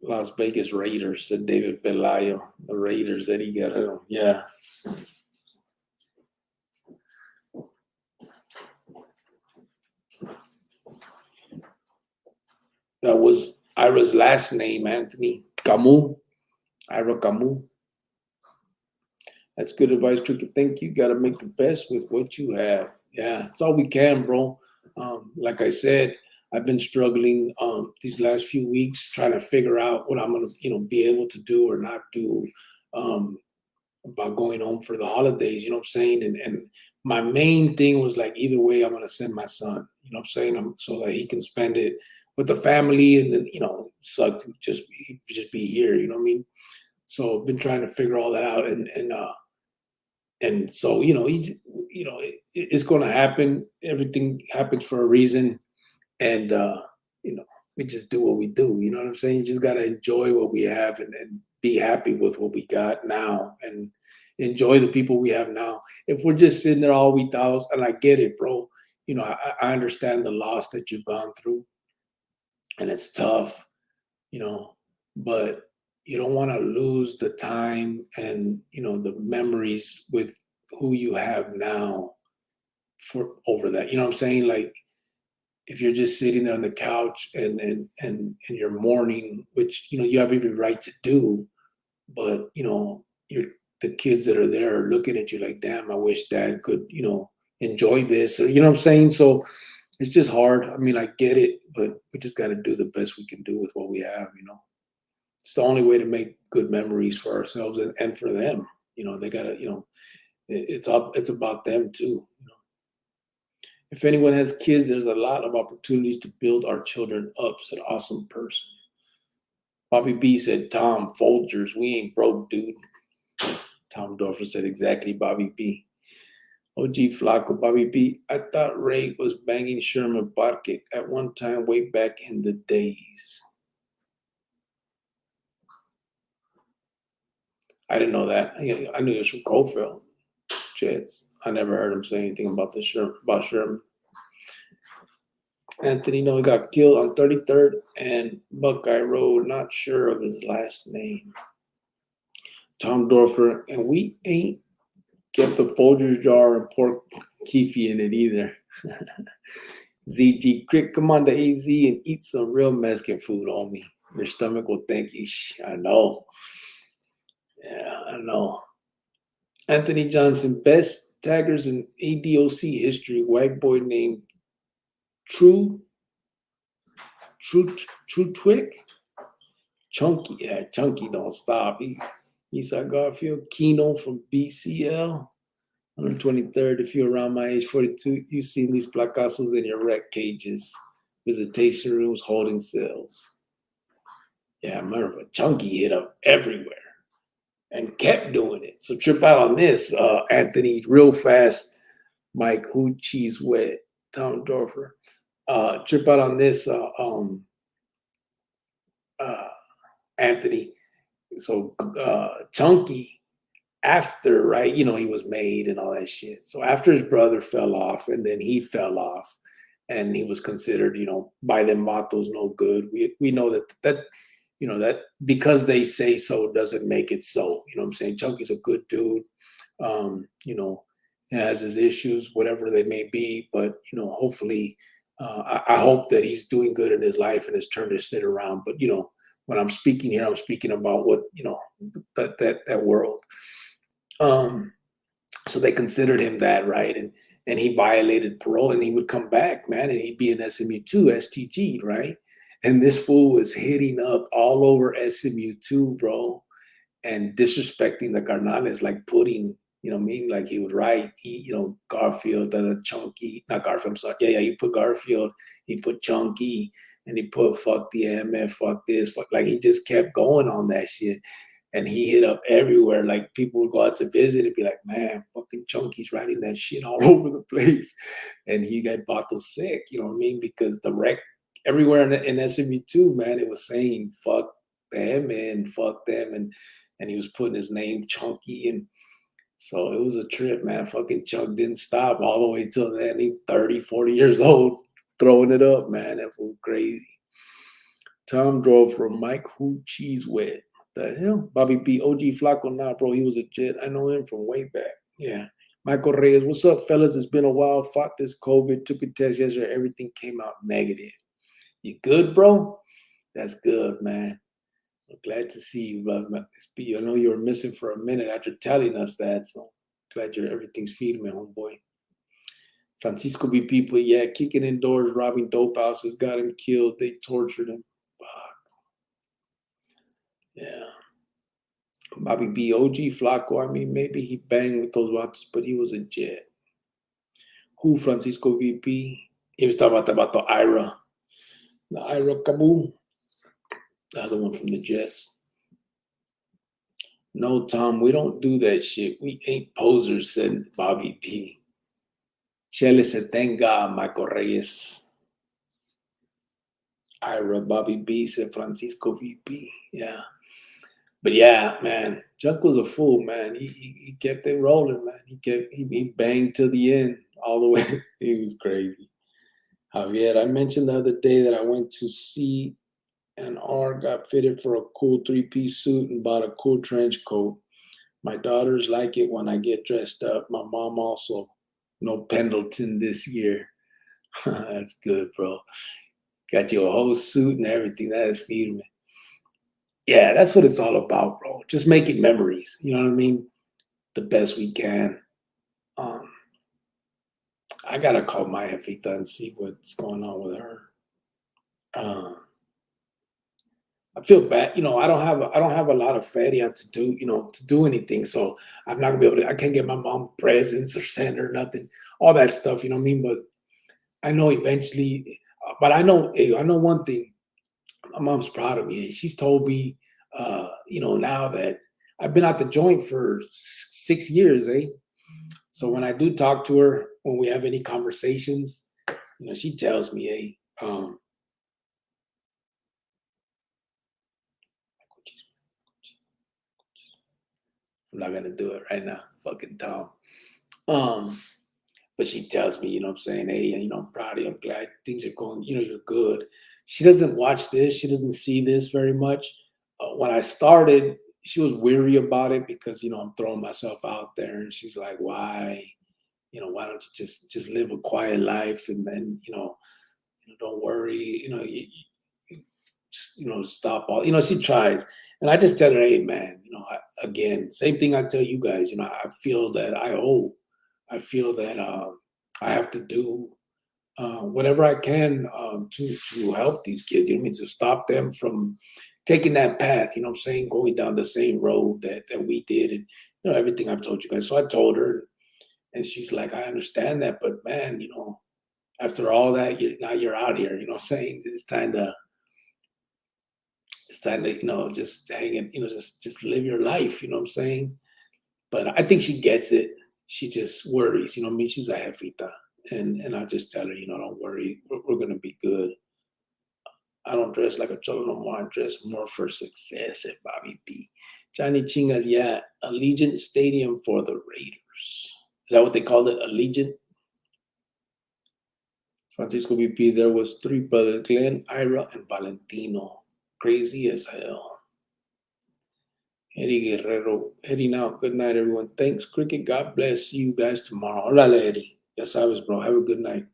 Las Vegas Raiders, said David Pelayo. The Raiders, Eddie Guerrero. Yeah. That was Ira's last name, Anthony. Camus. Ira Camus. That's good advice, Cricket. Thank you. Got to make the best with what you have. Yeah, it's all we can, bro. Like I said, I've been struggling these last few weeks trying to figure out what I'm gonna, be able to do or not do um, about going home for the holidays. You know what I'm saying? And my main thing was like, either way, I'm gonna send my son. You know what I'm saying? So that he can spend it with the family, and then suck just be here. You know what I mean? So I've been trying to figure all that out, and so it's going to happen. Everything happens for a reason, and you know we just do what we do. You know what I'm saying? You just got to enjoy what we have, and be happy with what we got now, and enjoy the people we have now. If we're just sitting there all we thought, and I get it, bro. I understand the loss that you've gone through, and it's tough, you know, but you don't want to lose the time and the memories with who you have now for over that. You know what I'm saying? Like, if you're just sitting there on the couch and you're mourning, which you have every right to do, but you're the kids that are there are looking at you like, damn, I wish dad could enjoy this, or you know what I'm saying. So it's just hard. I mean, I get it, but we just got to do the best we can do with what we have. It's the only way to make good memories for ourselves and for them. They gotta, it's about them too. If anyone has kids, there's a lot of opportunities to build our children up, said awesome person. Bobby B said, Tom Folgers, we ain't broke, dude. Tom Dorfer said exactly, Bobby B. OG Flacco, Bobby B. I thought Ray was banging Sherman Botkick at one time way back in the days. I didn't know that. I knew he was from Cofield. Jets. I never heard him say anything about Sherman. Anthony, no, he got killed on 33rd and Buckeye Road. Not sure of his last name. Tom Dorfer, and we ain't kept the Folgers jar and pork keefy in it either. ZG Crick, come on to AZ and eat some real Mexican food, homie. Your stomach will thank you. I know. Yeah, I know. Anthony Johnson, best taggers in ADOC history. White boy named True Twick. Chunky, yeah, Chunky don't stop. He saw Garfield Keno from BCL. 123rd, if you're around my age, 42, you've seen these placazos in your rec cages, visitation rooms, holding cells. Yeah, I remember, but Chunky hit up everywhere and kept doing it. So trip out on this, Anthony, real fast. Mike, who cheese wet? Tom Dorfer. Trip out on this, Anthony. So Chunky, after, right, he was made and all that shit. So after his brother fell off and then he fell off and he was considered, by them matos no good. We know that because they say so doesn't make it so. You know what I'm saying? Chunky's a good dude. He has his issues, whatever they may be, but hopefully, I hope that he's doing good in his life and has turned his shit around. But when I'm speaking here, I'm speaking about what that world. So they considered him that, right? And he violated parole, and he would come back, man, and he'd be in SMU2, STG, right? And this fool was hitting up all over SMU2, bro, and disrespecting the Carnales, like putting, you know what I mean? Like he would write, Garfield, Chunky, not Garfield, I'm sorry. Yeah, he put Garfield, he put Chunky, and he put fuck the MF, fuck this, fuck, like he just kept going on that shit. And he hit up everywhere. Like people would go out to visit and be like, man, fucking Chunky's writing that shit all over the place. And he got bottle sick, you know what I mean? Because the rec everywhere in SMU2, man, it was saying fuck them and fuck them. And he was putting his name Chunky. And so it was a trip, man. Fucking Chunk didn't stop all the way till then. He 30, 40 years old, throwing it up, man. That was crazy. Tom drove from Mike Who Cheese Wet. The hell? Bobby B. OG Flacco, nah, bro. He was a jet. I know him from way back. Yeah. Michael Reyes, what's up, fellas? It's been a while. Fought this COVID. Took a test yesterday. Everything came out negative. You good, bro? That's good, man. I'm glad to see you, brother. I know you were missing for a minute after telling us that, so glad everything's feeding me, homeboy. Francisco B. People, yeah, kicking indoors, robbing dope houses, got him killed. They tortured him. Fuck. Yeah. Bobby B. OG Flaco, I mean, maybe he banged with those vatos, but he was a jet. Who, Francisco VP? He was talking about the IRA. The IRA Kaboom. The other one from the Jets. No, Tom, we don't do that shit. We ain't posers, said Bobby B. Chele se tenga, Michael Reyes. Ira, Bobby B, said Francisco VP. Yeah. But yeah, man, Chuck was a fool, man. He kept it rolling, man. He banged to the end all the way. He was crazy. Javier, I mentioned the other day that I went to see and R got fitted for a cool three-piece suit and bought a cool trench coat. My daughters like it when I get dressed up. My mom also. No Pendleton this year. That's good, bro. Got you a whole suit and everything. That is feeding me. Yeah, that's what it's all about, bro. Just making memories. You know what I mean? The best we can. Um, I gotta call my jefita and see what's going on with her. Uh, I feel bad, I don't have a lot of feria to do, to do anything. So I'm not gonna be able to. I can't get my mom presents or send her nothing, all that stuff. You know what I mean? But I know eventually. But I know one thing. My mom's proud of me. She's told me, now that I've been out the joint for 6 years, eh? So when I do talk to her, when we have any conversations, she tells me, hey, I'm not gonna do it right now, fucking Tom. Um, but she tells me, I'm saying, hey, I'm proud of you. I'm glad things are going, you're good. She doesn't watch this. She doesn't see this very much. When I started, she was weary about it because, I'm throwing myself out there. And she's like, why? Why don't you just live a quiet life and then, don't worry, stop all, she tries. And I just tell her, hey, man, again, same thing I tell you guys, I feel that I feel that I have to do whatever I can to help these kids. You know what I mean? To stop them from taking that path. You know what I'm saying? Going down the same road that we did, and everything I've told you guys. So I told her, and she's like, I understand that, but man, after all that, now you're out here. You know what I'm saying? It's time to just hang it. Just live your life. You know what I'm saying? But I think she gets it. She just worries. You know what I mean? She's a jefita. And I just tell her, don't worry, we're gonna be good. I don't dress like a cholo no more. I dress more for success at Bobby B. Johnny Chingas, yeah, Allegiant Stadium for the Raiders. Is that what they called it? Allegiant? Francisco BP, there was three brothers, Glenn, Ira, and Valentino. Crazy as hell. Eddie Guerrero, heading out. Good night, everyone. Thanks, Cricket. God bless. See you guys tomorrow. Hola, Eddie. Ya sabes, bro. Have a good night.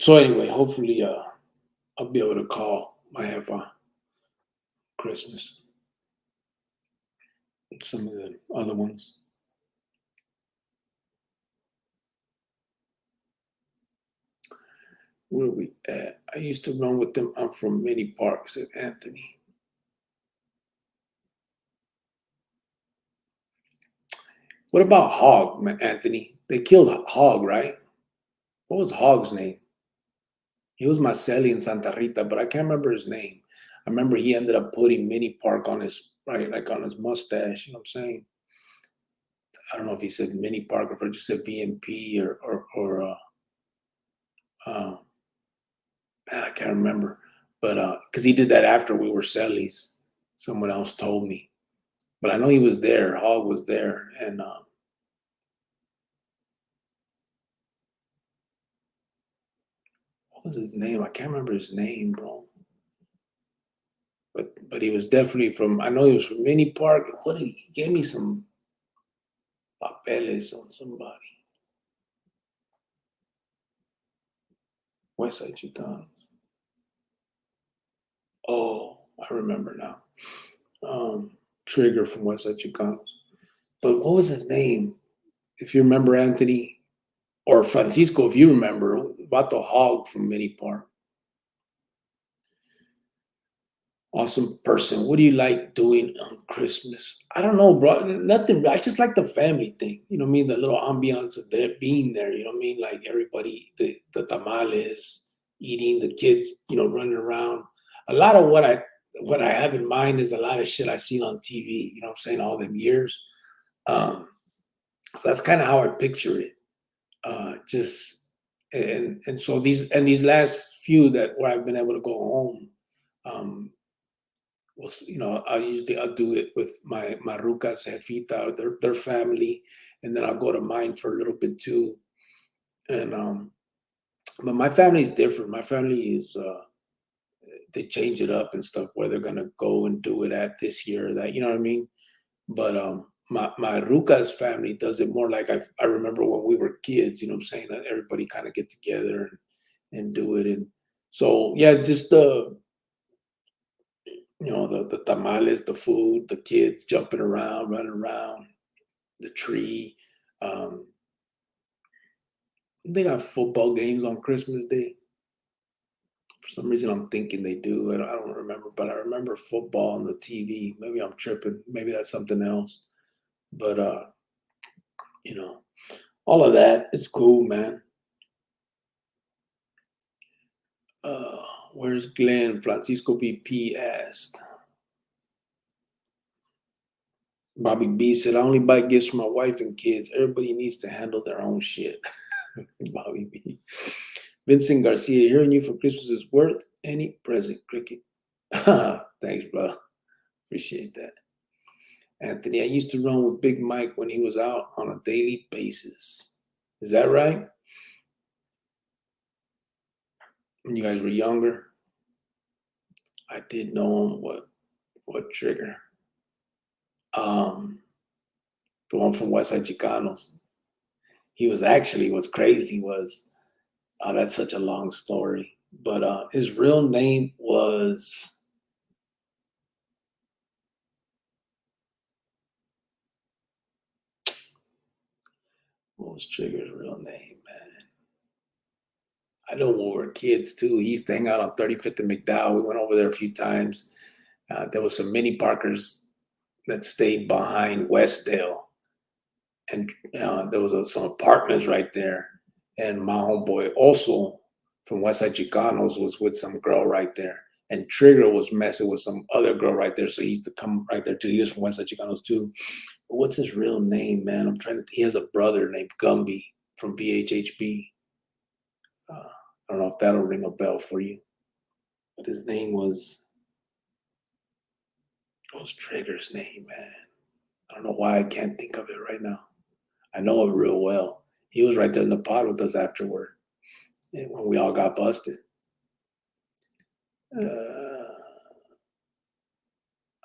So anyway, hopefully I'll be able to call my jefa Christmas. Some of the other ones. Where are we at? I used to run with them. I'm from many parks at Anthony. What about Hog, Anthony? They killed Hog, right? What was Hog's name? He was Marcelli in Santa Rita, but I can't remember his name. I remember he ended up putting Mini Park on his like on his mustache. You know what I'm saying? I don't know if he said Mini Park or if he just said VMP or man, I can't remember. But because he did that after we were Sellies, someone else told me. But I know he was there. Hog was there, and what was his name? I can't remember his name, bro. But he was definitely from. I know he was from Mini Park. What did he gave me some papeles on somebody. West Side Chicanos. Oh, I remember now. Trigger from West Side Chicanos. But what was his name? if you remember Anthony or Francisco, if you remember about the hog from Mini Park. Awesome person. What do you like doing on Christmas? I don't know, bro. Nothing. I just like the family thing. You know what I mean? The little ambiance of there being there. You know what I mean? Like everybody, the tamales, eating, the kids, running around. A lot of what I have in mind is a lot of shit I seen on TV. You know what I'm saying? All them years. Um, so that's kind of how I picture it. Just and so these last few that where I've been able to go home. Well, I'll do it with my rucas, jefita, their family, and then I'll go to mine for a little bit too. And but my family is different. My family is they change it up and stuff where they're gonna go and do it at this year or that. You know what I mean? But my rucas family does it more like I remember when we were kids. You know what I'm saying? That everybody kind of get together and do it. And so yeah, just the tamales, the food, the kids jumping around, running around, the tree. Um, they got football games on Christmas Day. For some reason, I'm thinking they do. I don't remember, but I remember football on the TV. Maybe I'm tripping. Maybe that's something else. But you know, all of that is cool, man. Uh, where's Glenn? Francisco VP asked. Bobby B said, I only buy gifts for my wife and kids. Everybody needs to handle their own shit. Bobby B. Vincent Garcia, hearing you for Christmas is worth any present, Cricket. Thanks, bro. Appreciate that. Anthony, I used to run with Big Mike when he was out on a daily basis. Is that right? When you guys were younger? I did know him. What trigger? The one from West Side Chicanos. He was actually, what's crazy was, that's such a long story. But his real name was, what was Trigger's real name, man? I know when we were kids too. He used to hang out on 35th and McDowell. We went over there a few times. There was some mini Parkers that stayed behind Westdale, and there was some apartments right there. And my homeboy also from Westside Chicanos was with some girl right there. And Trigger was messing with some other girl right there, so he used to come right there too. He was from Westside Chicanos too. But what's his real name, man? I'm trying to. He has a brother named Gumby from VHHB. I don't know if that'll ring a bell for you, but his name was. What was Trigger's name, man? I don't know why I can't think of it right now. I know it real well. He was right there in the pod with us afterward, and when we all got busted.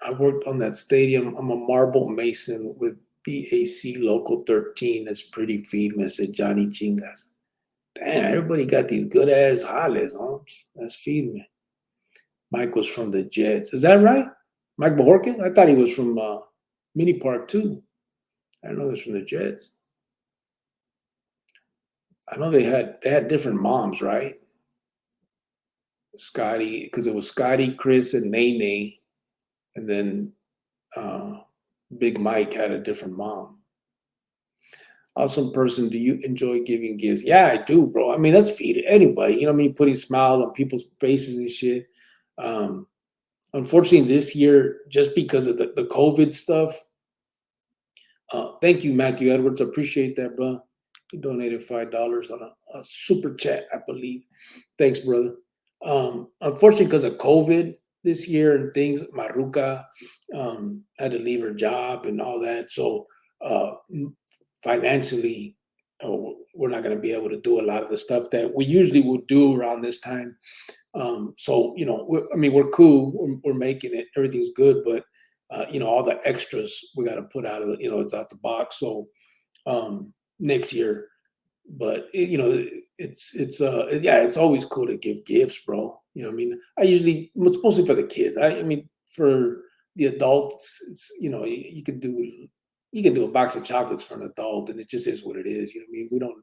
I worked on that stadium. I'm a marble mason with BAC Local 13. That's pretty famous at Johnny Chingas. Damn, everybody got these good ass jales, huh? That's feeding me. Mike was from the Jets. Is that right? Mike Bajorquez? I thought he was from Mini Park too. I don't know he was from the Jets. I know they had different moms, right? Scotty, because it was Scotty, Chris, and Nene, and then Big Mike had a different mom. Awesome person. Do you enjoy giving gifts? Yeah, I do, bro. I mean, that's feed anybody. You know what I mean? Putting smiles on people's faces and shit. Unfortunately, this year, just because of the COVID stuff. Thank you, Matthew Edwards. Appreciate that, bro. You donated $5 on a super chat, I believe. Thanks, brother. Unfortunately, because of COVID this year and things, Maruca had to leave her job and all that. So financially, we're not going to be able to do a lot of the stuff that we usually would do around this time. So, we're cool. We're making it. Everything's good. But, all the extras we got to put out of it, it's out the box. So next year, but it's always cool to give gifts, bro. You know what I mean? It's mostly for the kids. I mean, for the adults, it's, you could do you can do a box of chocolates for an adult, and it just is what it is. You know what I mean? We don't.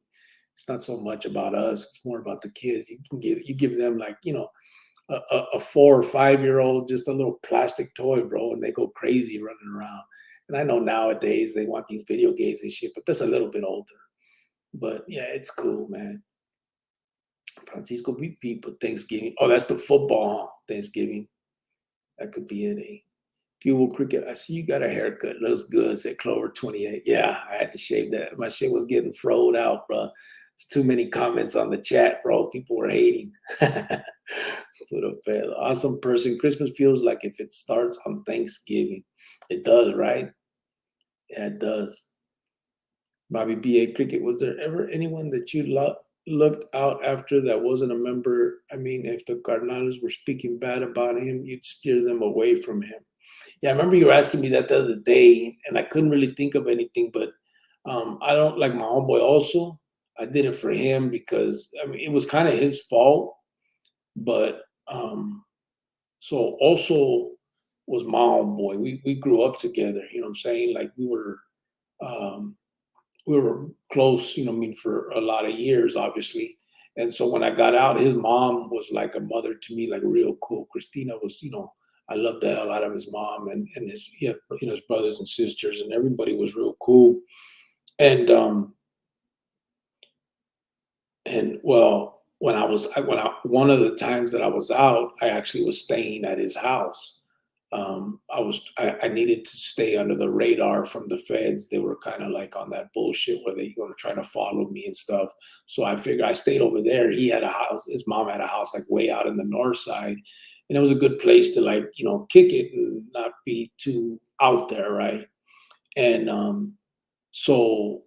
It's not so much about us. It's more about the kids. You give them like a 4 or 5 year old just a little plastic toy, bro, and they go crazy running around. And I know nowadays they want these video games and shit, but that's a little bit older. But yeah, it's cool, man. Francisco, we people Thanksgiving. Oh, that's the football Thanksgiving. That could be it. Eh? Fuel Cricket. I see you got a haircut. Looks good. Said Clover 28. Yeah, I had to shave that. My shit was getting froed out, bro. There's too many comments on the chat, bro. People were hating. Put up there. Awesome person. Christmas feels like if it starts on Thanksgiving. It does, right? Yeah, it does. Bobby B.A. Cricket. Was there ever anyone that you looked out after that wasn't a member? I mean, if the Cardinals were speaking bad about him, you'd steer them away from him. Yeah, I remember you were asking me that the other day, and I couldn't really think of anything. But I don't like my homeboy. Also, I did it for him because I mean it was kind of his fault. But so also was my homeboy. We grew up together. You know what I'm saying? Like um, we were close. You know what I mean, for a lot of years, obviously. And so when I got out, his mom was like a mother to me, like real cool. Christina was, I loved the hell out of his mom and his, yeah, his brothers and sisters, and everybody was real cool. And well, one of the times that I was out, I actually was staying at his house. I needed to stay under the radar from the feds. They were kind of like on that bullshit where they going to try to follow me and stuff. So I figured I stayed over there. He had a house. His mom had a house like way out in the north side, and it was a good place to like kick it and not be too out there, right? And so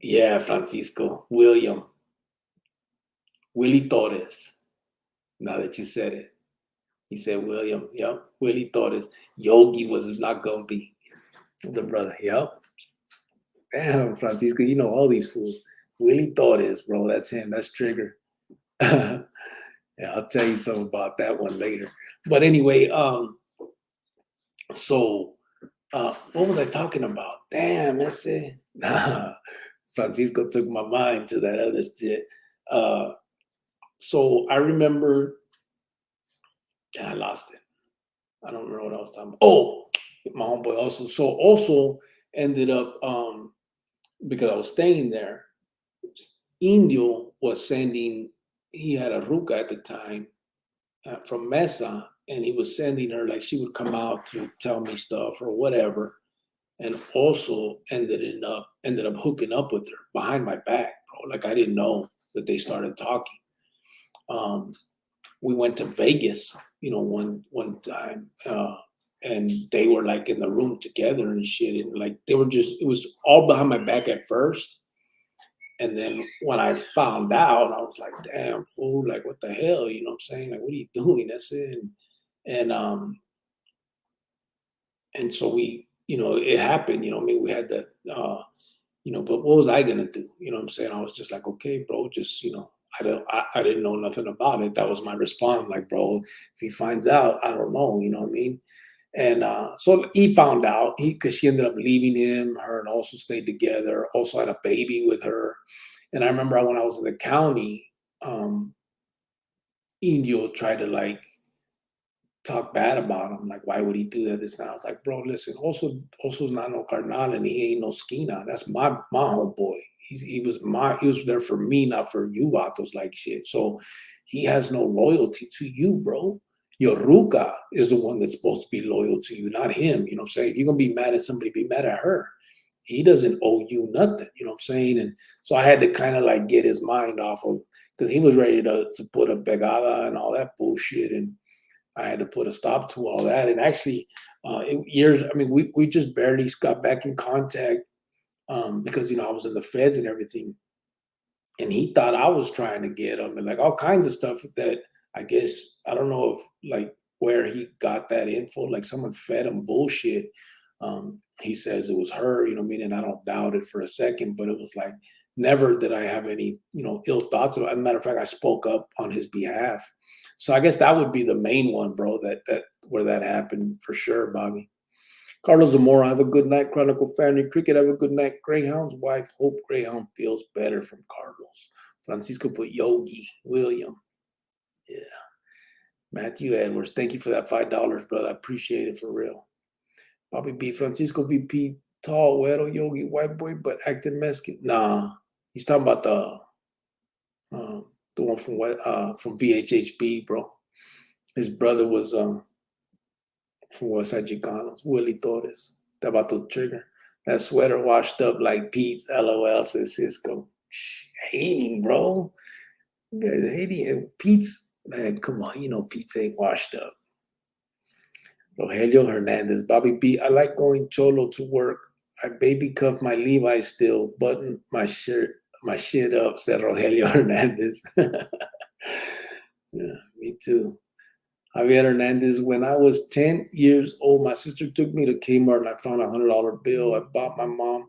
yeah, Francisco, Willie Torres. Now that you said it. He said William. Yep. Willie Torres. Yogi was not gonna be the brother. Yep. Damn, Francisco, you know all these fools. Willie Torres, bro. That's him. That's Trigger. Yeah, I'll tell you something about that one later. But anyway, so what was I talking about? Damn, that's it. Francisco took my mind to that other shit. So I remember, and I lost it. I don't remember what I was talking about. Oh, my homeboy also. So also ended up because I was staying there. Indio was sending. He had a ruca at the time from Mesa, and he was sending her like she would come out to tell me stuff or whatever, and also ended up hooking up with her behind my back, bro. Like I didn't know that they started talking. We went to Vegas, one time, and they were like in the room together and shit, and like they were just it was all behind my back at first, and then when I found out, I was like, damn fool, like what the hell, you know what I'm saying? Like, what are you doing? That's it. And so we, it happened, I mean, we had that but what was I gonna do? You know what I'm saying? I was just like, okay, bro, just I didn't know nothing about it. That was my response. Like, bro, if he finds out, I don't know, you know what I mean? And so he found out because she ended up leaving him, her and also stayed together, also had a baby with her. And I remember when I was in the county, Indio tried to like talk bad about him. Like, why would he do that? This and I was like, bro, listen, also's not no carnal and he ain't no skina. That's my homeboy. He was there for me, not for you vatos like shit. So he has no loyalty to you, bro. Your ruca is the one that's supposed to be loyal to you, not him. You know what I'm saying? If you're gonna be mad at somebody, be mad at her. He doesn't owe you nothing, you know what I'm saying? And so I had to kind of like get his mind off of because he was ready to put a pegada and all that bullshit. And I had to put a stop to all that. And actually, years, I mean, we just barely got back in contact because, I was in the feds and everything. And he thought I was trying to get him and like all kinds of stuff that I guess, I don't know if like where he got that info, like someone fed him bullshit. He says it was her, you know what I mean? And I don't doubt it for a second, but it was like, never did I have any, ill thoughts about it. As a matter of fact, I spoke up on his behalf. So I guess that would be the main one, bro, that where that happened for sure, Bobby. Carlos Zamora, have a good night. Chronicle family. Cricket, have a good night. Greyhound's wife, hope Greyhound feels better from Carlos. Francisco put Yogi. William. Yeah. Matthew Edwards, thank you for that $5, brother. I appreciate it for real. Bobby B. Francisco VP, tall, güero, Yogi, white boy, but acting Mexican. Nah, he's talking about the one from VHHB, bro. His brother was from West Side Chicanos, Willie Torres. That about the trigger. That sweater washed up like Pete's. LOL, says Cisco. Hating, bro. You guys hating. Pete's, man, come on. You know Pete's ain't washed up. Rogelio Hernandez, Bobby B. I like going cholo to work. I baby cuff my Levi's still, button my shit up, said Rogelio Hernandez. Yeah, me too. Javier Hernandez, when I was 10 years old, my sister took me to Kmart and I found a $100 bill. I bought my mom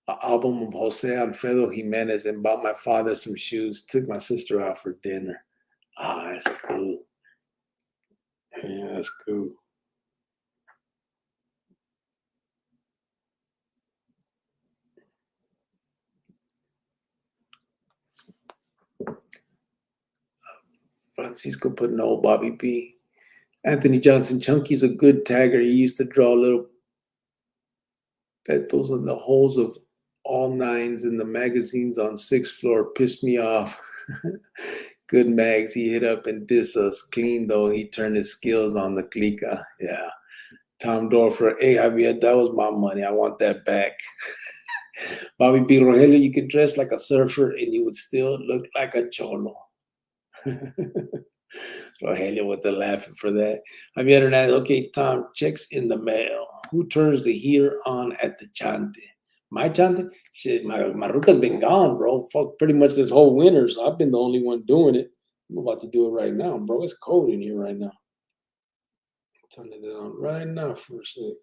an album of Jose Alfredo Jimenez and bought my father some shoes. Took my sister out for dinner. Ah, that's cool. Yeah, that's cool. Francisco put no, Bobby B. Anthony Johnson, Chunky's a good tagger. He used to draw little petos in the holes of all nines in the magazines on 6th floor. Pissed me off. Good mags. He hit up and diss us. Clean though. He turned his skills on the clica. Yeah. Tom Dorfer, hey Javier, that was my money. I want that back. Bobby B. Rogelio, you could dress like a surfer and you would still look like a cholo. Rogelio with the laughing for that. Javier Hernandez, okay, Tom, checks in the mail. Who turns the heater on at the chante? My chante? Shit, my ruca's been gone, bro. Fuck, pretty much this whole winter, so I've been the only one doing it. I'm about to do it right now, bro. It's cold in here right now. Turning it on right now for a sec.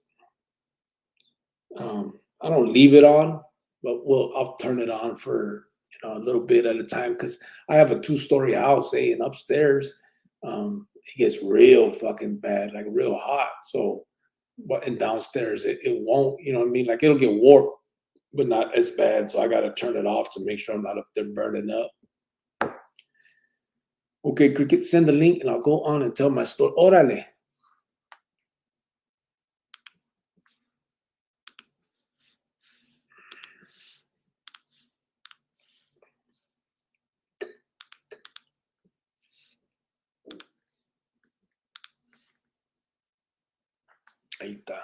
I don't leave it on, but I'll turn it on for a little bit at a time because I have a 2-story house, and upstairs it gets real fucking bad, like real hot. So, and downstairs it won't, you know what I mean? Like it'll get warped, but not as bad. So I got to turn it off to make sure I'm not up there burning up. Okay, Cricket, send the link and I'll go on and tell my story. Órale. Ahí está.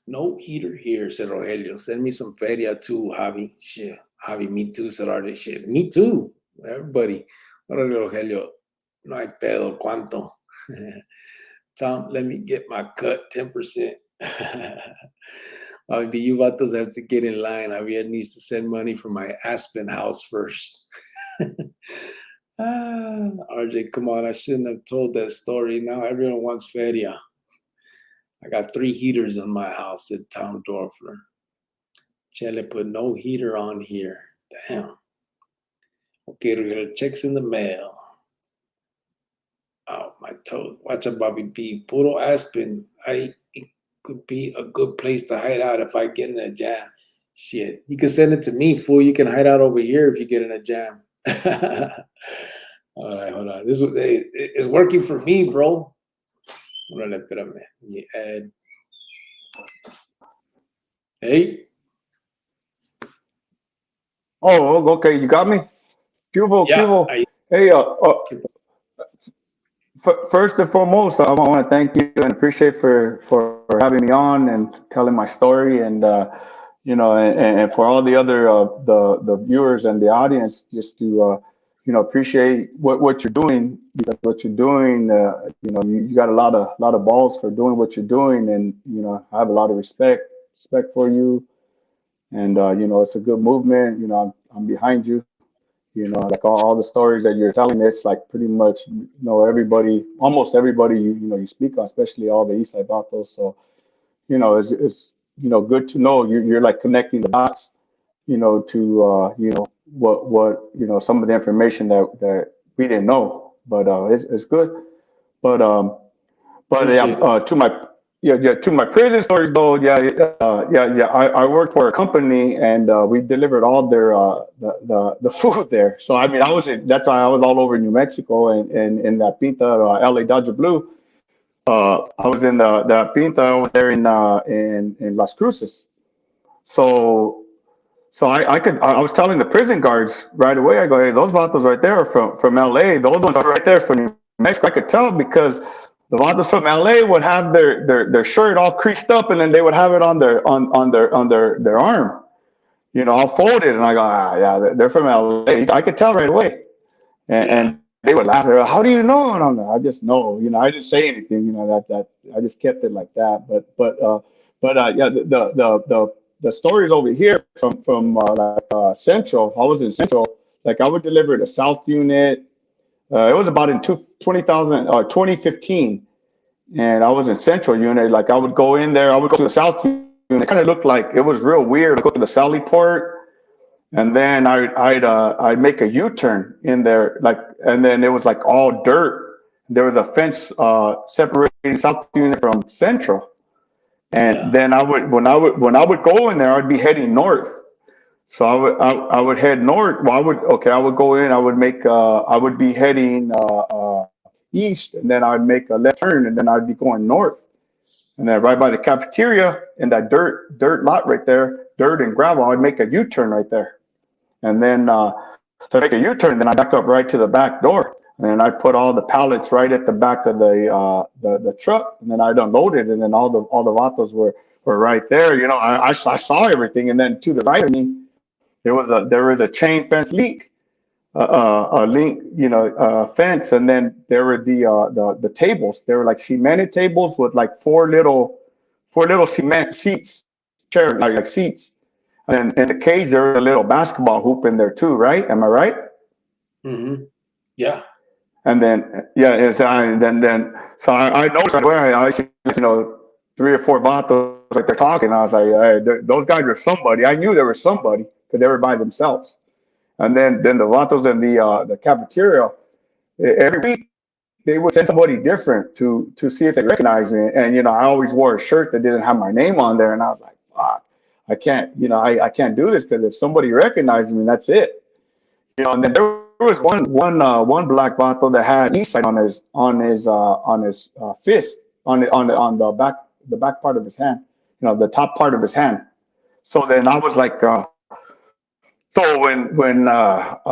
No heater here, said Rogelio. Send me some feria too, Javi. Shit. Javi, me too, said Arte. Shit, me too. Everybody. Órale, Rogelio. No hay pedo. ¿Cuánto? Tom, let me get my cut, 10%. Javi, you vatos have to get in line. Javier needs to send money for my Aspen house first. RJ, come on. I shouldn't have told that story. Now everyone wants feria. I got 3 heaters in my house, said Tom Dorfler. Chele put no heater on here. Damn. Okay, we're gonna checks in the mail. Oh, my toe. Watch out, Bobby B. Puro Aspen. It could be a good place to hide out if I get in a jam. Shit. You can send it to me, fool. You can hide out over here if you get in a jam. All right, hold on. It's working for me, bro. Let me add. Hey.
Oh, okay. You got me? Cubo,
Yeah.
Cubo. Hey, first and foremost, I want to thank you and appreciate for having me on and telling my story, and and for all the other the viewers and the audience, just to appreciate what you're doing, because what you're doing, you got a lot of balls for doing what you're doing, and I have a lot of respect for you, and it's a good movement. I'm behind you. Like all the stories that you're telling, it's like pretty much, everybody, almost everybody you speak on, especially all the East Side Vatos. So, it's good to know you're like connecting the dots, to what some of the information that we didn't know, but it's good. But
Appreciate it.
to my yeah. To my prison stories, though, yeah. I worked for a company, and we delivered all their the food there. So I mean, that's why I was all over New Mexico and in that Pinta, LA Dodger Blue. I was in the Pinta over there in Las Cruces. So I was telling the prison guards right away. I go, hey, those vatos right there are from LA. Those ones are right there from New Mexico. I could tell because the vatos from LA would have their shirt all creased up, and then they would have it on their arm, all folded. And I go, yeah, they're from LA. I could tell right away. And they would laugh. They're like, how do you know? And I'm like, I just know. I didn't say anything. That I just kept it like that. Yeah, the stories over here from Central. I was in Central. Like I would deliver the South unit. It was about in 2015, and I was in Central unit. Like I would go in there. I would go to the South unit. It kind of looked like it was real weird. I'd go to the Sally Port, and then I'd make a U-turn in there. And then it was like all dirt. There was a fence separating South unit from Central. And then when I would go in there, I'd be heading north. So I would head north. Well, I would go in. I would be heading east, and then I'd make a left turn, and then I'd be going north. And then right by the cafeteria in that dirt lot right there, dirt and gravel, I'd make a U-turn right there. And then to make a U-turn, then I back up right to the back door. And then I put all the pallets right at the back of the truck, and then I'd unload it, and then all the vatos were right there. I saw everything, and then to the right of me, there was a chain fence leak, a link, fence, and then there were the tables. They were like cemented tables with like four little cement seats, chair like seats, and in the cage there was a little basketball hoop in there too, right? Am I right?
Mm-hmm. Yeah.
And then so I noticed right away. I see 3 or 4 vatos like they're talking. I was like, hey, those guys are somebody. I knew they were somebody because they were by themselves. And then the vatos in the cafeteria, every week they would send somebody different to see if they recognize me. And I always wore a shirt that didn't have my name on there, and I was like, fuck, I can't I can't do this because if somebody recognizes me, that's it. And then there was one black vato that had east side on his fist on the back part of his hand, the top part of his hand. So then I was like, so when I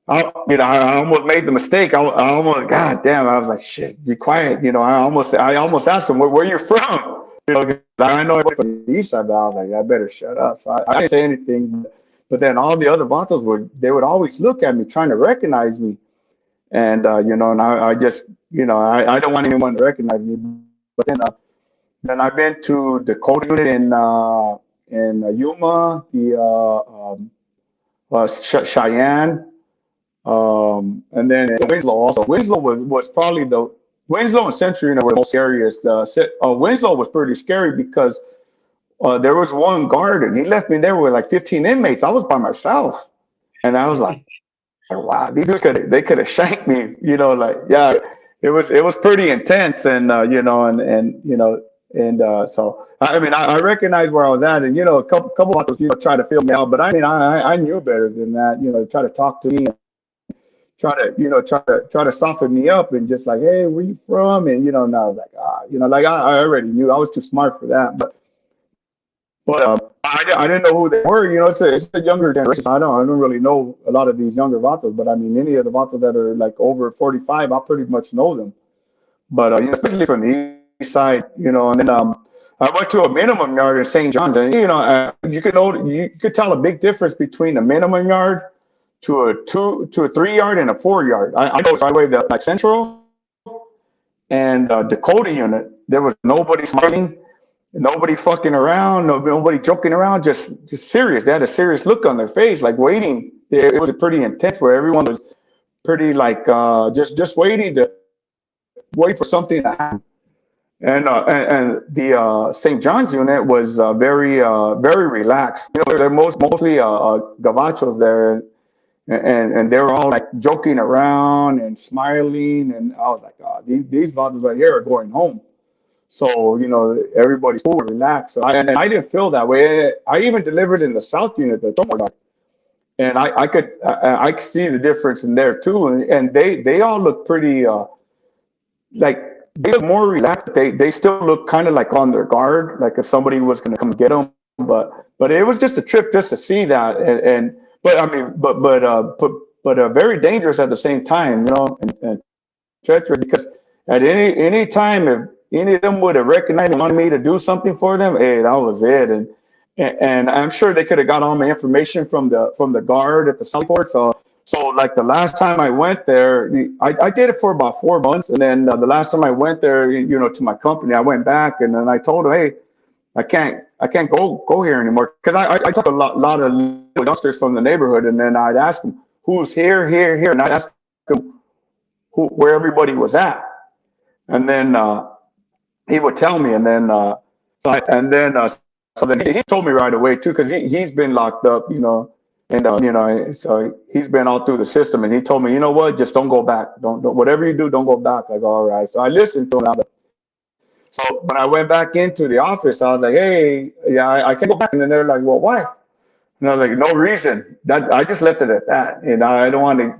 almost made the mistake. I almost, God damn, I was like, shit, be quiet. I almost asked him, where you from? I know everybody from the east side, but I was like, I better shut up. So I didn't say anything. But then all the other vatos would always look at me, trying to recognize me. And, and I just, I don't want anyone to recognize me. But then I've been to the Dakota unit in Yuma, Cheyenne, and then in Winslow also. Winslow was probably Winslow and Century were the most scariest. Winslow was pretty scary because there was one guard and he left me there with like 15 inmates. I was by myself, and I was like, wow, these dudes could have shanked me. It was pretty intense, and so I mean I recognized where I was at, and a couple of people try to feel me out, but I mean I knew better than that. Try to talk to me, try to soften me up, and just like, hey, where you from? And and I was like, I already knew. I was too smart for that, but I didn't know who they were. It's a younger generation. I don't really know a lot of these younger vatos, but I mean any of the vatos that are like over 45, I pretty much know them. But especially from the east side, and then I went to a minimum yard in St. John's, and you could tell a big difference between a minimum yard to a 3 yard and a 4 yard. I know right away that like Central and Dakota unit, there was nobody smiling, nobody fucking around, nobody joking around, just serious. They had a serious look on their face, like waiting. It was pretty intense, where everyone was pretty like just wait for something to happen. And the St. John's unit was very relaxed. They're mostly gabachos there, and they were all like joking around and smiling. And I was like, oh, these vatos right here are going home. So, everybody's cool and relaxed. So and I didn't feel that way. I even delivered in the South unit, the Tomahawk, and I could see the difference in there too. And they all look pretty, like, they look more relaxed. They still look kind of like on their guard, like if somebody was going to come get them. But it was just a trip just to see that. And but I mean, but very dangerous at the same time, and treacherous, because at any time, if any of them would have recognized and wanted me to do something for them, hey, that was it. And I'm sure they could have got all my information from the guard at the Southport. So like the last time I went there, I did it for about 4 months, and then the last time I went there, to my company, I went back and then I told them, hey, I can't go here anymore, because I talked to a lot of youngsters from the neighborhood, and then I'd ask them who's here, and I'd ask them where everybody was at, and then he would tell me, and then so then he told me right away too, because he's been locked up, and so he's been all through the system, and he told me, you know what, just don't go back, don't whatever you do, don't go back. I go, all right. So I listened to him. So when I went back into the office, I was like, hey, yeah, I can't go back, and then they're like, well, why? And I was like, no reason. That I just left it at that, and I don't want to,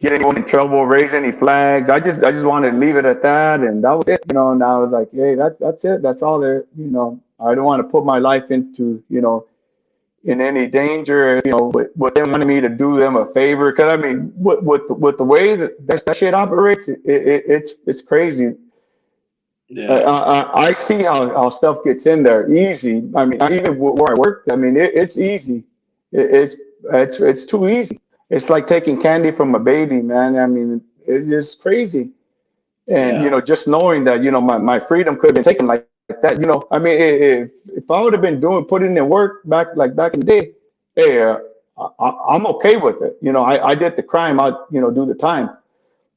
get anyone in trouble, raise any flags. I just wanted to leave it at that, and that was it, And I was like, hey, that's it. That's all there. I don't want to put my life into, in any danger, with them wanting me to do them a favor. Because I mean, with the way that shit operates, it's crazy. Yeah. I see how stuff gets in there easy. I mean, even where I work, I mean, it's easy. It's too easy. It's like taking candy from a baby, man. I mean, it's just crazy. And just knowing that, my freedom could have been taken like that. I mean, if I would have been putting in work back in the day, hey, I'm okay with it. I did the crime, I'd do the time.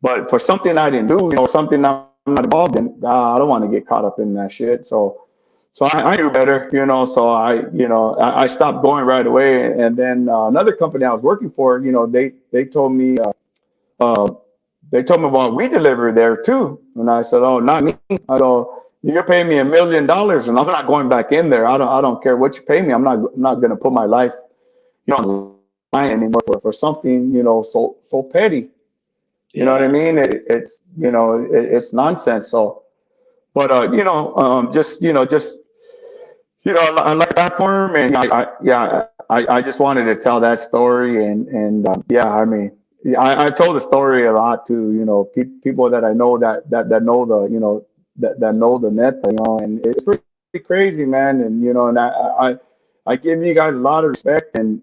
But for something I didn't do, something I'm not involved in, I don't want to get caught up in that shit. So I knew better, So I stopped going right away. And then another company I was working for, they told me about we deliver there too. And I said, oh, not me. I go, you're paying me $1 million, and I'm not going back in there. I don't care what you pay me. I'm not going to put my life, on the line anymore for something, so petty. You know what I mean? It's nonsense. So, but just I like that form, and I just wanted to tell that story, and I mean, I've told the story a lot to people that I know that know the that know the net, and it's pretty crazy, man. And and I give you guys a lot of respect, and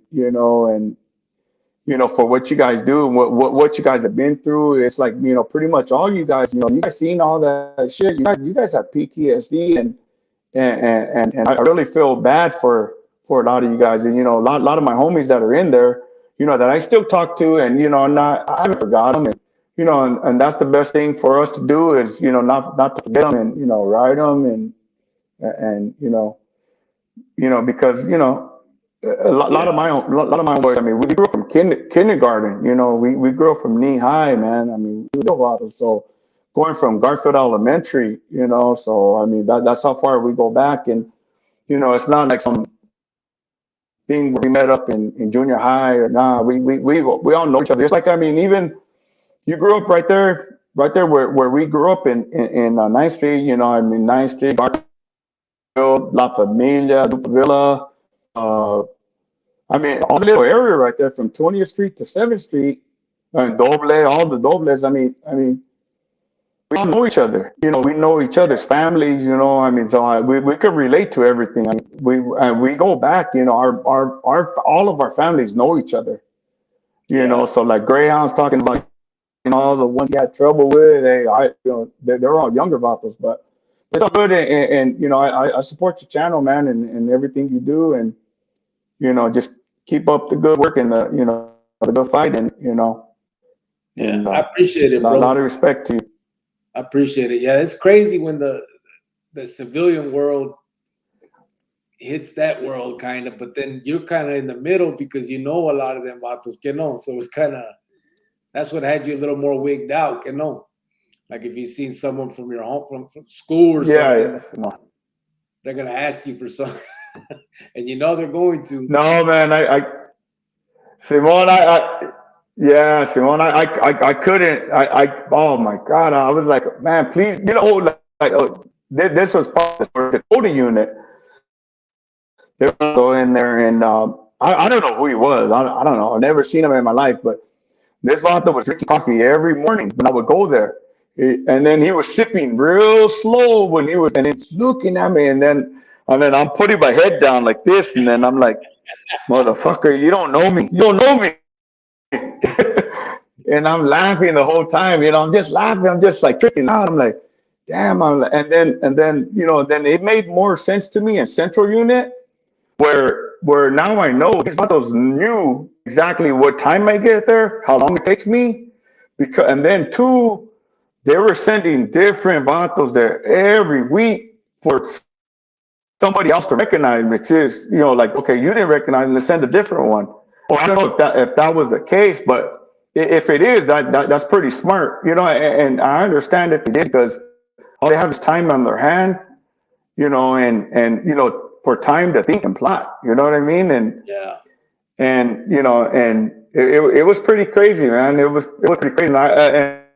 for what you guys do and what you guys have been through. It's like, pretty much all you guys, you guys seen all that shit. You guys have PTSD, and I really feel bad for a lot of you guys. And, a lot of my homies that are in there, that I still talk to, and, I haven't forgot them. And, and that's the best thing for us to do is, not to forget them, and, write them, and because, a lot of my own boys. I mean, we grew up from kindergarten. We grew up from knee high, man. I mean, so going from Garfield Elementary, So I mean, that's how far we go back, and it's not like some thing where we met up in junior high or nah. We all know each other. It's like, I mean, even you grew up right there where we grew up in 9th Street. I mean, 9th Street, Garfield, La Familia, Villa. I mean, all the little area right there from 20th Street to 7th Street, and Doble, all the Dobles. I mean, we all know each other. We know each other's families. I mean, so we could relate to everything. I mean, we go back. Our all of our families know each other. So like Greyhound's talking about, all the ones he had trouble with. They're all younger vatos, but it's all good. And I support your channel, man, and everything you do, and just keep up the good work and the good fighting, And,
I appreciate it, bro.
A lot of respect to you.
I appreciate it. Yeah, it's crazy when the civilian world hits that world, kind of, but then you're kind of in the middle because a lot of them vatos, so it's kind of, that's what had you a little more wigged out, Like if you seen someone from your home, from school or
Yeah,
something,
yes. No.
they're gonna ask you for something, and you know they're going to.
No, man, Simone, yeah, Simone, I couldn't, oh my God, I was like, man, please, this was part of the coding unit. They were go in there, and I don't know who he was. I don't know. I've never seen him in my life, but this vato was drinking coffee every morning when I would go there. And then he was sipping real slow when he was, and he's looking at me, and then I'm putting my head down like this, and then I'm like, motherfucker, you don't know me. You don't know me. And I'm laughing the whole time. I'm just laughing. I'm just like tripping out. I'm like, damn. And then then it made more sense to me in Central Unit, where now I know these vatos knew exactly what time I get there, how long it takes me, and then two, they were sending different vatos there every week for somebody else to recognize me. It's just, like, okay, you didn't recognize me, let's send a different one. Well, I don't know if that was the case, but if it is, that's pretty smart, and I understand that they did, because all they have is time on their hand, and for time to think and plot, you know what I mean? And
Yeah.
and it was pretty crazy, man. It was pretty crazy.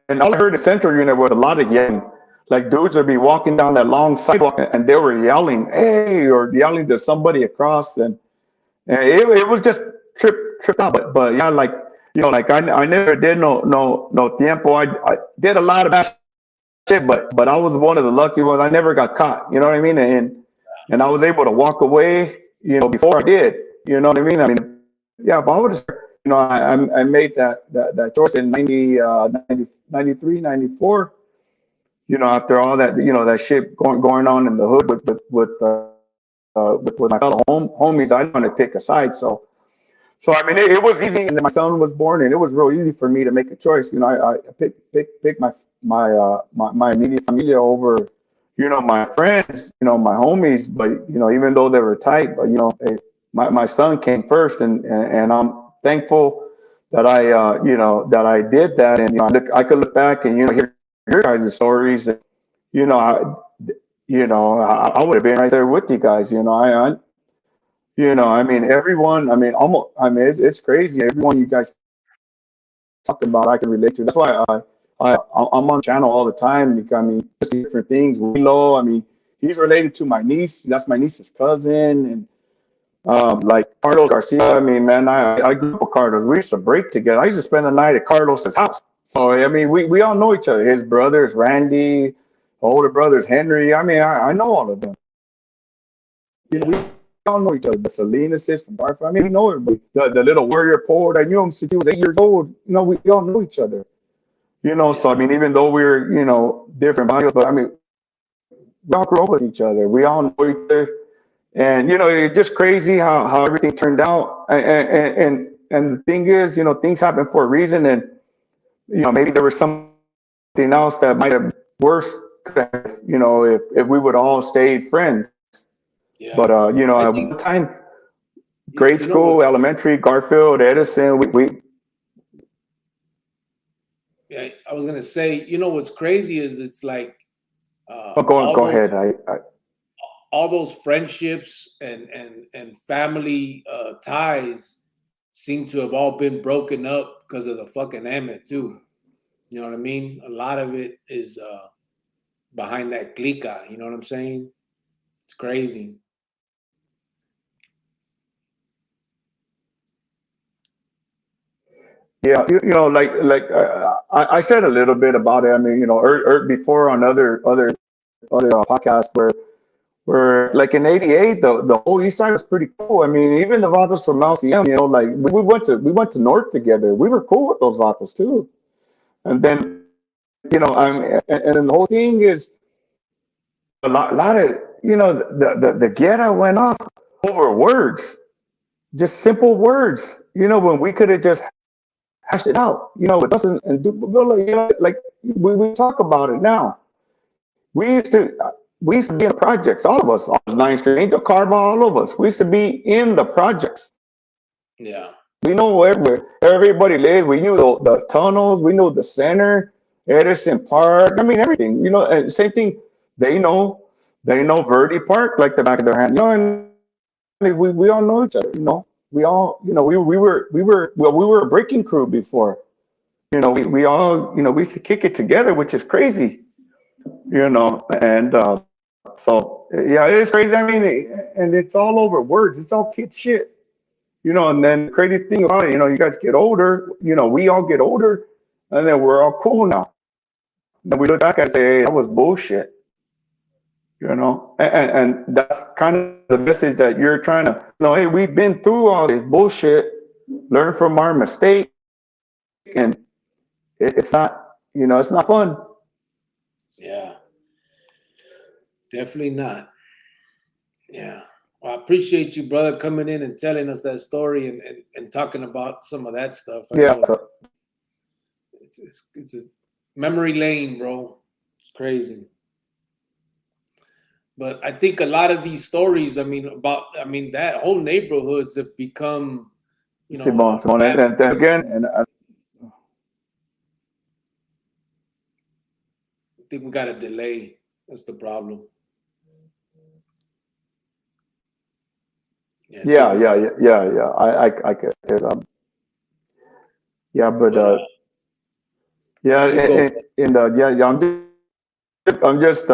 And all I heard in Central Unit was a lot of yelling. Like dudes would be walking down that long sidewalk, and they were yelling, "Hey!" or yelling to somebody across, and it was just tripped out. But yeah, like like I never did no tiempo. I did a lot of bad shit, but I was one of the lucky ones. I never got caught. You know what I mean? And I was able to walk away, before I did. You know what I mean? I mean, yeah, if I would have, I made that choice in 93, 94. After all that, that shit going on in the hood with my fellow homies, I didn't want to take a side. So I mean, it was easy, and then my son was born, and it was real easy for me to make a choice. I picked my immediate family over, my friends, my homies. But even though they were tight, but hey, my son came first, and I'm thankful that that I did that, and I could look back and hear your guys' stories, and I would have been right there with you guys. I mean, everyone. I mean, almost. I mean, it's crazy. Everyone you guys talk about, I can relate to. That's why I'm on the channel all the time. Because, I mean, just different things. Willow. I mean, he's related to my niece. That's my niece's cousin, and like Carlos Garcia. I mean, man, I grew up with Carlos. We used to break together. I used to spend the night at Carlos's house. So I mean, we all know each other. His brothers, Randy, older brothers, Henry. I mean, I know all of them. We all know each other. The Salinas from Barfa. I mean, we know everybody. The little warrior poet, I knew him since he was 8 years old. We all know each other. So I mean, even though we're different bodies, but I mean, we all grew up with each other. We all know each other, and it's just crazy how everything turned out. And the thing is, things happen for a reason, and maybe there was something else that might have worse. If we would all stayed friends. Yeah. But at one time, grade school, elementary, Garfield, Edison,
Yeah, I was gonna say, what's crazy is it's like,
go ahead.
All those friendships and family ties seem to have all been broken up because of the fucking Emmett too. You know what I mean? A lot of it is behind that clica. You know what I'm saying? It's crazy.
Yeah, I said a little bit about it. I mean, before on other podcasts where like in '88, the whole East Side was pretty cool. I mean, even the vatos from LCM, like we went to North together. We were cool with those vatos too. And then and then the whole thing is a lot of the ghetto went off over words, just simple words. When we could have just hashed it out, with us and like we talk about it now. We used to be in the projects, all of us, on 9th Street, Angel Carver, all of us. We used to be in the projects.
Yeah.
We know where everybody lived. We knew the tunnels. We knew the center. Edison Park. I mean, everything. And same thing. They know Verde Park like the back of their hand. And we all know each other. We all, we were a breaking crew before. We all, we used to kick it together, which is crazy. And so yeah, it's crazy. I mean, and it's all over words. It's all kid shit. And then the crazy thing about it, you guys get older. We all get older, and then we're all cool now. Then we look back and say, hey, that was bullshit. And that's kind of the message that you're trying to, hey, we've been through all this bullshit, learn from our mistake, and it's not fun.
Yeah, definitely not. Yeah. Well, I appreciate you, brother, coming in and telling us that story and talking about some of that stuff. I
Yeah.
know it's a memory lane, bro. It's crazy. But I think a lot of these stories, that whole neighborhoods have become,
Simon, and then again, and
I think we got a delay. That's the problem.
yeah. I get it. Yeah, but yeah,
you go.
and yeah. I'm just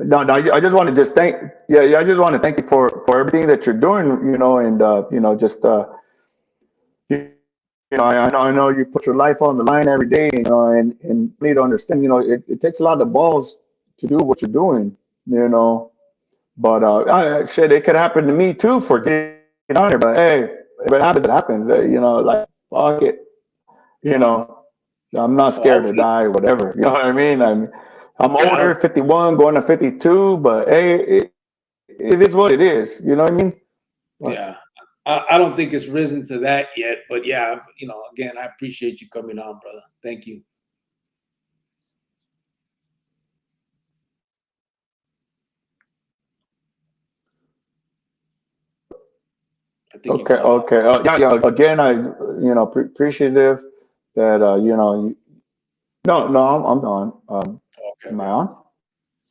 no, I just want to just thank, yeah. I just want to thank you for everything that you're doing, and just I know you put your life on the line every day, and you need to understand, it takes a lot of balls to do what you're doing, but shit, it could happen to me too for getting on here, but hey, if it happens, it happens, like fuck it, you know. I'm not scared to die or whatever. You know what I mean? I'm older, 51, going to 52, but hey, it is what it is. You know what I mean?
Yeah. I don't think it's risen to that yet, but yeah, again, I appreciate you coming on, brother. Thank you. I think
Okay. Yeah. Again, I appreciative that no, I'm done.
Okay.
Am I on?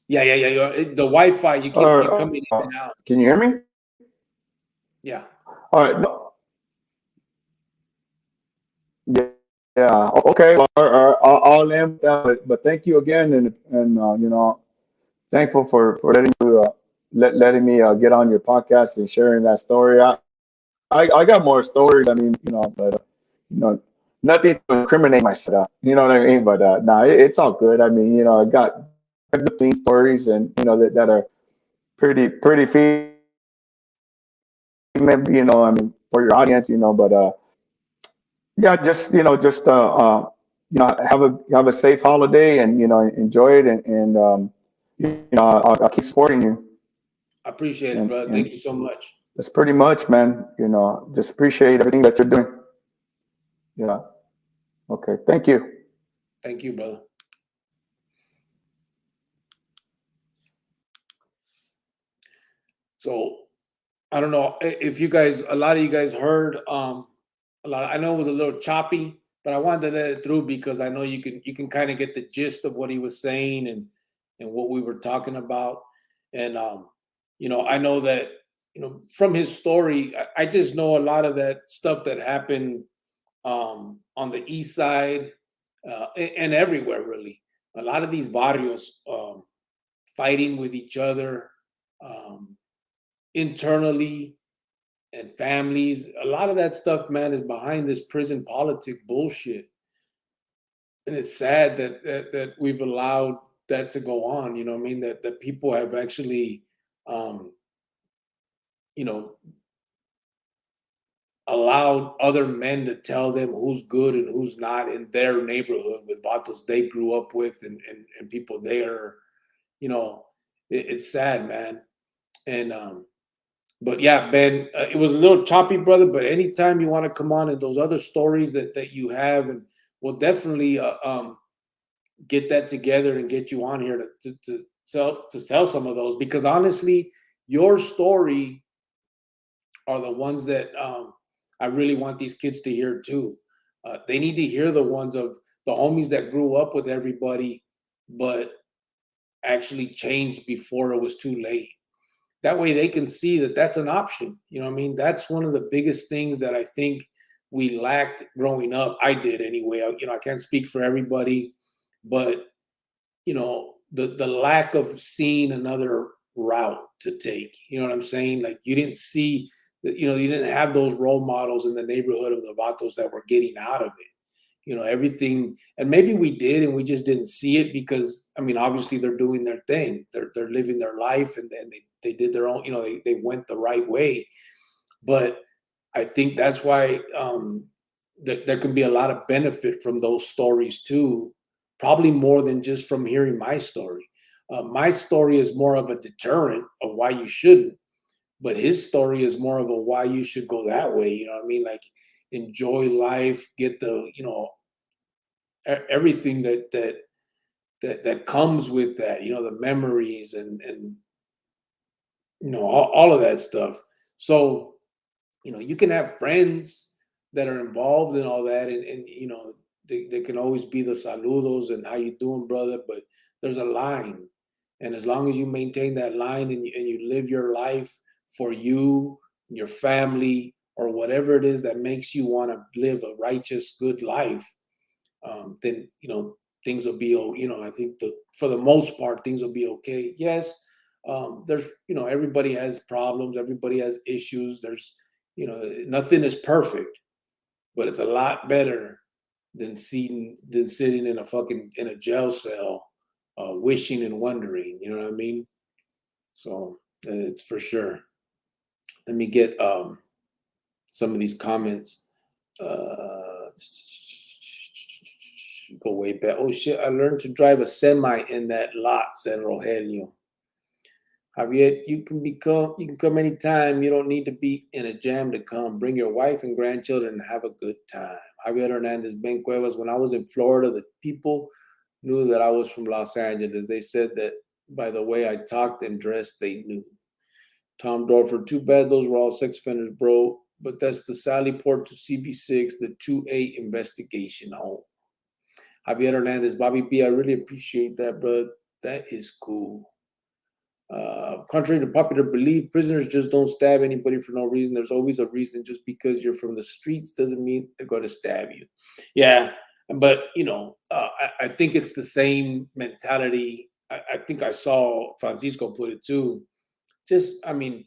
Yeah. The Wi-Fi, you're coming in and out.
Can you hear me?
Yeah.
All right. No. Yeah. Okay. I'll end with that. But thank you again, and thankful for letting you letting me get on your podcast and sharing that story. I got more stories. I mean, but nothing to incriminate myself. You know what I mean? But nah, it's all good. I mean, I got good clean stories, and that are pretty I mean, for your audience, but yeah, have a safe holiday, and enjoy it, and I'll keep supporting you.
I appreciate it, brother.
And
Thank you so much.
that's pretty much, man. Just appreciate everything that you're doing. Yeah. Okay. Thank you.
Thank you, brother. So I don't know if a lot of you guys heard I know it was a little choppy, but I wanted to let it through because I know you can kind of get the gist of what he was saying and what we were talking about. And I know that from his story, I just know a lot of that stuff that happened on the east side and everywhere really. A lot of these barrios fighting with each other um, internally and families. A lot of that stuff, man, is behind this prison politic bullshit, and it's sad that we've allowed that to go on. You know what I mean? That people have actually, um, you know, allowed other men to tell them who's good and who's not in their neighborhood with vatos they grew up with and people there. It's sad, man. And but yeah, Ben, it was a little choppy, brother. But anytime you want to come on and those other stories that you have, and we'll definitely get that together and get you on here to tell some of those, because honestly, your story are the ones that I really want these kids to hear too. They need to hear the ones of the homies that grew up with everybody, but actually changed before it was too late. That way they can see that that's an option. You know what I mean? That's one of the biggest things that I think we lacked growing up. I did anyway. I can't speak for everybody, but the lack of seeing another route to take. You know what I'm saying? Like you didn't see that, you didn't have those role models in the neighborhood of the vatos that were getting out of it. Everything, and maybe we did and we just didn't see it because I mean obviously they're doing their thing. They're living their life and then they did their own, they went the right way. But I think that's why there can be a lot of benefit from those stories too, probably more than just from hearing my story. My story is more of a deterrent of why you shouldn't, but his story is more of a why you should go that way. You know what I mean? Like enjoy life, get the everything that comes with that. The memories and all of that stuff. So you can have friends that are involved in all that, and they can always be the saludos and how you doing, brother. But there's a line, and as long as you maintain that line and you live your life for you, your family, or whatever it is that makes you want to live a righteous, good life, then things will be. I think for the most part things will be okay. Yes, there's everybody has problems, everybody has issues. There's nothing is perfect, but it's a lot better than sitting in a jail cell, wishing and wondering. You know what I mean? So it's for sure. Let me get some of these comments. Go way back. Oh shit! I learned to drive a semi in that lot, said Rogelio. Javier, you can come anytime. You don't need to be in a jam to come. Bring your wife and grandchildren and have a good time. Javier Hernandez, Ben Cuevas. When I was in Florida, the people knew that I was from Los Angeles. They said that by the way I talked and dressed, they knew. Tom Dorford, too bad those were all sex offenders, bro. But that's the Sally Port to CB6, the 2A investigation home. Javier Hernandez, Bobby B, I really appreciate that, bro. That is cool. Contrary to popular belief, prisoners just don't stab anybody for no reason. There's always a reason. Just because you're from the streets doesn't mean they're going to stab you. Yeah, but I think it's the same mentality. I think I saw Francisco put it too. Just, I mean,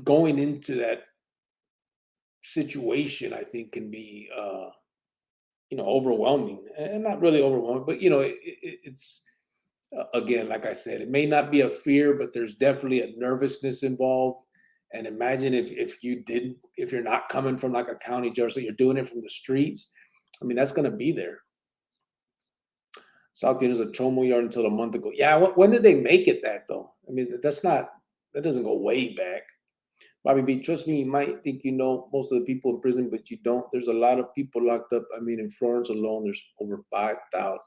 going into that situation, I think can be, overwhelming, and not really overwhelming, but it's again, like I said, it may not be a fear, but there's definitely a nervousness involved. And imagine if you're not coming from like a county jail, so you're doing it from the streets. I mean, that's going to be there. South End is a chomo yard until a month ago. Yeah, when did they make it that though? I mean, that doesn't go way back. Bobby B, trust me, you might think you know most of the people in prison, but you don't. There's a lot of people locked up. I mean, in Florence alone, there's over 5,000.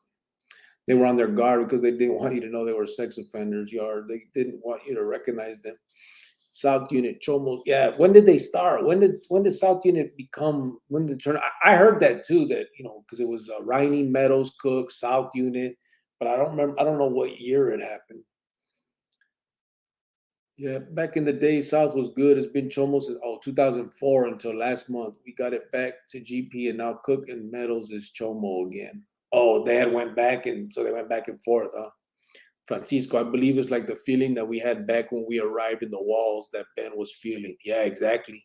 They were on their guard because they didn't want you to know they were sex offenders. They didn't want you to recognize them. South Unit, Chomo. Yeah, when did they start? When did South Unit become? When did it turn? I heard that too. That because it was Riney, Meadows, Cook, South Unit, but I don't remember. I don't know what year it happened. Yeah, back in the day, South was good. It's been Chomo since 2004 until last month. We got it back to GP, and now Cook and Meadows is Chomo again. Oh, they had went back, and so they went back and forth, huh? Francisco, I believe it's like the feeling that we had back when we arrived in the walls that Ben was feeling. Yeah, exactly.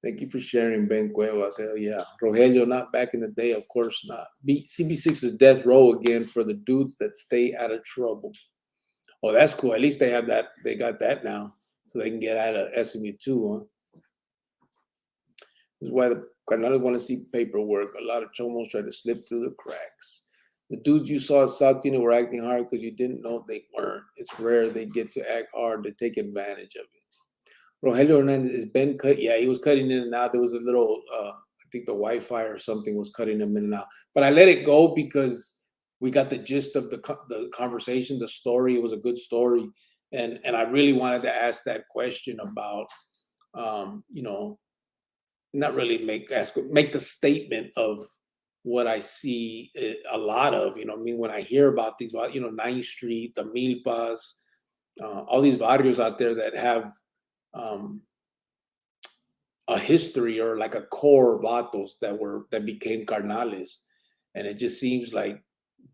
Thank you for sharing, Ben Cuevas. Hell yeah. Rogelio, not back in the day, of course not. CB6 is death row again for the dudes that stay out of trouble. Oh, that's cool. At least they have that. They got that now, so they can get out of SMU too, huh? This is why the Carnales want to see paperwork. A lot of chomos try to slip through the cracks. The dudes you saw at South Unit were acting hard because you didn't know they weren't. It's rare they get to act hard to take advantage of it. Rogelio Hernandez, is Ben cut? Yeah, he was cutting in and out. There was a little, I think the Wi-Fi or something was cutting him in and out. But I let it go because we got the gist of the conversation, the story. It was a good story. And I really wanted to ask that question about, not really make the statement of what I see a lot of. I mean, when I hear about these, 9th Street, the Milpas, all these barrios out there that have um, a history or like a core vatos that became carnales, and it just seems like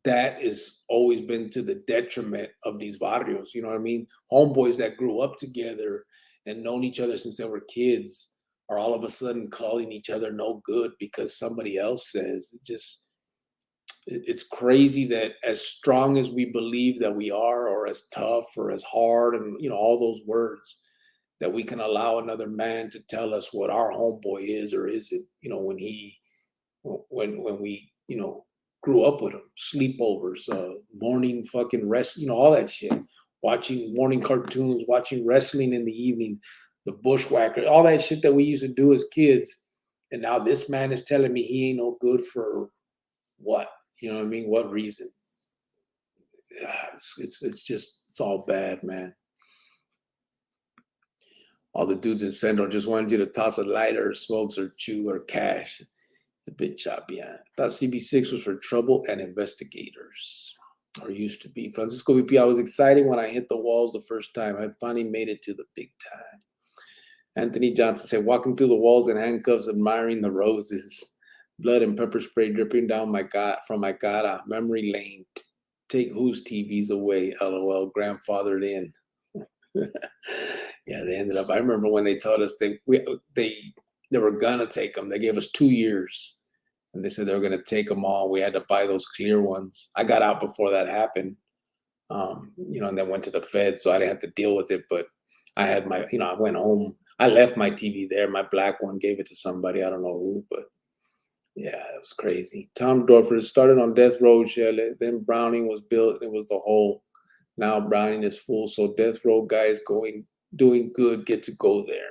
that has always been to the detriment of these barrios. You know what I mean? Homeboys that grew up together and known each other since they were kids are all of a sudden calling each other no good because somebody else says. It's crazy that as strong as we believe that we are, or as tough or as hard, and all those words, that we can allow another man to tell us what our homeboy is or isn't. When we grew up with him, sleepovers, morning fucking rest, all that shit, watching morning cartoons, watching wrestling in the evening, the bushwhacker, all that shit that we used to do as kids. And now this man is telling me he ain't no good for what? You know what I mean? What reason? It's all bad, man. All the dudes in Central just wanted you to toss a lighter or smokes or chew or cash. It's a bit choppy. I thought CB6 was for trouble and investigators, or used to be. Francisco VP, I was excited when I hit the walls the first time. I finally made it to the big time. Anthony Johnson said, walking through the walls in handcuffs, admiring the roses. Blood and pepper spray dripping down from my cara. Memory lane. Take whose TVs away? LOL. Grandfathered in. Yeah, they ended up. I remember when they told us they were gonna take them. They gave us 2 years, and they said they were gonna take them all. We had to buy those clear ones. I got out before that happened, and then went to the Fed, so I didn't have to deal with it. But I had my, I went home. I left my TV there, my black one, gave it to somebody. I don't know who, but yeah, it was crazy. Tom Dorfer started on death row, Shelley. Then Browning was built. It was the whole. Now Browning is full, so death row guys doing good get to go there.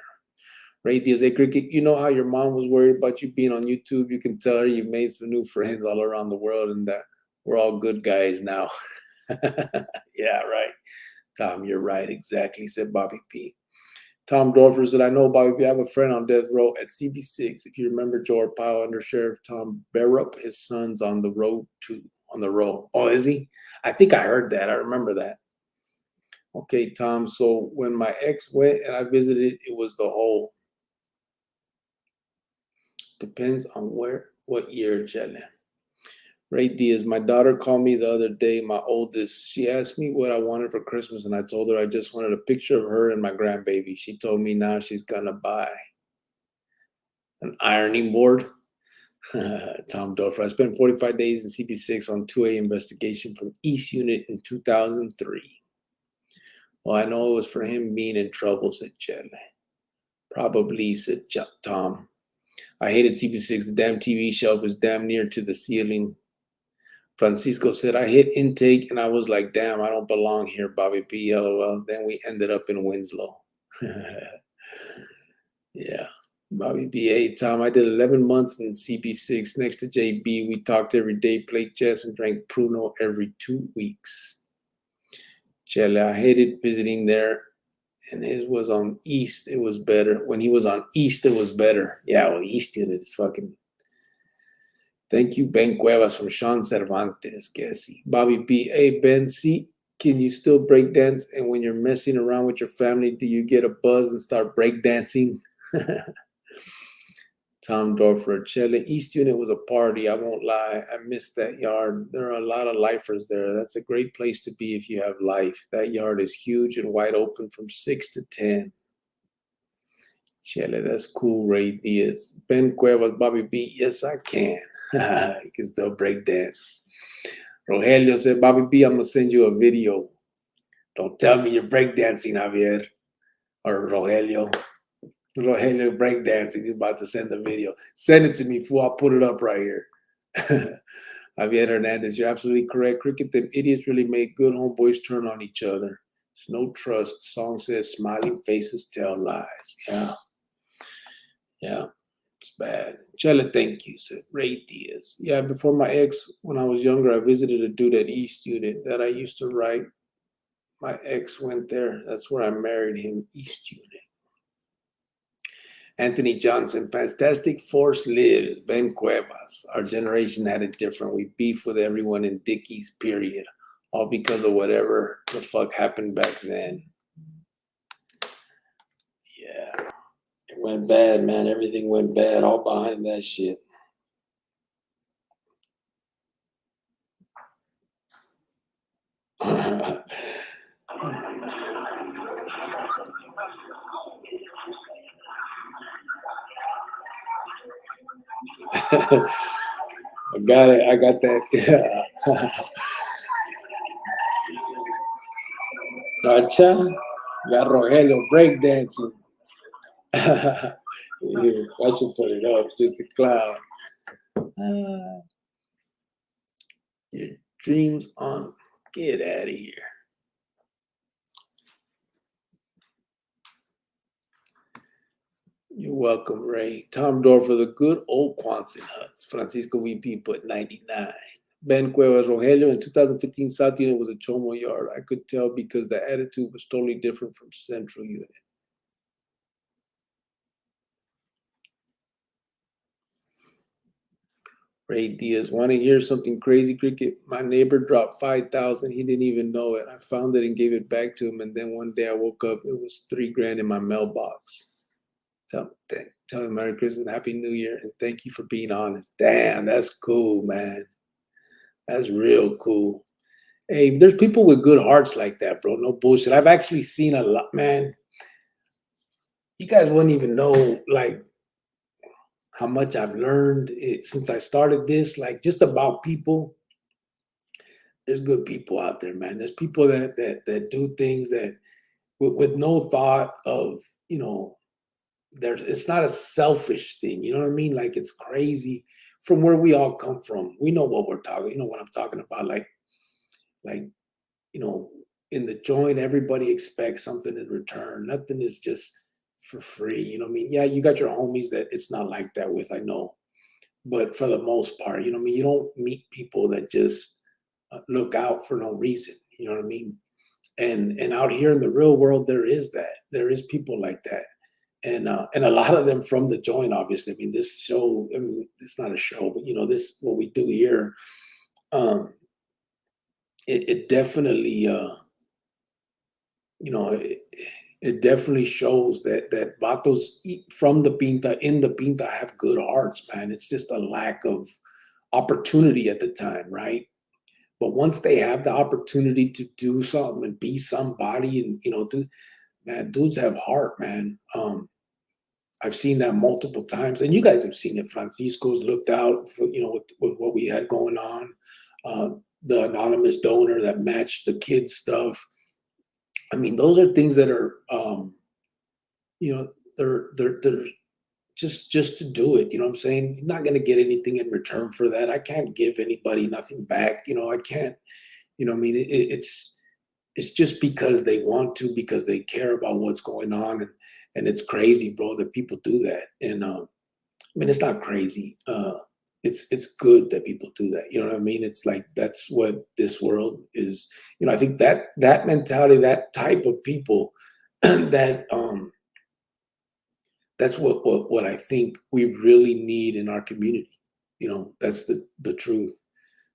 Ray Diaz, hey Cricket, you know how your mom was worried about you being on YouTube? You can tell her you've made some new friends all around the world and that we're all good guys now. Yeah, right. Tom, you're right. Exactly, said Bobby P. Tom Dorfer said, I know, Bobby P. I have a friend on death row at CB6. If you remember George Powell, Under Sheriff Tom Barrup, his son's on the road too. On the roll. Oh, is he? I think I heard that. I remember that. Okay, Tom. So when my ex went and I visited, it was the whole. Depends on what year, Chele. Ray Diaz, my daughter called me the other day, my oldest. She asked me what I wanted for Christmas, and I told her I just wanted a picture of her and my grandbaby. She told me now she's gonna buy an ironing board. Tom Dorfer, I spent 45 days in CP6 on 2A investigation from East Unit in 2003. Well, I know it was for him being in trouble, said Chele. Probably, said Tom. I hated CP6. The damn TV shelf was damn near to the ceiling. Francisco said, I hit intake and I was like, damn, I don't belong here, Bobby P. LOL. Then we ended up in Winslow. Yeah. Bobby B. Hey, Tom, I did 11 months in CP6 next to JB. We talked every day, played chess, and drank Pruno every 2 weeks. Chele, I hated visiting there, and his was on East. It was better. When he was on East, it was better. Yeah, well, East Unit is fucking. Thank you, Ben Cuevas from Sean Cervantes. Guessy. Bobby B. Hey, Ben C. Can you still break dance? And when you're messing around with your family, do you get a buzz and start break dancing? Tom Dorfer, Chele, East Unit was a party. I won't lie. I missed that yard. There are a lot of lifers there. That's a great place to be if you have life. That yard is huge and wide open from 6 to 10. Chele, that's cool, Ray Diaz. Ben Cuevas, Bobby B. Yes, I can. You can still break dance. Rogelio said, Bobby B, I'm going to send you a video. Don't tell me you're breakdancing, Javier. Or Rogelio. Rogelio breakdancing. He's about to send a video. Send it to me, fool. I'll put it up right here. Javier Hernandez, you're absolutely correct. Cricket, them idiots really made good homeboys turn on each other. There's no trust. The song says, smiling faces tell lies. Yeah. Yeah. It's bad. Chele, thank you, said Ray Diaz. Yeah, before my ex, when I was younger, I visited a dude at East Unit that I used to write. My ex went there. That's where I married him, East Unit. Anthony Johnson, Fantastic Force lives. Ben Cuevas, our generation had it different. We beef with everyone in Dickies, period. All because of whatever the fuck happened back then. Yeah, it went bad, man. Everything went bad, all behind that shit. I got it. I got that. Yeah. Gotcha. Got Rogelio breakdancing. Yeah, I should put it up, just a clown. Your dreams on. Get out of here. You're welcome, Ray. Tom Dorfer, the good old Quonset huts. Francisco VP put 99. Ben Cuevas, Rogelio, in 2015 South Unit was a Chomo yard. I could tell because the attitude was totally different from Central Unit. Ray Diaz, want to hear something crazy, Cricket? My neighbor dropped 5,000. He didn't even know it. I found it and gave it back to him. And then one day I woke up, it was $3,000 in my mailbox. Tell him Merry Christmas and Happy New Year. And thank you for being honest. Damn, that's cool, man. That's real cool. Hey, there's people with good hearts like that, bro. No bullshit. I've actually seen a lot, man. You guys wouldn't even know, like, how much I've learned since I started this, like, just about people. There's good people out there, man. There's people that do things that with no thought of, it's not a selfish thing. You know what I mean? Like, it's crazy from where we all come from. We know what we're talking. You know what I'm talking about? Like, in the joint, everybody expects something in return. Nothing is just for free. You know what I mean? Yeah, you got your homies that it's not like that with, I know. But for the most part, you know what I mean? You don't meet people that just look out for no reason. You know what I mean? And out here in the real world, there is that. There is people like that. And a lot of them from the joint, obviously. I mean, this show, I mean, it's not a show, but this what we do here. It definitely it definitely shows that vatos from the Pinta, in the Pinta, have good hearts, man. It's just a lack of opportunity at the time, right? But once they have the opportunity to do something and be somebody, and man, dudes have heart, man. I've seen that multiple times, and you guys have seen it. Francisco's looked out for, with what we had going on. The anonymous donor that matched the kids stuff. I mean, those are things that are, they're just to do it. You know what I'm saying? You're not going to get anything in return for that. I can't give anybody nothing back. I can't. I mean, it's just because they want to, because they care about what's going on, and it's crazy, bro, that people do that. And I mean, it's not crazy. It's good that people do that. You know what I mean? It's like, that's what this world is. I think that mentality, that type of people, that that's what I think we really need in our community. That's the truth.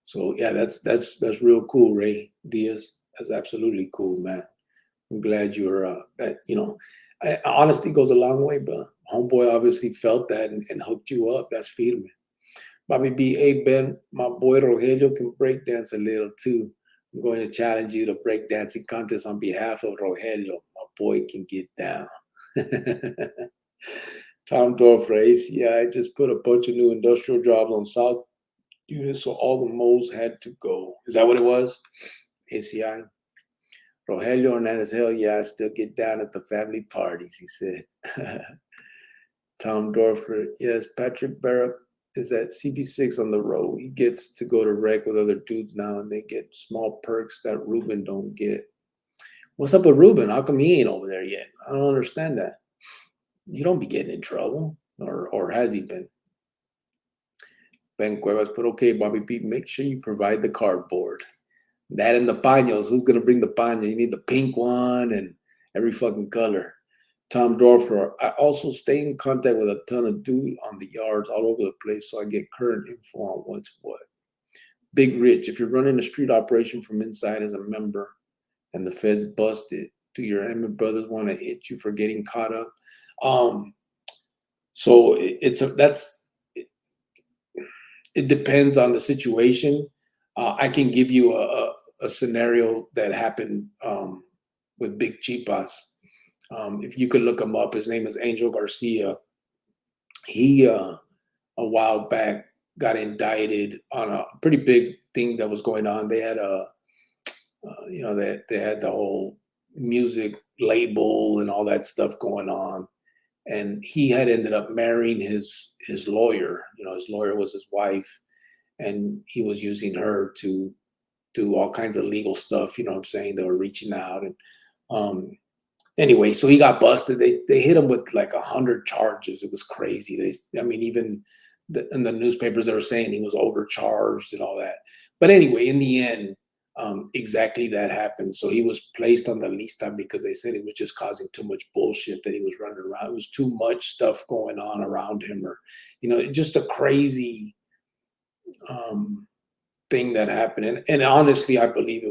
So yeah, that's real cool, Ray Diaz. That's absolutely cool, man. I'm glad you're that. Honesty goes a long way, bro. Homeboy obviously felt that and hooked you up. That's feeling. Bobby B. Hey, Ben, my boy Rogelio can break dance a little too. I'm going to challenge you to break dancing contest on behalf of Rogelio. My boy can get down. Tom Dorf race. Yeah, I just put a bunch of new industrial jobs on South Unit, so all the moles had to go. Is that what it was? ACI. Rogelio Hernandez, hell yeah, I still get down at the family parties, he said. Tom Dorfer, yes, Patrick Barrett is at CB6 on the road. He gets to go to rec with other dudes now, and they get small perks that Ruben don't get. What's up with Ruben? How come he ain't over there yet? I don't understand that. You don't be getting in trouble, or has he been? Ben Cuevas put, okay, Bobby P, make sure you provide the cardboard. That and the paños. Who's going to bring the paño? You need the pink one and every fucking color. Tom Dorfer, I also stay in contact with a ton of dude on the yards all over the place, so I get current info on what's what. Big Rich, if you're running a street operation from inside as a member and the feds busted, do your Emmett brothers want to hit you for getting caught up? So it depends on the situation. I can give you a scenario that happened with Big Chipas. If you could look him up, his name is Angel Garcia. He a while back got indicted on a pretty big thing that was going on. They had they had the whole music label and all that stuff going on, and he had ended up marrying his lawyer. His lawyer was his wife, and he was using her to do all kinds of legal stuff. You know what I'm saying? They were reaching out, and anyway, so he got busted. They hit him with like 100 charges. It was crazy. Even in the newspapers, they were saying he was overcharged and all that. But anyway, in the end, exactly that happened. So he was placed on the lista because they said he was just causing too much bullshit that he was running around. It was too much stuff going on around him, or just a crazy thing that happened. And honestly, I believe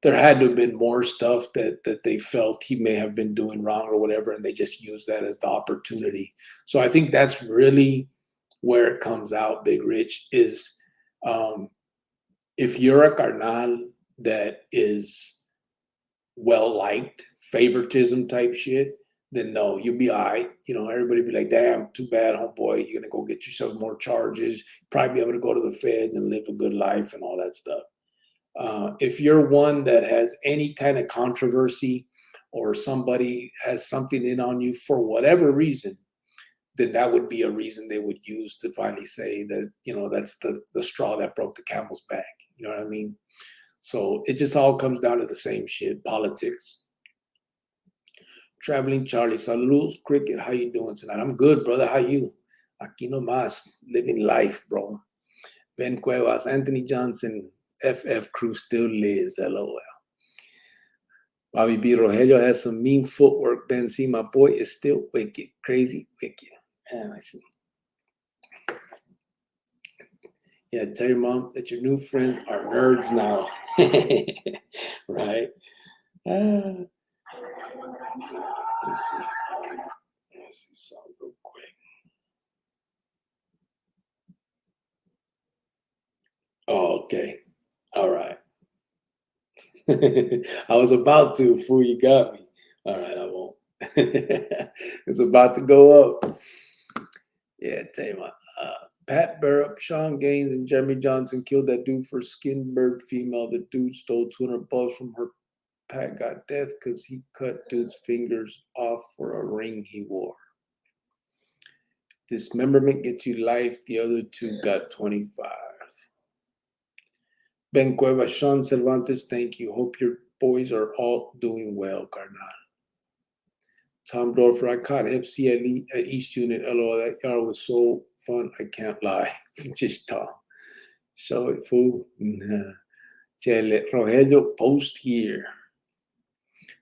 there had to have been more stuff that they felt he may have been doing wrong or whatever, and they just used that as the opportunity. So I think that's really where it comes out, Big Rich, is if you're a carnal that is well-liked, favoritism type shit, then no, you'll be all right. Everybody be like, damn, too bad, homeboy. You're going to go get yourself more charges, probably be able to go to the feds and live a good life and all that stuff. If you're one that has any kind of controversy or somebody has something in on you for whatever reason, then that would be a reason they would use to finally say that, that's the straw that broke the camel's back. You know what I mean? So it just all comes down to the same shit, politics. Traveling Charlie, saludos, Cricket. How you doing tonight? I'm good, brother. How you? Aquí nomás, living life, bro. Ben Cuevas, Anthony Johnson, FF Crew still lives, LOL. Bobby B. Rogelio has some mean footwork. Ben C, my boy is still wicked, crazy wicked. Man, I see. Yeah, tell your mom that your new friends are nerds now. Right? Let's see something real quick. Oh, okay. All right. I was about to, fool, you got me. All right, I won't. It's about to go up. Yeah, tell you what. Pat Barrett, Sean Gaines, and Jeremy Johnson killed that dude for skin bird female. The dude stole $200 from her. Pat got death because he cut dude's fingers off for a ring he wore. Dismemberment gets you life. The other two got 25. Ben Cueva, Sean Cervantes, thank you. Hope your boys are all doing well, Carnal. Tom Dorfer, I caught FC at East Unit. LOL, that yard was so fun, I can't lie. Just talk. Show it, fool. Nah. Chele, Rogelio, post here.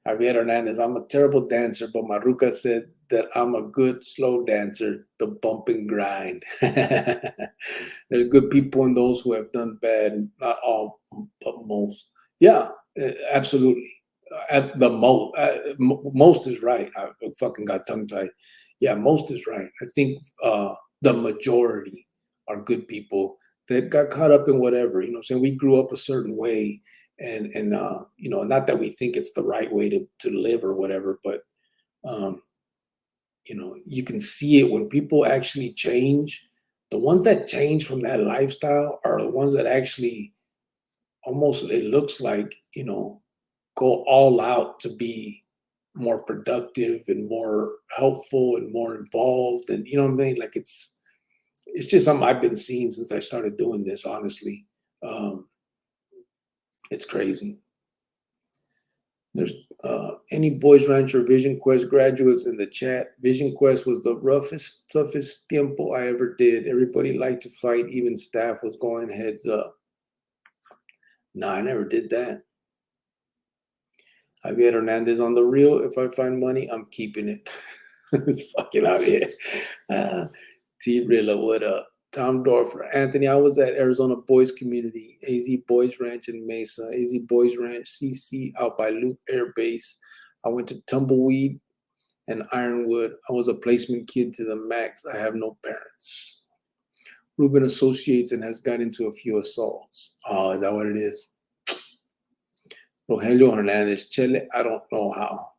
Javier Hernandez, I'm a terrible dancer, but Maruca said that I'm a good slow dancer, the bump and grind. There's good people and those who have done bad, not all, but most. Yeah, absolutely. At the most is right. I fucking got tongue-tied. Yeah, most is right. I think the majority are good people that got caught up in whatever. You know what I'm saying? We grew up a certain way, and not that we think it's the right way to live or whatever, but you can see it when people actually change. The ones that change from that lifestyle are the ones that actually almost, it looks like, go all out to be more productive and more helpful and more involved. And you know what I mean? Like it's just something I've been seeing since I started doing this, honestly. It's crazy. There's any Boys Ranch or Vision Quest graduates in the chat. Vision Quest was the roughest, toughest tiempo I ever did. Everybody liked to fight. Even staff was going heads up. No, I never did that. Javier Hernandez on the real. If I find money, I'm keeping it. It's fucking out here. T Rilla, what up? Tom Dorfer, Anthony, I was at Arizona Boys Community, AZ Boys Ranch in Mesa, AZ Boys Ranch, CC out by Loop Air Base. I went to Tumbleweed and Ironwood. I was a placement kid to the max. I have no parents. Ruben associates and has got into a few assaults. Oh, is that what it is? Rogelio Hernandez, Chele, I don't know how.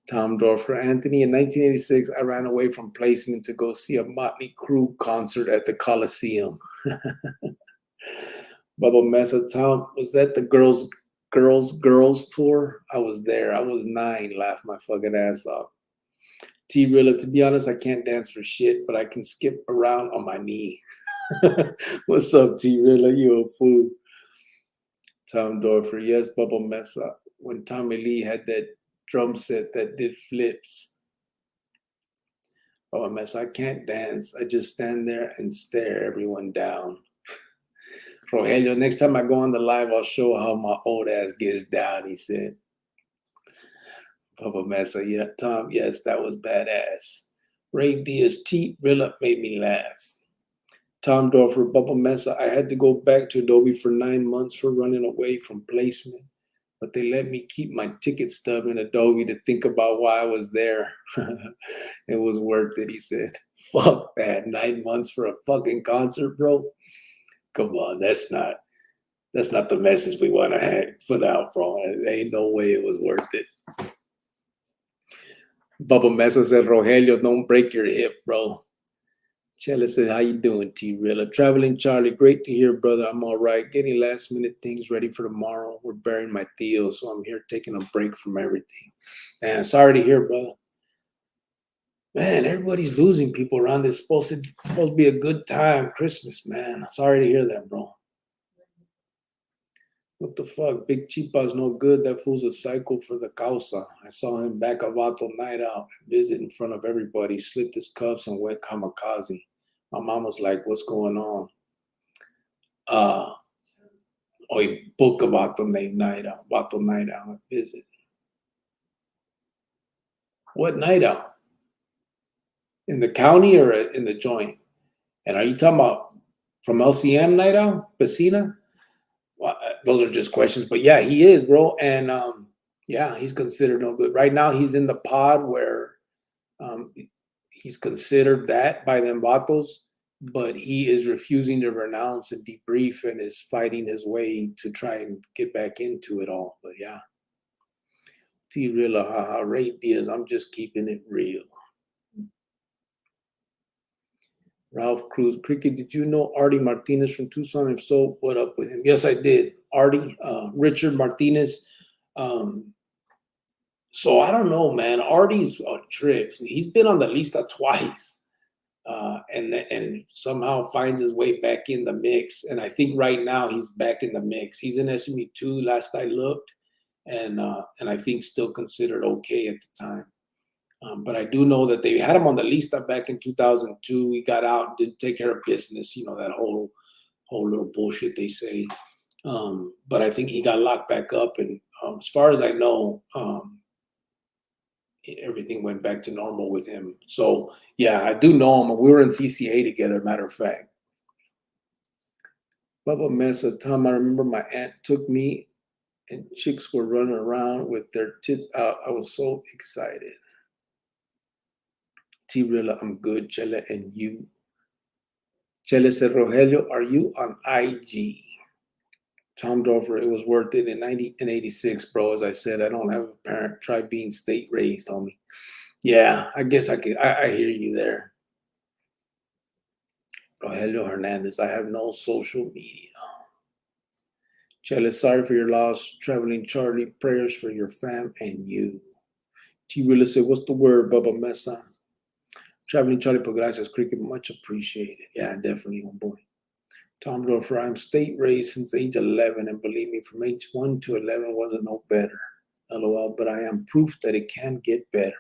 Tom Dorfer, Anthony, in 1986, I ran away from placement to go see a Motley Crue concert at the Coliseum. Bubba Mesa, Tom, was that the girls tour? I was there. I was 9, laughed my fucking ass off. T Rilla, to be honest, I can't dance for shit, but I can skip around on my knee. What's up, T Rilla? You a fool. Tom Dorfer, yes, Bubba Mesa. When Tommy Lee had that drum set that did flips. Bubba Mesa, I can't dance. I just stand there and stare everyone down. Rogelio, next time I go on the live, I'll show how my old ass gets down, he said. Bubba Mesa, yeah, Tom, yes, that was badass. Ray Diaz, T Rilla made me laugh. Tom Dorfer, Bubba Mesa, I had to go back to Adobe for 9 months for running away from placement, but they let me keep my ticket stub in Adobe to think about why I was there. It was worth it, he said. Fuck that, 9 months for a fucking concert, bro. Come on, that's not the message we want to put out, bro. There ain't no way it was worth it. Bubba Mesa said, Rogelio, don't break your hip, bro. Chella said, how you doing, T-Rilla? Traveling Charlie, great to hear, brother. I'm all right. Getting last minute things ready for tomorrow. We're burying my Theo, so I'm here taking a break from everything. And sorry to hear, brother. Man, everybody's losing people around this. It's supposed to be a good time, Christmas, man. Sorry to hear that, bro. What the fuck? Big Chipa's no good. That fool's a psycho for the causa. I saw him back at Vato night out, visit in front of everybody, slipped his cuffs and went kamikaze. My mom was like, what's going on? Hoy book about the night out, visit. What night out? In the county or in the joint? And are you talking about from LCM night out, Piscina? Well, those are just questions, but yeah, he is, bro. And yeah, he's considered no good. Right now, he's in the pod where he's considered that by them vatos, but he is refusing to renounce and debrief and is fighting his way to try and get back into it all. But yeah. T Rilla, haha, Ray Diaz, I'm just keeping it real. Ralph Cruz, Cricket, did you know Artie Martinez from Tucson? If so, what up with him? Yes, I did. Artie, Richard Martinez. So I don't know, man. Artie's a trip. He's been on the lista twice, and somehow finds his way back in the mix. And I think right now he's back in the mix. He's in SME2 last I looked, and I think still considered okay at the time. But I do know that they had him on the lista back in 2002. He got out, didn't take care of business, that whole little bullshit they say. But I think he got locked back up, and as far as I know, everything went back to normal with him. So yeah, I do know him. We were in CCA together, matter of fact. Bubba Mesa, Tom, I remember my aunt took me and chicks were running around with their tits out. I was so excited. T-Rilla, I'm good, Chele, and you. Chele said, Rogelio, are you on IG? Tom Dorfer, it was worth it in 86, bro. As I said, I don't have a parent. Try being state raised, homie. Yeah, I guess I hear you there. Rogelio Hernandez, I have no social media. Chele, sorry for your loss. Traveling Charlie, prayers for your fam and you. T-Rilla said, what's the word, Bubba Mesa? Traveling Charlie, por gracias, Cricket, much appreciated. Yeah, definitely, homeboy. Tom Dorfer, I'm state raised since age 11, and believe me, from age 1 to 11 wasn't no better. LOL, but I am proof that it can get better.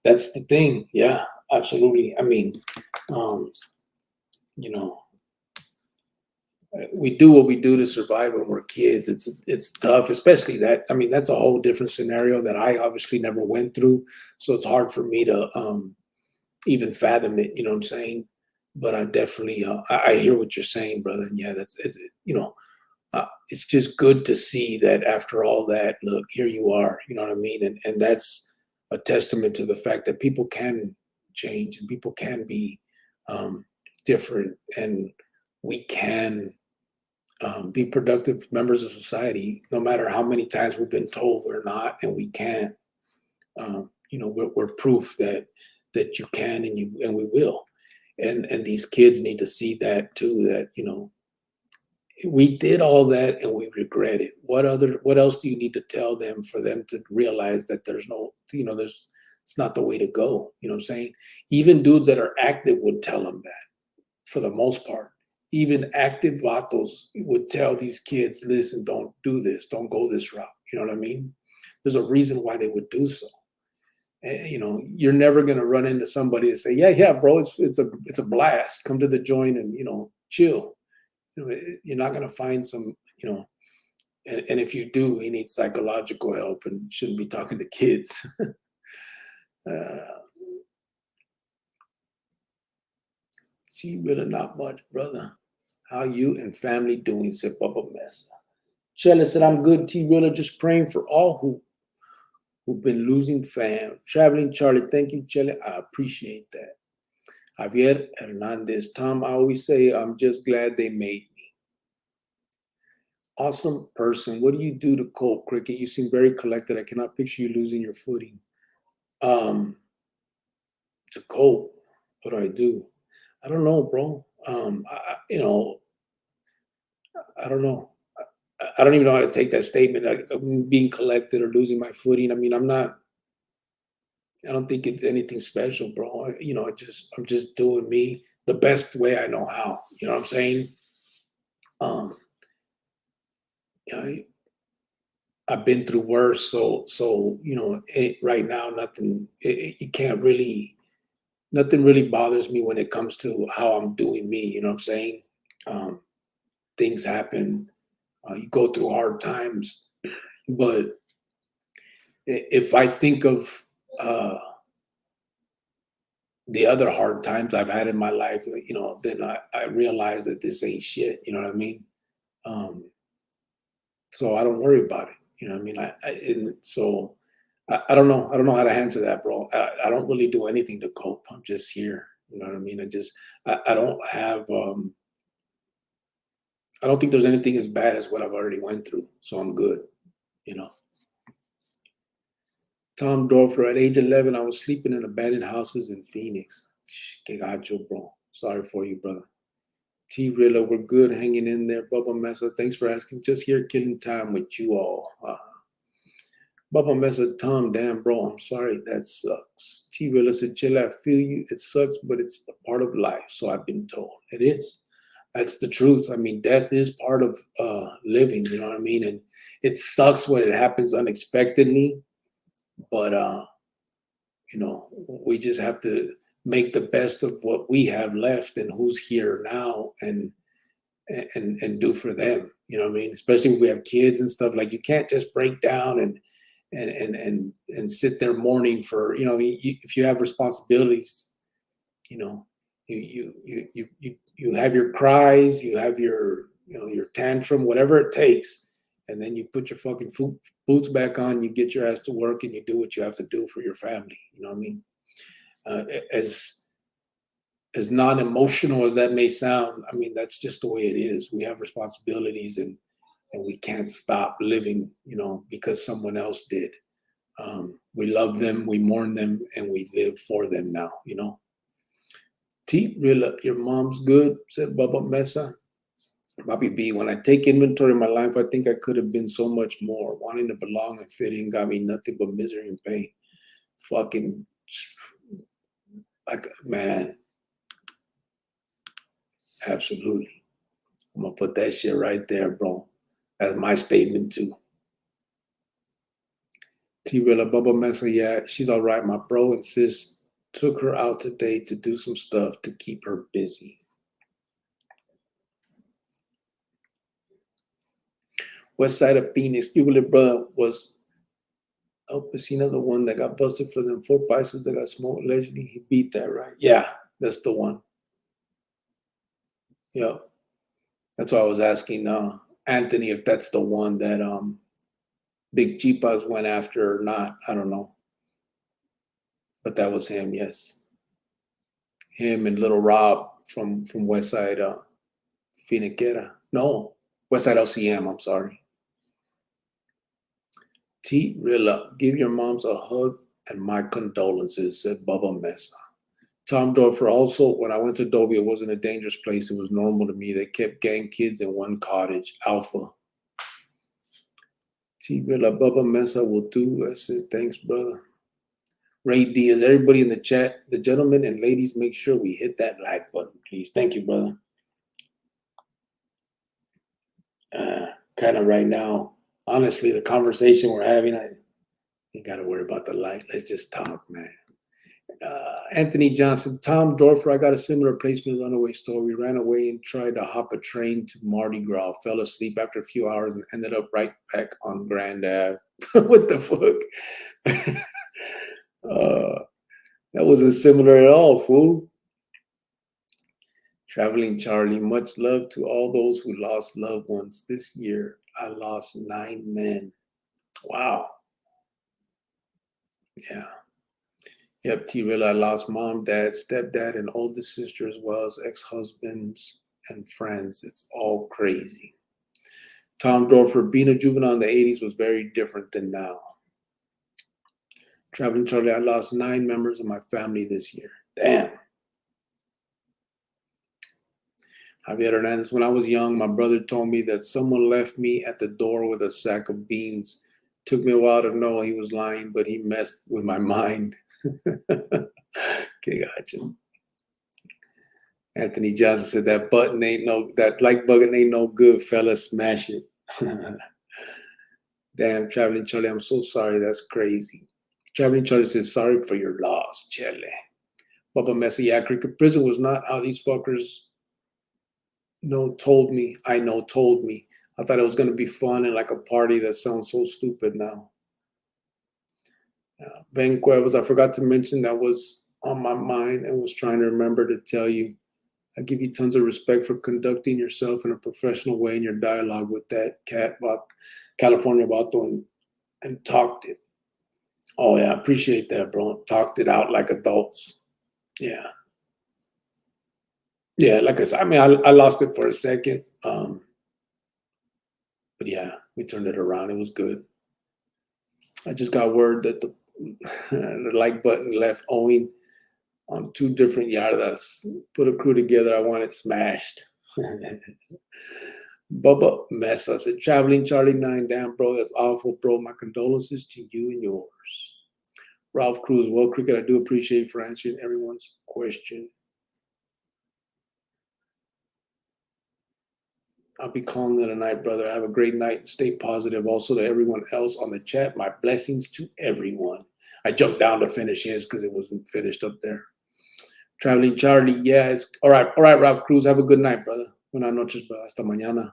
That's the thing. Yeah, absolutely. I mean, we do what we do to survive when we're kids. It's tough, especially that. I mean, that's a whole different scenario that I obviously never went through, so it's hard for me to even fathom it. You know what I'm saying? But I definitely I hear what you're saying, brother. And yeah, it's you know, it's just good to see that after all that, look, here you are. You know what I mean? And that's a testament to the fact that people can change and people can be different, and we can be productive members of society, no matter how many times we've been told we're not and we can't. You know, we're proof that you can and we will. And these kids need to see that too. That you know, we did all that and we regret it. What else do you need to tell them for them to realize that there's no, you know, there's it's not the way to go. You know what I'm saying? Even dudes that are active would tell them that for the most part. Even active vatos would tell these kids, listen, don't do this, don't go this route. You know what I mean? There's a reason why they would do so. And, you know, you're never gonna run into somebody and say, yeah, bro, it's a blast. Come to the joint and you know, chill. You know, you're not gonna find some, you know, and if you do, he needs psychological help and shouldn't be talking to kids. See, really not much, brother. How you and family doing? Said Bubba Mesa. Chella said, I'm good, T Rilla, just praying for all who've been losing fam. Traveling Charlie, thank you, Chella. I appreciate that. Javier Hernandez, Tom, I always say, I'm just glad they made me. Awesome person. What do you do to cope, Cricket? You seem very collected. I cannot picture you losing your footing. To cope, what do I do? I don't know, bro. You know, I don't know. I don't even know how to take that statement. Being collected or losing my footing. I mean, I'm not. I don't think it's anything special, bro. You know, I'm just doing me the best way I know how. You know what I'm saying? Um, you know, I've been through worse, so you know, right now, nothing. You can't really. Nothing really bothers me when it comes to how I'm doing me. You know what I'm saying? Um, Things happen. You go through hard times, but if I think of uh, the other hard times I've had in my life, you know, then I realize that this ain't shit. You know what I mean? Um, so I don't worry about it. You know what I mean? I don't know. I don't know how to answer that, bro. I don't really do anything to cope. I'm just here. You know what I mean? I don't have I don't think there's anything as bad as what I've already went through. So I'm good, you know. Tom Dorfer, at age 11, I was sleeping in abandoned houses in Phoenix. Que gacho, bro. Sorry for you, brother. T Rilla, we're good hanging in there. Bubba Mesa, thanks for asking. Just here killing time with you all. Bubba Mesa, Tom, damn, bro, I'm sorry. That sucks. T Rilla said, Chilla, I feel you. It sucks, but it's a part of life. So I've been told. It is. That's the truth. I mean, death is part of living, you know what I mean? And it sucks when it happens unexpectedly, but you know, we just have to make the best of what we have left and who's here now and do for them. You know what I mean? Especially if we have kids and stuff. Like you can't just break down and sit there mourning for, you know, if you have responsibilities, you know, you have your cries, you have your, you know, your tantrum, whatever it takes, and then you put your fucking boots back on, you get your ass to work, and you do what you have to do for your family. You know what I mean? As non-emotional as that may sound, I mean that's just the way it is. We have responsibilities, and we can't stop living, you know, because someone else did. We love them, we mourn them, and we live for them now. You know. T, real, your mom's good, said Bubba Mesa. Bobby B, when I take inventory of my life, I think I could have been so much more. Wanting to belong and fit in got me nothing but misery and pain. Fucking, like, man, absolutely. I'm going to put that shit right there, bro. That's my statement, too. T-Rilla, Bubba Mesa, yeah, she's all right. My bro and sis took her out today to do some stuff to keep her busy. West side of Phoenix. Jubilee brother was El Pacino, the one that got busted for them 4 bicycles that got smoked. Allegedly, he beat that, right? Yeah, that's the one. Yep. That's why I was asking Anthony if that's the one that Big Chipas went after or not. I don't know. But that was him, yes. Him and Little Rob from West Side Finiquera. No, West Side LCM, I'm sorry. T. Rilla, give your moms a hug and my condolences, said Bubba Mesa. Tom Dorfer, also, when I went to Dobie, it wasn't a dangerous place. It was normal to me. They kept gang kids in one cottage, Alpha. T. Rilla, Bubba Mesa will do. I said, thanks, brother. Ray Diaz, everybody in the chat, the gentlemen and ladies, make sure we hit that like button, please. Thank you, brother. Kind of right now, honestly, the conversation we're having, I ain't got to worry about the light. Let's just talk, man. Anthony Johnson, Tom Dorfer, I got a similar placement runaway story. We ran away and tried to hop a train to Mardi Gras, fell asleep after a few hours and ended up right back on Grand Ave. What the fuck? That wasn't similar at all, fool. Traveling Charlie, much love to all those who lost loved ones this year. I lost 9 men. Wow. Yeah. Yep, T-Real, I lost mom, dad, stepdad, and oldest sister, as well as ex-husbands and friends. It's all crazy. Tom Dorfer, being a juvenile in the 80s was very different than now. Traveling Charlie, I lost 9 members of my family this year. Damn. Javier Hernandez, when I was young, my brother told me that someone left me at the door with a sack of beans. Took me a while to know he was lying, but he messed with my mind. Okay, gotcha. Anthony Johnson said that like button ain't no good, fella. Smash it. Damn, Traveling Charlie, I'm so sorry. That's crazy. Traveling Charlie says, sorry for your loss, Chele. Bubba Messi, yeah, Cricket Prison was not how these fuckers told me. I thought it was going to be fun and like a party. That sounds so stupid now. Ben Cuevas, I forgot to mention that was on my mind and was trying to remember to tell you. I give you tons of respect for conducting yourself in a professional way in your dialogue with that cat about California Vato and talked it. Oh, yeah, I appreciate that, bro. Talked it out like adults. Yeah. Yeah, like I said, I mean, I lost it for a second. But yeah, we turned it around. It was good. I just got word that the like button left owing on 2 different yardas. Put a crew together. I want it smashed. Bubba Mesa said, Traveling Charlie 9, damn, bro, that's awful, bro. My condolences to you and yours. Ralph Cruz, well, Cricket, I do appreciate you for answering everyone's question. I'll be calling it a night, brother. Have a great night. Stay positive. Also to everyone else on the chat, my blessings to everyone. I jumped down to finish his because it wasn't finished up there. Traveling Charlie, yeah, it's all right. All right, Ralph Cruz, have a good night, brother. Buenas noches, brother. Hasta mañana.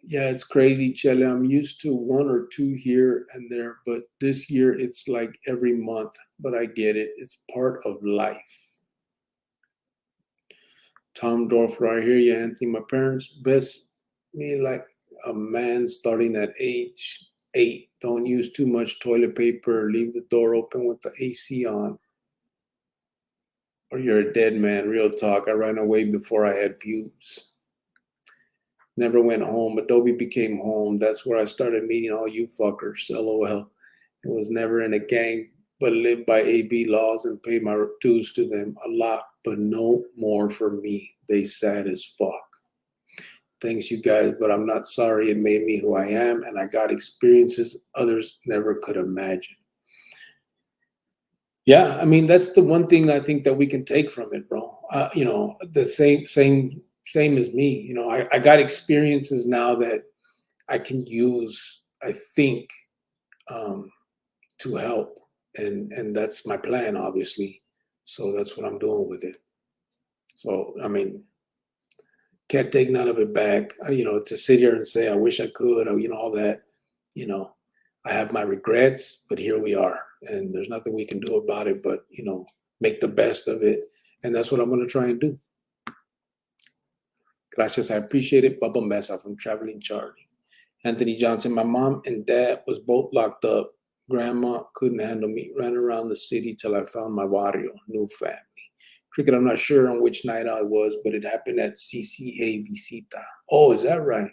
Yeah, it's crazy, Chele. I'm used to 1 or 2 here and there, but this year it's like every month. But I get it. It's part of life. Tom Dorfer, I hear you, Anthony. My parents best me like a man starting at age 8. Don't use too much toilet paper. Leave the door open with the AC on. Or you're a dead man. Real talk. I ran away before I had pubes. Never went home. Adobe became home. That's where I started meeting all you fuckers. LOL. It was never in a gang, but lived by AB laws and paid my dues to them a lot, but no more for me. They sad as fuck. Thanks, you guys, but I'm not sorry. It made me who I am, and I got experiences others never could imagine. Yeah, I mean, that's the one thing I think that we can take from it, bro. The same as me. I got experiences now that I can use, I think, to help, and that's my plan, obviously. So that's what I'm doing with it. So I mean, can't take none of it back. To sit here and say I wish I could, or all that. I have my regrets, but here we are, and there's nothing we can do about it. But make the best of it, and that's what I'm going to try and do. Gracias, I appreciate it. Bubba Mesa from Traveling Charlie. Anthony Johnson, my mom and dad was both locked up. Grandma couldn't handle me. Ran around the city till I found my barrio, new family. Cricket, I'm not sure on which night I was, but it happened at CCA Visita. Oh, is that right?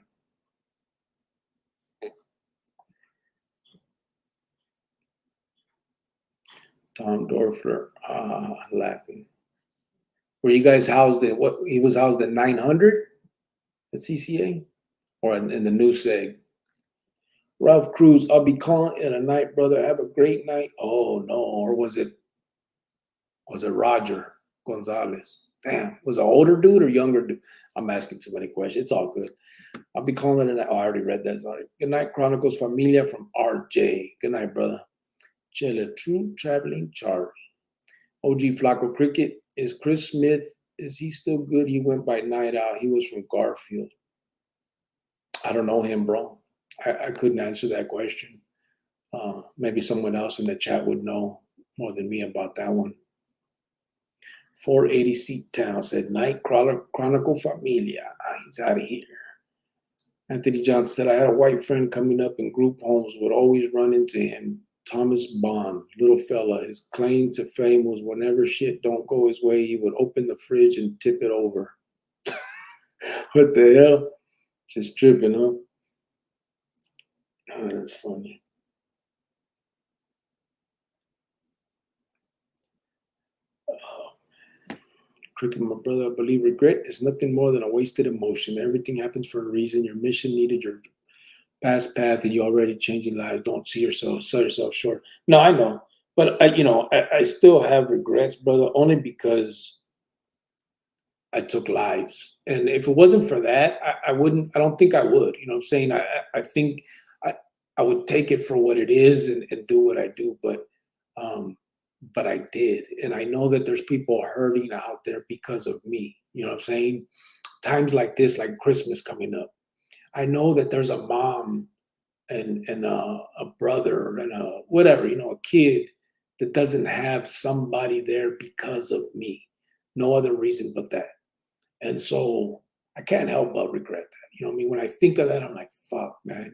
Tom Dorfler, laughing. Were you guys housed at what? He was housed at 900 at CCA, or in the new seg? Ralph Cruz, I'll be calling in a night, brother. Have a great night. Oh no, or was it Roger Gonzalez? Damn, was it an older dude or younger dude? I'm asking too many questions. It's all good. I'll be calling it a night. Oh, I already read that. Sorry. Good night, Chronicles Familia from RJ. Good night, brother. Chile, true traveling Charlie. OG Flaco Cricket. Is Chris Smith, is he still good? He went by Night Out. He was from Garfield. I don't know him, bro. I couldn't answer that question. Maybe someone else in the chat would know more than me about that one. 480 Seat Town said, Night Chronicle Familia. He's out of here. Anthony Johnson said, I had a white friend coming up in group homes, would always run into him. Thomas Bond, little fella. His claim to fame was whenever shit don't go his way, he would open the fridge and tip it over. What the hell? Just tripping, huh? Oh, that's funny. Cricket, my brother, I believe regret is nothing more than a wasted emotion. Everything happens for a reason. Your mission needed your past path, and you're already changing lives. Don't sell yourself short. No, I know, but I still have regrets, brother, only because I took lives. And if it wasn't for that, I wouldn't. I don't think I would. You know what I'm saying? I think I would take it for what it is and do what I do. But I did, and I know that there's people hurting out there because of me. You know what I'm saying? Times like this, like Christmas coming up, I know that there's a mom and a brother and a whatever, a kid that doesn't have somebody there because of me. No other reason but that. And so I can't help but regret that. You know what I mean? When I think of that, I'm like, fuck, man,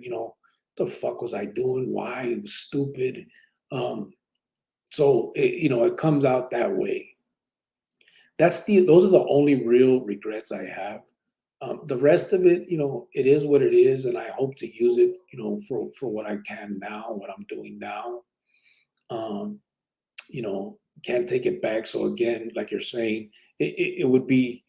the fuck was I doing? Why? It was stupid. So it comes out that way. Those are the only real regrets I have. The rest of it, it is what it is, and I hope to use it, for what I can now, what I'm doing now. Can't take it back. So again, like you're saying, it would be,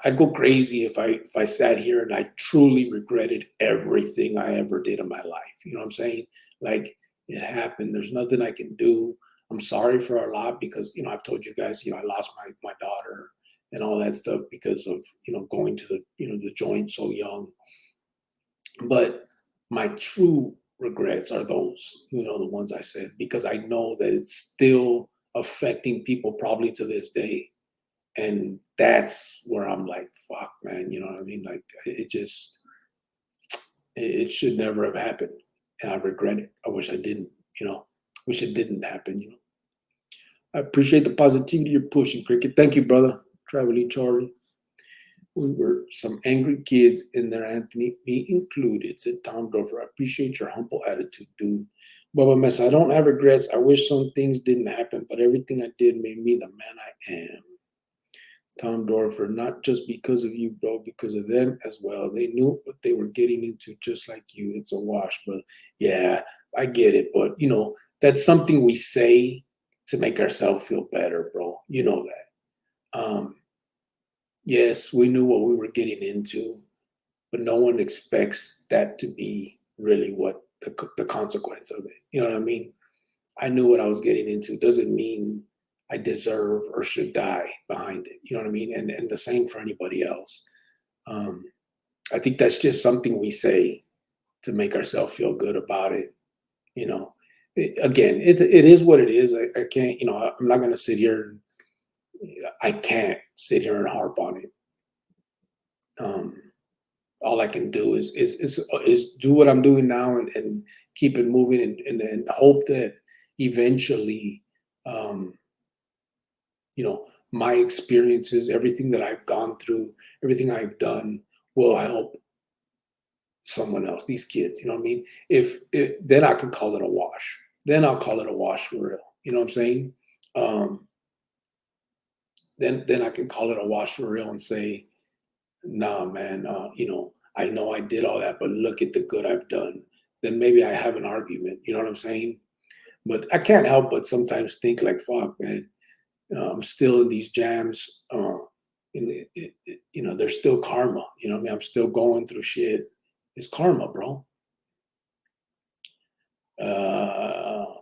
I'd go crazy if I sat here and I truly regretted everything I ever did in my life. You know what I'm saying? Like, it happened. There's nothing I can do. I'm sorry for a lot because, I've told you guys, I lost my daughter and all that stuff because of, going to the joint so young. But my true regrets are those, the ones I said, because I know that it's still affecting people probably to this day. And that's where I'm like, fuck, man, you know what I mean? Like, it should never have happened. And I regret it. I wish I didn't, wish it didn't happen, I appreciate the positivity you're pushing, Cricket. Thank you, brother. Traveling Charlie. We were some angry kids in there, Anthony, me included, said Tom Dover. I appreciate your humble attitude, dude. Bubba Mess, I don't have regrets. I wish some things didn't happen, but everything I did made me the man I am. Tom Dorfer, not just because of you, bro, because of them as well. They knew what they were getting into, just like you. It's a wash, but yeah, I get it. But, that's something we say to make ourselves feel better, bro. You know that. Yes, we knew what we were getting into, but no one expects that to be really what the consequence of it. You know what I mean? I knew what I was getting into. Doesn't mean I deserve or should die behind it. You know what I mean? And the same for anybody else. I think that's just something we say to make ourselves feel good about it. Again, it is what it is. I can't, I'm not going to sit here. I can't sit here and harp on it. all I can do is do what I'm doing now and keep it moving and hope that eventually, um, my experiences, everything that I've gone through, everything I've done will help someone else, these kids, you know what I mean? Then I can call it a wash. Then I'll call it a wash for real. You know what I'm saying? Um, then I can call it a wash for real and say, nah, man, I know I did all that, but look at the good I've done. Then maybe I have an argument. You know what I'm saying? But I can't help but sometimes think like, fuck, man, I'm still in these jams. There's still karma. You know what I mean? I'm still going through shit. It's karma, bro.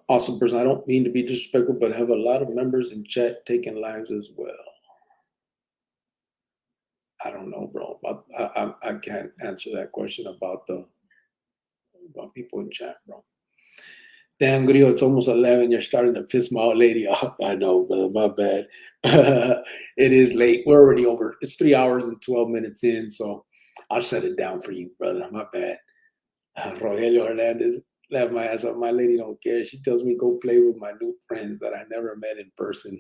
Awesome person. I don't mean to be disrespectful, but have a lot of members in chat taking lives as well. I don't know, bro. But I can't answer that question about people in chat, bro. Damn, Grio, it's almost 11. You're starting to piss my old lady off. I know, brother. My bad. It is late. We're already over. It's 3 hours and 12 minutes in, so I'll shut it down for you, brother. My bad. Rogelio Hernandez left my ass up. My lady don't care. She tells me go play with my new friends that I never met in person.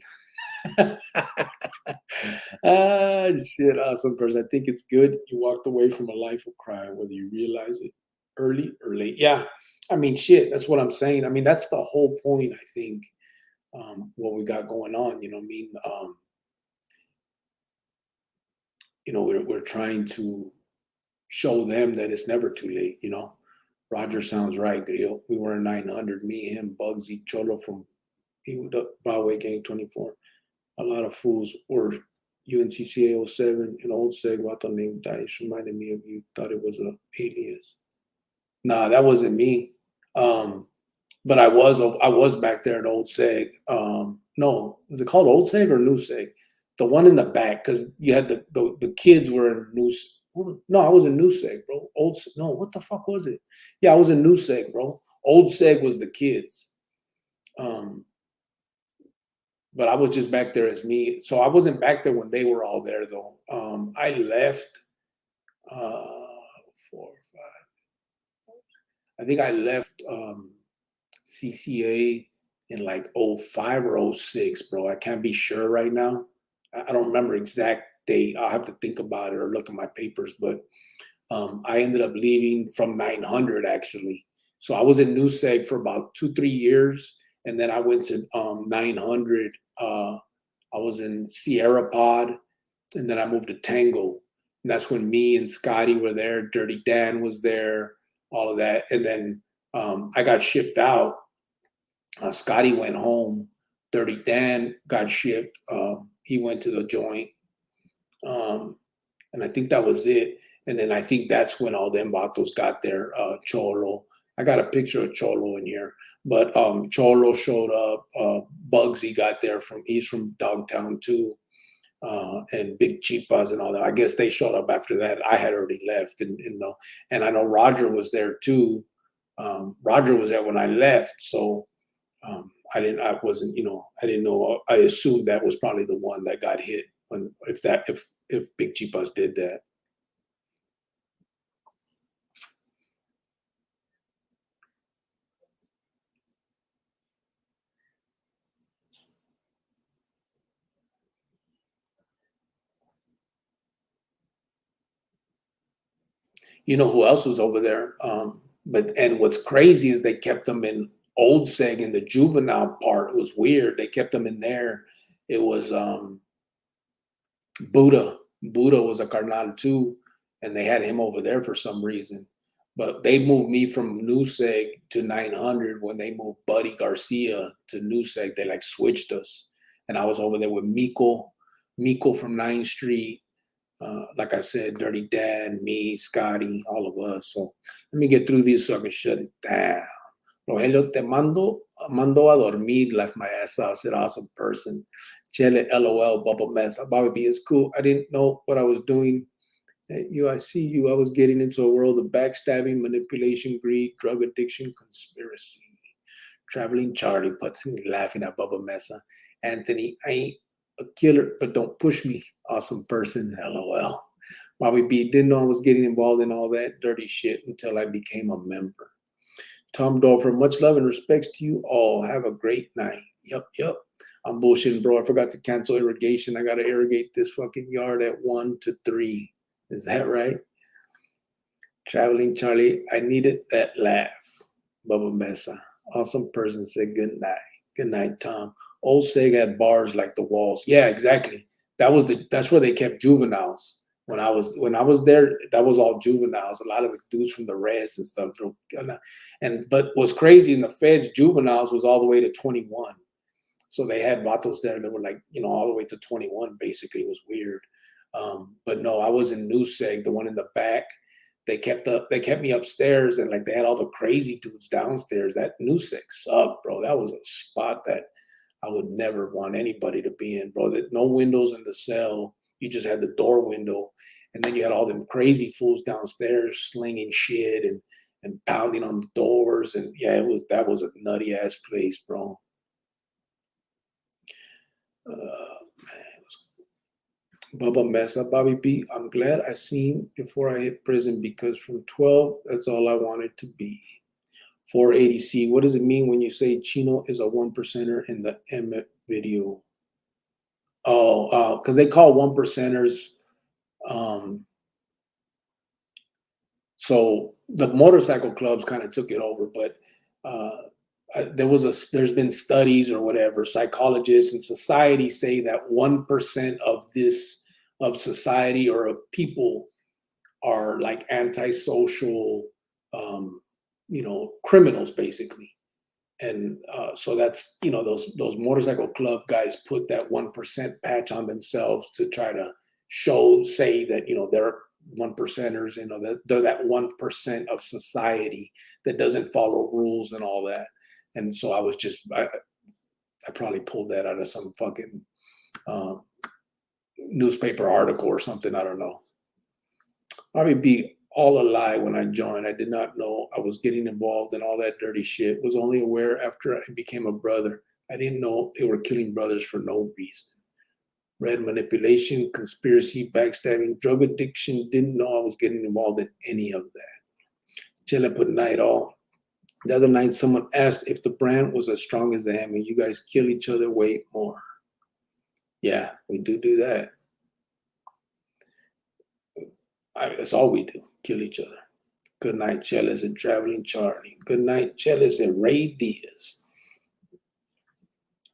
Shit, awesome person. I think it's good you walked away from a life of crime, whether you realize it early or late. Yeah, I mean, shit, that's what I'm saying. I mean, that's the whole point, I think, what we got going on. You know what I mean? We're trying to show them that it's never too late, Roger sounds right, Grio. We were in 900, me, him, Bugsy, Cholo from Broadway Gang 24. A lot of fools were UNCCA 07, an old seg, Vato named Dice reminded me of you, thought it was a alias. Nah, that wasn't me. But I was back there at Old Seg. No, was it called Old Seg or New Seg? The one in the back, because you had the kids were in New. No, I was in New Seg, bro. No, what the fuck was it? Yeah, I was in New Seg, bro. Old Seg was the kids. But I was just back there as me. So I wasn't back there when they were all there, though. I left 4 or 5. I think I left CCA in like 05 or 06, bro. I can't be sure right now. I don't remember exact date. I'll have to think about it or look at my papers. But I ended up leaving from 900, actually. So I was in NewSeg for about 2-3 years. And then I went to 900. I was in Sierra Pod. And then I moved to Tango. And that's when me and Scotty were there. Dirty Dan was there, all of that. And then I got shipped out. Scotty went home. Dirty Dan got shipped. He went to the joint. And I think that was it. And then I think that's when all them vatos got there. Cholo. I got a picture of Cholo in here. But Cholo showed up. Bugsy got there he's from Dogtown too. And Big Chipas and all that. I guess they showed up after that. I had already left, and I know Roger was there too. Roger was there when I left, so I didn't know. I assumed that was probably the one that got hit if Big Chipas did that. You know who else was over there? And what's crazy is they kept them in Old Seg in the juvenile part. It was weird. They kept them in there. It was Buddha. Buddha was a carnal too, and they had him over there for some reason. But they moved me from Newseg to 900 when they moved Buddy Garcia to Newseg. They like switched us, and I was over there with Miko from 9th Street. Like I said, Dirty Dan, me, Scotty, all of us. So let me get through these so I can shut it down. Rogelio, te mando a dormir, left my ass out, said awesome person. Chele, LOL, bubble mess. Bobby B is cool. I didn't know what I was doing. I see you. I was getting into a world of backstabbing, manipulation, greed, drug addiction, conspiracy. Traveling Charlie, laughing at Bubba Mesa. Anthony, I ain't a killer, but don't push me. Awesome person, LOL. Bobby B, didn't know I was getting involved in all that dirty shit until I became a member. Tom Dorfer, much love and respects to you all. Have a great night. Yep. I'm bullshitting, bro. I forgot to cancel irrigation. I got to irrigate this fucking yard at 1 to 3. Is that right? Traveling Charlie, I needed that laugh. Bubba Mesa. Awesome person said good night. Good night, Tom. Old Seg had bars like the walls. Yeah, exactly. That's where they kept juveniles. When I was there, that was all juveniles. A lot of the dudes from the res and stuff. But what's crazy in the feds, juveniles was all the way to 21. So they had vatos there that were like, all the way to 21. Basically, it was weird. But no, I was in New Seg, the one in the back. They kept me upstairs, and like they had all the crazy dudes downstairs. That New Seg sucked, bro. That was a spot that I would never want anybody to be in, bro. That no windows in the cell. You just had the door window, and then you had all them crazy fools downstairs slinging shit and pounding on the doors. And yeah, that was a nutty ass place, bro. Bubba Mesa, Bobby B, I'm glad I seen before I hit prison because from 12, that's all I wanted to be. 480C, what does it mean when you say Chino is a 1%er in the Emmett video? Oh, because they call 1%ers. So the motorcycle clubs kind of took it over, but there's been studies or whatever, psychologists and society say that 1% of society or of people are like antisocial, criminals basically. And so that's, those motorcycle club guys put that 1% patch on themselves to try to say that, they're 1%ers, that they're that 1% of society that doesn't follow rules and all that. And so I probably pulled that out of some fucking newspaper article or something. I don't know. Probably be all a lie when I joined. I did not know I was getting involved in all that dirty shit. Was only aware after I became a brother. I didn't know they were killing brothers for no reason. Read manipulation, conspiracy, backstabbing, drug addiction. Didn't know I was getting involved in any of that. Chilling put night all. The other night, someone asked if the brand was as strong as them, and you guys kill each other way more. Yeah, we do that. That's all we do, kill each other. Good night, Chelis and Traveling Charlie. Good night, Chelis and Ray Diaz.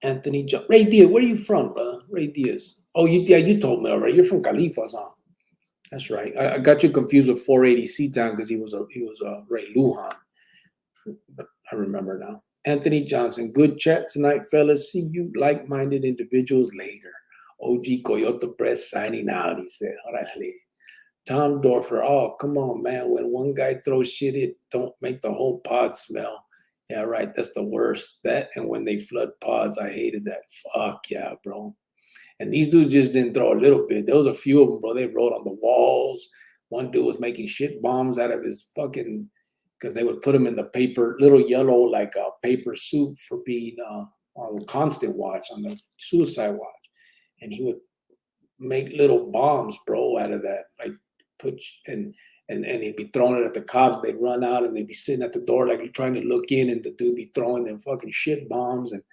Anthony John. Ray Diaz, where are you from, bro? Ray Diaz. Oh, you told me already. You're from Califas, huh? That's right. I got you confused with 480 C-Town because he was Ray Lujan. But I remember now. Anthony Johnson. Good chat tonight, fellas. See you like-minded individuals later. OG Coyote Press signing out, he said. Orale. Tom Dorfer. Oh, come on, man. When one guy throws shit, it don't make the whole pod smell. Yeah, right. That's the worst. That and when they flood pods, I hated that. Fuck yeah, bro. And these dudes just didn't throw a little bit. There was a few of them, bro. They wrote on the walls. One dude was making shit bombs out of his fucking, because they would put him in the paper, little yellow, like a paper suit for being on constant watch, on the suicide watch. And he would make little bombs, bro, out of that. Like and he'd be throwing it at the cops. They'd run out and they'd be sitting at the door like trying to look in, and the dude be throwing them fucking shit bombs. And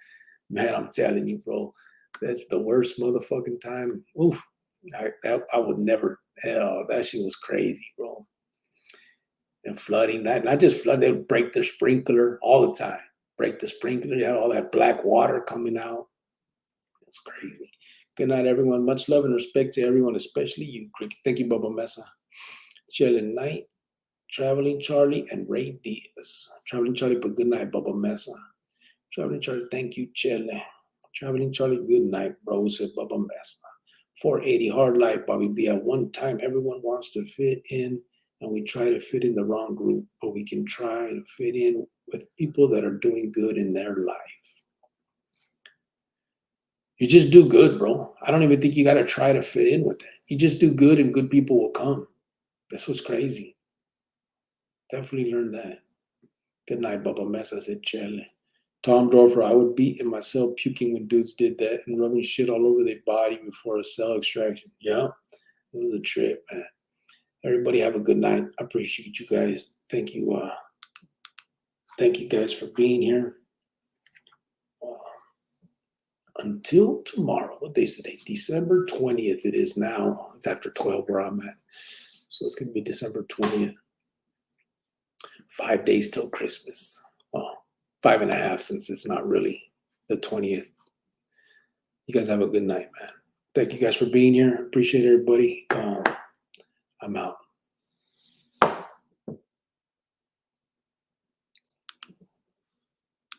man, I'm telling you, bro, that's the worst motherfucking time. Oof, I would never. Hell, that shit was crazy, bro. And flooding, not just flood, they would break the sprinkler all the time. Break the sprinkler, you had all that black water coming out. It's crazy. Good night, everyone. Much love and respect to everyone, especially you, Cricket. Thank you, Bubba Mesa. Chilling night, Traveling Charlie, and Ray Diaz. Traveling Charlie, but good night, Bubba Mesa. Traveling Charlie, thank you, Chile. Traveling Charlie, good night, bro, said Bubba Mesa. 480, hard life, Bobby B. At one time, everyone wants to fit in, and we try to fit in the wrong group, but we can try to fit in with people that are doing good in their life. You just do good, bro. I don't even think you got to try to fit in with that. You just do good and good people will come. That's what's crazy. Definitely learned that. Good night, Bubba Mesa, said Chele. Tom Dorfer, I would be in my cell puking when dudes did that and rubbing shit all over their body before a cell extraction. Yeah, it was a trip, man. Everybody have a good night. I appreciate you guys. Thank you. Thank you guys for being here. Until tomorrow, what day is today? December 20th it is now. It's after 12 where I'm at. So it's going to be December 20th. 5 days till Christmas. 5.5 since it's not really the 20th. You guys have a good night, man. Thank you guys for being here. Appreciate everybody. I'm out.